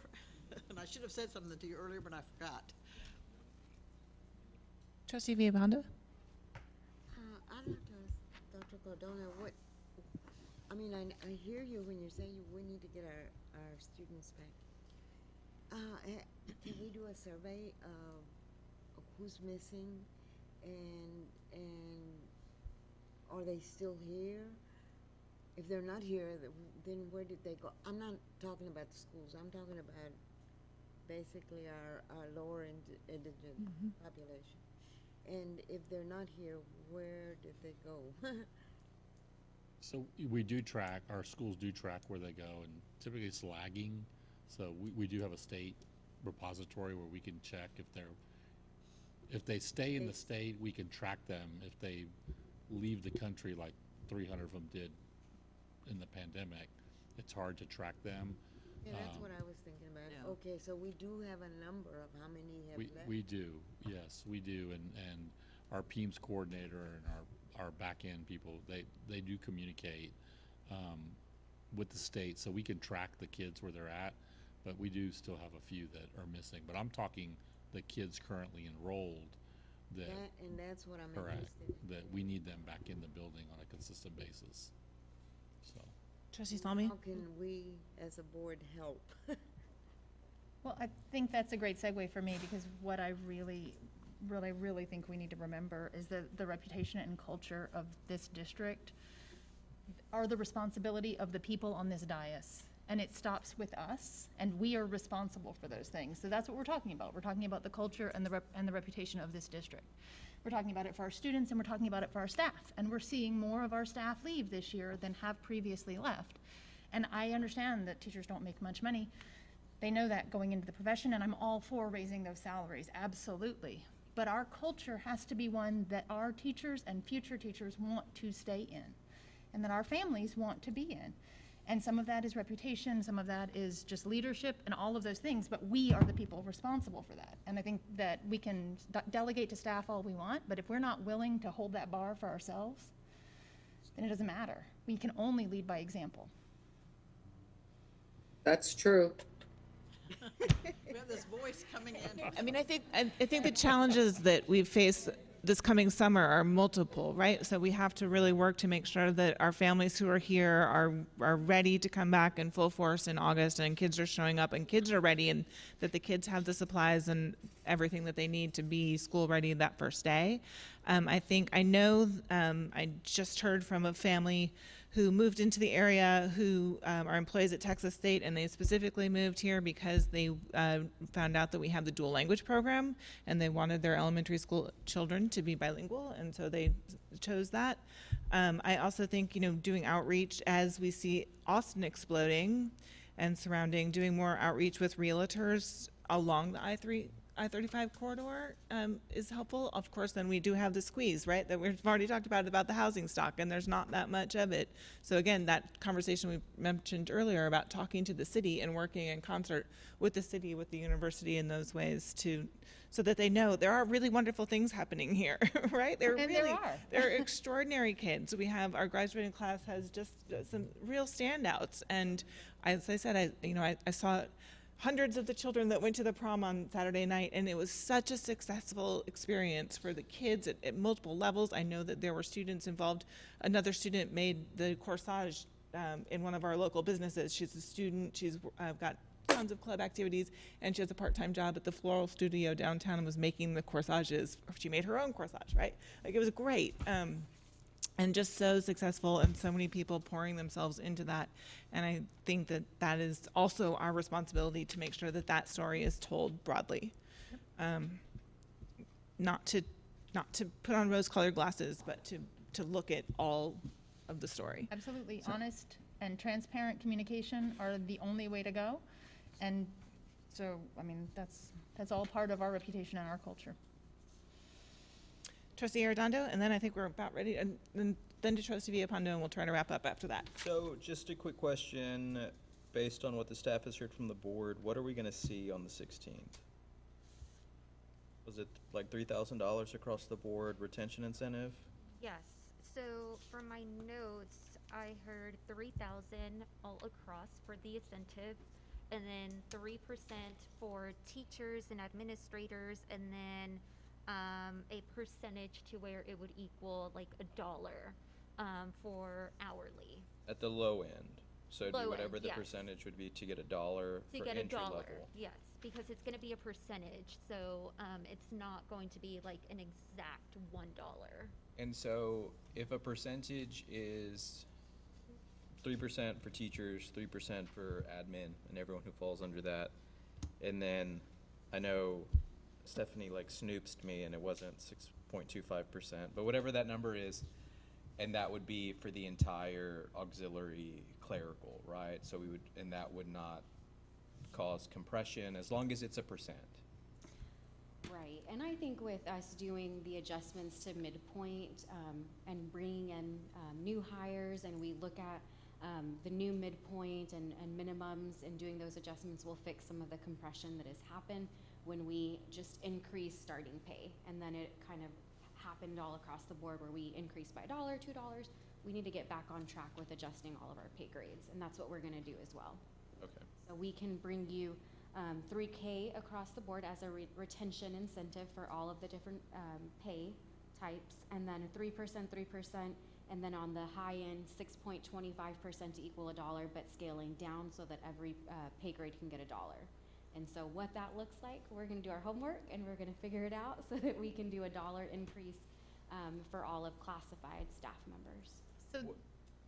and I should have said something to you earlier, but I forgot. Trustee Villalpando? I'd like to ask Dr. Cardona, I hear you when you say we need to get our students back. Can we do a survey of who's missing and are they still here? If they're not here, then where did they go? I'm not talking about the schools. I'm talking about basically our lower indigent population. And if they're not here, where did they go? So we do track, our schools do track where they go, and typically it's lagging. So we do have a state repository where we can check if they stay in the state, we can track them. If they leave the country, like 300 of them did in the pandemic, it's hard to track them. Yeah, that's what I was thinking about. Yeah. Okay, so we do have a number of how many have left? We do, yes, we do, and our PEMS coordinator and our back-end people, they do communicate with the state, so we can track the kids where they're at, but we do still have a few that are missing. But I'm talking the kids currently enrolled And that's what I'm correct, interested in. that we need them back in the building on a consistent basis, so. Trustee Salmi? How can we, as a board, help? Well, I think that's a great segue for me, because what I really think we need to remember is that the reputation and culture of this district are the responsibility of the people on this dais. And it stops with us, and we are responsible for those things. So that's what we're talking about. We're talking about the culture and the reputation of this district. We're talking about it for our students, and we're talking about it for our staff. And we're seeing more of our staff leave this year than have previously left. And I understand that teachers don't make much money. They know that going into the profession, and I'm all for raising those salaries, absolutely. But our culture has to be one that our teachers and future teachers want to stay in, and that our families want to be in. And some of that is reputation, some of that is just leadership and all of those things, but we are the people responsible for that. And I think that we can delegate to staff all we want, but if we're not willing to hold that bar for ourselves, then it doesn't matter. We can only lead by example. That's true. We have this voice coming in. I mean, I think the challenges that we face this coming summer are multiple, right? So we have to really work to make sure that our families who are here are ready to come back in full force in August, and kids are showing up and kids are ready, and that the kids have the supplies and everything that they need to be school ready that first day. I just heard from a family who moved into the area, who are employees at Texas State, and they specifically moved here because they found out that we have the dual language program, and they wanted their elementary school children to be bilingual, and so they chose that. I also think, doing outreach as we see Austin exploding and surrounding, doing more outreach with realtors along the I-35 corridor is helpful. Of course, then we do have the squeeze, right, that we've already talked about the housing stock, and there's not that much of it. So again, that conversation we mentioned earlier about talking to the city and working in concert with the city, with the university in those ways so that they know there are really wonderful things happening here, right? There are. They're extraordinary kids. We have, our graduating class has just some real standouts. And as I said, I saw hundreds of the children that went to the prom on Saturday night, and it was such a successful experience for the kids at multiple levels. I know that there were students involved. Another student made the corsage in one of our local businesses. She's a student. She's got tons of club activities, and she has a part-time job at the floral studio downtown and was making the corsages. She made her own corsage, right? Like, it was great. And just so successful, and so many people pouring themselves into that. And I think that that is also our responsibility to make sure that that story is told broadly. Not to put on rose-colored glasses, but to look at all of the story. Absolutely. Honest and transparent communication are the only way to go. And so, I mean, that's all part of our reputation and our culture. Trustee Arredondo, and then I think we're about ready. And then to Trustee Villapondo, and we'll try to wrap up after that. So just a quick question, based on what the staff has heard from the board, what are we gonna see on the 16th? Was it like $3,000 across the board retention incentive? Yes, so for my notes, I heard 3,000 all across for the incentive, and then 3% for teachers and administrators, and then a percentage to where it would equal like $1 for hourly. At the low end, so it'd be Low whatever end, the yes. percentage would be to get $1 To for get entry $1, level. yes, because it's gonna be a percentage, so it's not going to be like an exact $1. And so if a percentage is 3% for teachers, 3% for admin and everyone who falls under that, and then I know Stephanie like snoopsed me and it wasn't 6.25%, but whatever that number is, and that would be for the entire auxiliary clerical, right? So we would, and that would not cause compression as long as it's a percent. Right, and I think with us doing the adjustments to midpoint and bringing in new hires, and we look at the new midpoint and minimums, and doing those adjustments will fix some of the compression that has happened when we just increase starting pay. And then it kind of happened all across the board where we increased by $1, $2. We need to get back on track with adjusting all of our pay grades, and that's what we're gonna do as well. Okay. So we can bring you $3K across the board as a retention incentive for all of the different pay types, and then a 3%, and then on the high end, 6.25% to equal $1, but scaling down so that every pay grade can get $1. And so what that looks like, we're gonna do our homework and we're gonna figure it out so that we can do a $1 increase for all of classified staff members. So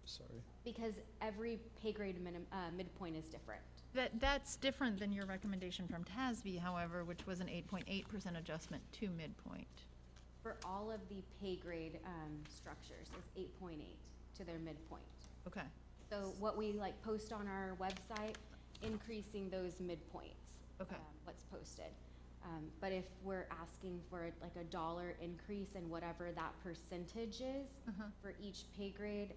Sorry. Because every pay grade midpoint is different. that's different than your recommendation from TASB, however, which was an 8.8% adjustment to midpoint. For all of the pay grade structures is 8.8 to their midpoint. Okay. So what we like post on our website, increasing those midpoints. Okay. What's posted. But if we're asking for like $1 increase in whatever that percentage is for each pay grade,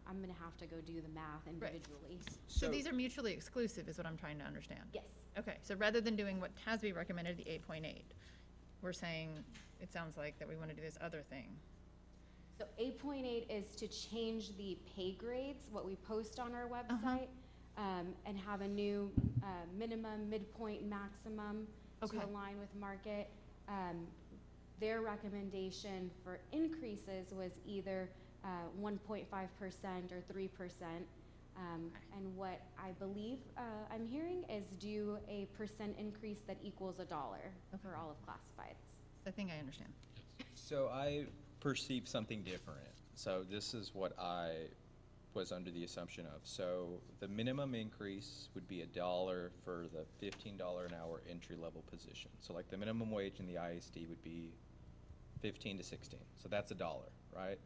I'm gonna have to go do the math individually. So these are mutually exclusive is what I'm trying to understand. Yes. Okay, so rather than doing what TASB recommended, the 8.8, we're saying, it sounds like that we want to do this other thing. So 8.8 is to change the pay grades, what we post on our website, and have a new minimum, midpoint, maximum to align with market. Their recommendation for increases was either 1.5% or 3%. And what I believe I'm hearing is do a percent increase that equals $1 for all of classifieds. I think I understand. So I perceive something different. So this is what I was under the assumption of. So the minimum increase would be $1 for the $15 an hour entry level position. So like the minimum wage in the ISD would be 15 to 16. So that's $1, right?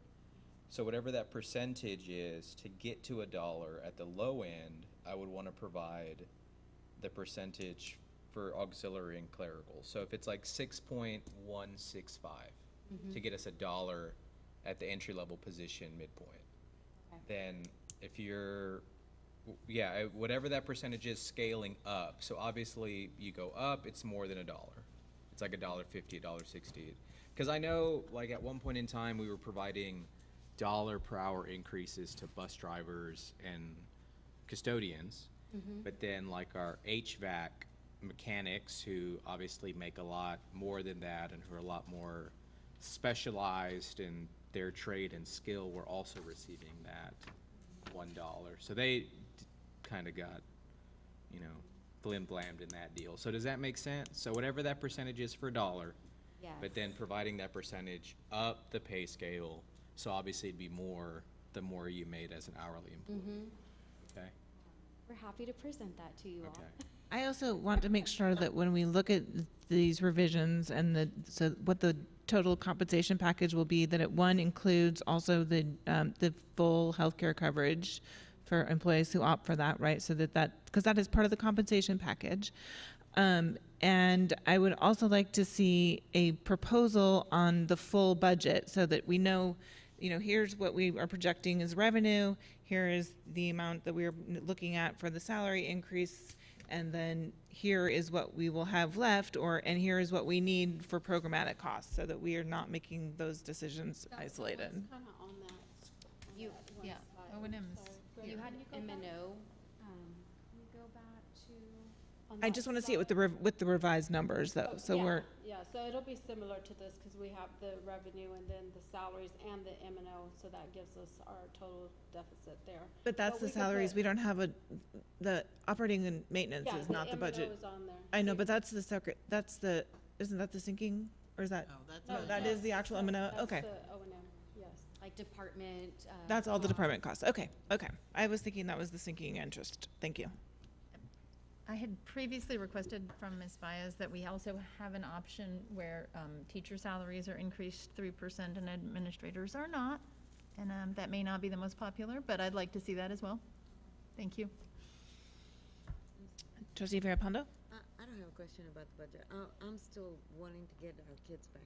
So whatever that percentage is, to get to $1 at the low end, I would want to provide the percentage for auxiliary and clerical. So if it's like 6.165 to get us $1 at the entry level position midpoint, then if you're, whatever that percentage is scaling up. So obviously you go up, it's more than $1. It's like $1.50, $1.60. Because I know like at one point in time we were providing $1 per hour increases to bus drivers and custodians, but then like our HVAC mechanics, who obviously make a lot more than that and who are a lot more specialized in their trade and skill, were also receiving that $1. So they kind of got, you know, blim-blammed in that deal. So does that make sense? So whatever that percentage is for $1, Yes. but then providing that percentage up the pay scale, so obviously it'd be more the more you made as an hourly employee. Okay? We're happy to present that to you all. Okay. I also want to make sure that when we look at these revisions and so what the total compensation package will be, that it includes also the full healthcare coverage for employees who opt for that, right? So because that is part of the compensation package. And I would also like to see a proposal on the full budget so that we know, here's what we are projecting as revenue, here is the amount that we're looking at for the salary increase, and then here is what we will have left, and here is what we need for programmatic costs, so that we are not making those decisions isolated. Kind of on that. You, yeah, O&M's. You had M&O. Can you go back to? on I that just want to see it with slide? with the revised numbers, though, so Yeah, we're, Yeah, so it'll be similar to this, because we have the revenue and then the salaries and the M&O, so that gives us our total deficit there. but that's the we could salaries, put- we don't have the operating and maintenance Yeah, is not the budget. M&O is on there. I know, but that's the separate, isn't that the sinking, or is that? Oh, that's. No, that is the actual M&O, That's okay. the O&M, yes. Like department, That's all the costs. department costs, okay. I was thinking that was the sinking interest, thank you. I had previously requested from Ms. Baez that we also have an option where teacher salaries are increased 3% and administrators are not. And that may not be the most popular, but I'd like to see that as well. Thank you. Trustee Farapando? I don't have a question about the budget. I'm still wanting to get our kids back.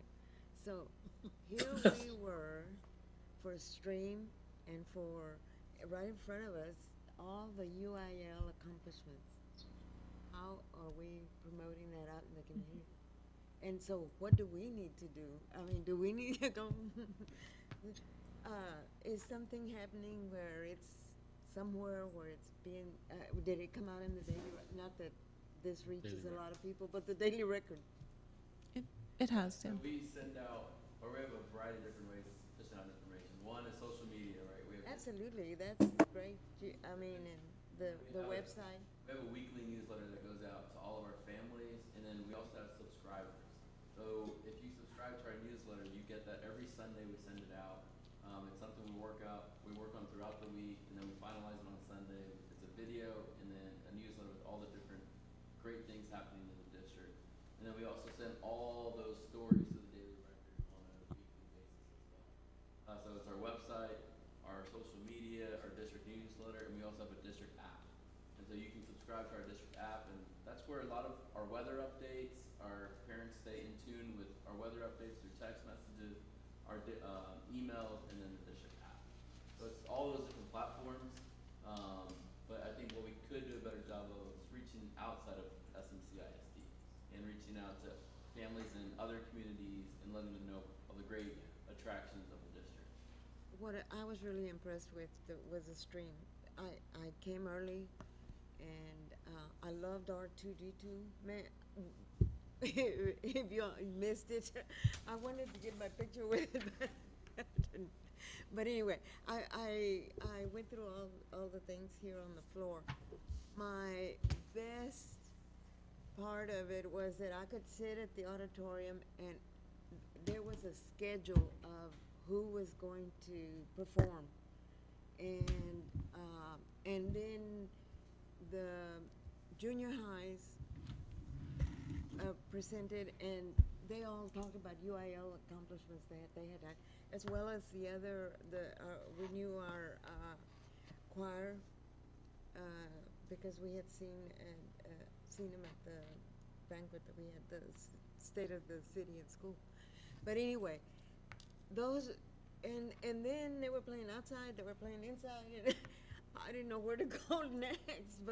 So here we were for stream and for, right in front of us, all the UIL accomplishments. How are we promoting that out in the community? And so what do we need to do? I mean, do we need to go? Is something happening where it's somewhere where it's being, did it come out in the daily, not that this reaches a lot of people, but the Daily Record? It has, So yeah. we send out, or we have a variety of different ways to send out information. One is social media, right? We have Absolutely, that's great. I mean, and the website. We have a weekly newsletter that goes out to all of our families, and then we also have subscribers. So if you subscribe to our newsletter, you get that every Sunday we send it out. It's something we work on throughout the week, and then we finalize it on Sunday. It's a video and then a newsletter with all the different great things happening in the district. And then we also send all those stories to the Daily Record on a weekly basis as well. So it's our website, our social media, our district newsletter, and we also have a district app. And so you can subscribe to our district app, and that's where a lot of our weather updates, our parents stay in tune with our weather updates through text messages, our emails, and then the district app. So it's all those different platforms, but I think what we could do a better job of is reaching outside of SMCISD and reaching out to families in other communities and letting them know all the great attractions of the district. What I was really impressed with was the stream. I came early, and I loved R2D2. Man, if you missed it, I wanted to get my picture with it, but anyway, I went through all the things here on the floor. My best part of it was that I could sit at the auditorium, and there was a schedule of who was going to perform, and then the junior highs presented, and they all talked about UIL accomplishments that they had, as well as we knew our choir because we had seen them at the banquet that we had, the state of the city and school. But anyway, those, and then they were playing outside, they were playing inside, and I didn't know where to go next,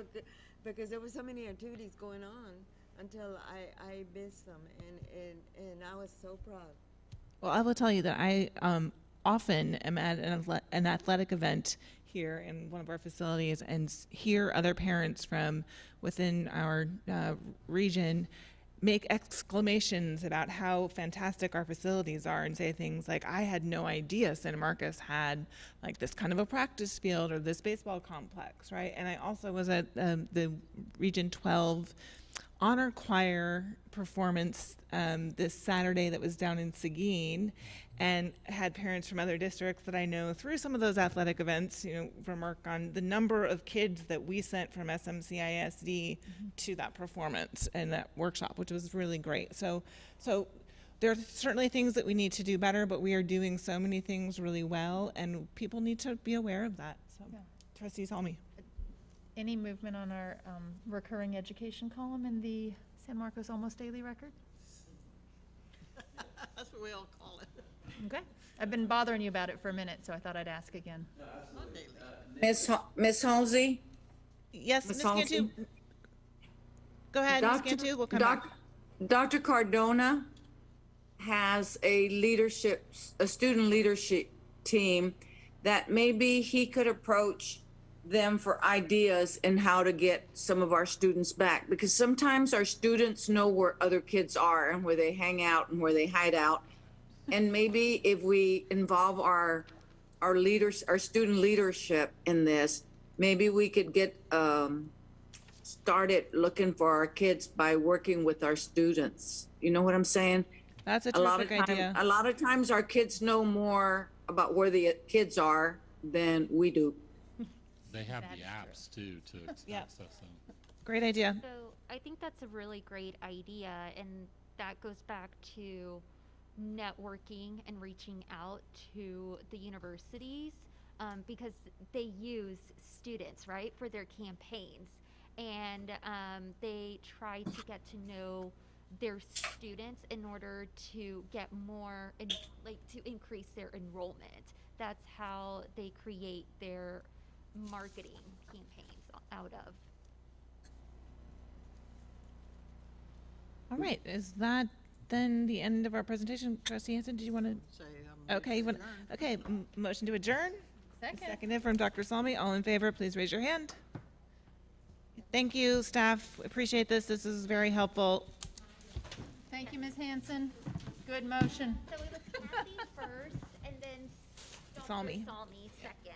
because there were so many activities going on until I missed them, and I was so proud. Well, I will tell you that I often am at an athletic event here in one of our facilities and hear other parents from within our region make exclamations about how fantastic our facilities are and say things like, I had no idea San Marcos had like this kind of a practice field or this baseball complex, right? And I also was at the Region 12 honor choir performance this Saturday that was down in Seguin, and had parents from other districts that I know through some of those athletic events, remark on the number of kids that we sent from SMCISD to that performance and that workshop, which was really great. So there are certainly things that we need to do better, but we are doing so many things really well, and people need to be aware of that. So, Yeah. Trustee Salmi. Any movement on our recurring education column in the San Marcos Almost Daily Record? That's what we all call it. Okay. I've been bothering you about it for a minute, so I thought I'd ask again. Ms. Halsey? Yes, Ms. Ms. Halsey? Cantu. Go ahead, Ms. Cantu, we'll come back. Dr. Cardona has a student leadership team that maybe he could approach them for ideas in how to get some of our students back. Because sometimes our students know where other kids are and where they hang out and where they hide out. And maybe if we involve our leaders, our student leadership in this, maybe we could get started looking for our kids by working with our students. You know what I'm saying? That's a lot of terrific idea. A lot of times our kids know more about where the kids are than we do. They have the apps too to Yep. access them. Great idea. So I think that's a really great idea, and that goes back to networking and reaching out to the universities, because they use students, right, for their campaigns, and they try to get to know their students in order to get more, to increase their enrollment. That's how they create their marketing campaigns out of. All right, is that then the end of our presentation? Trustee Hanson, did you want to? Say, Okay, you want, okay, motion to adjourn? Second. Seconded from Dr. Salmi. All in favor, please raise your hand. Thank you, staff. Appreciate this. This is very helpful. Thank you, Ms. Hanson. Good motion. So it was Kathy first, and then Dr. Salmi. Salmi second.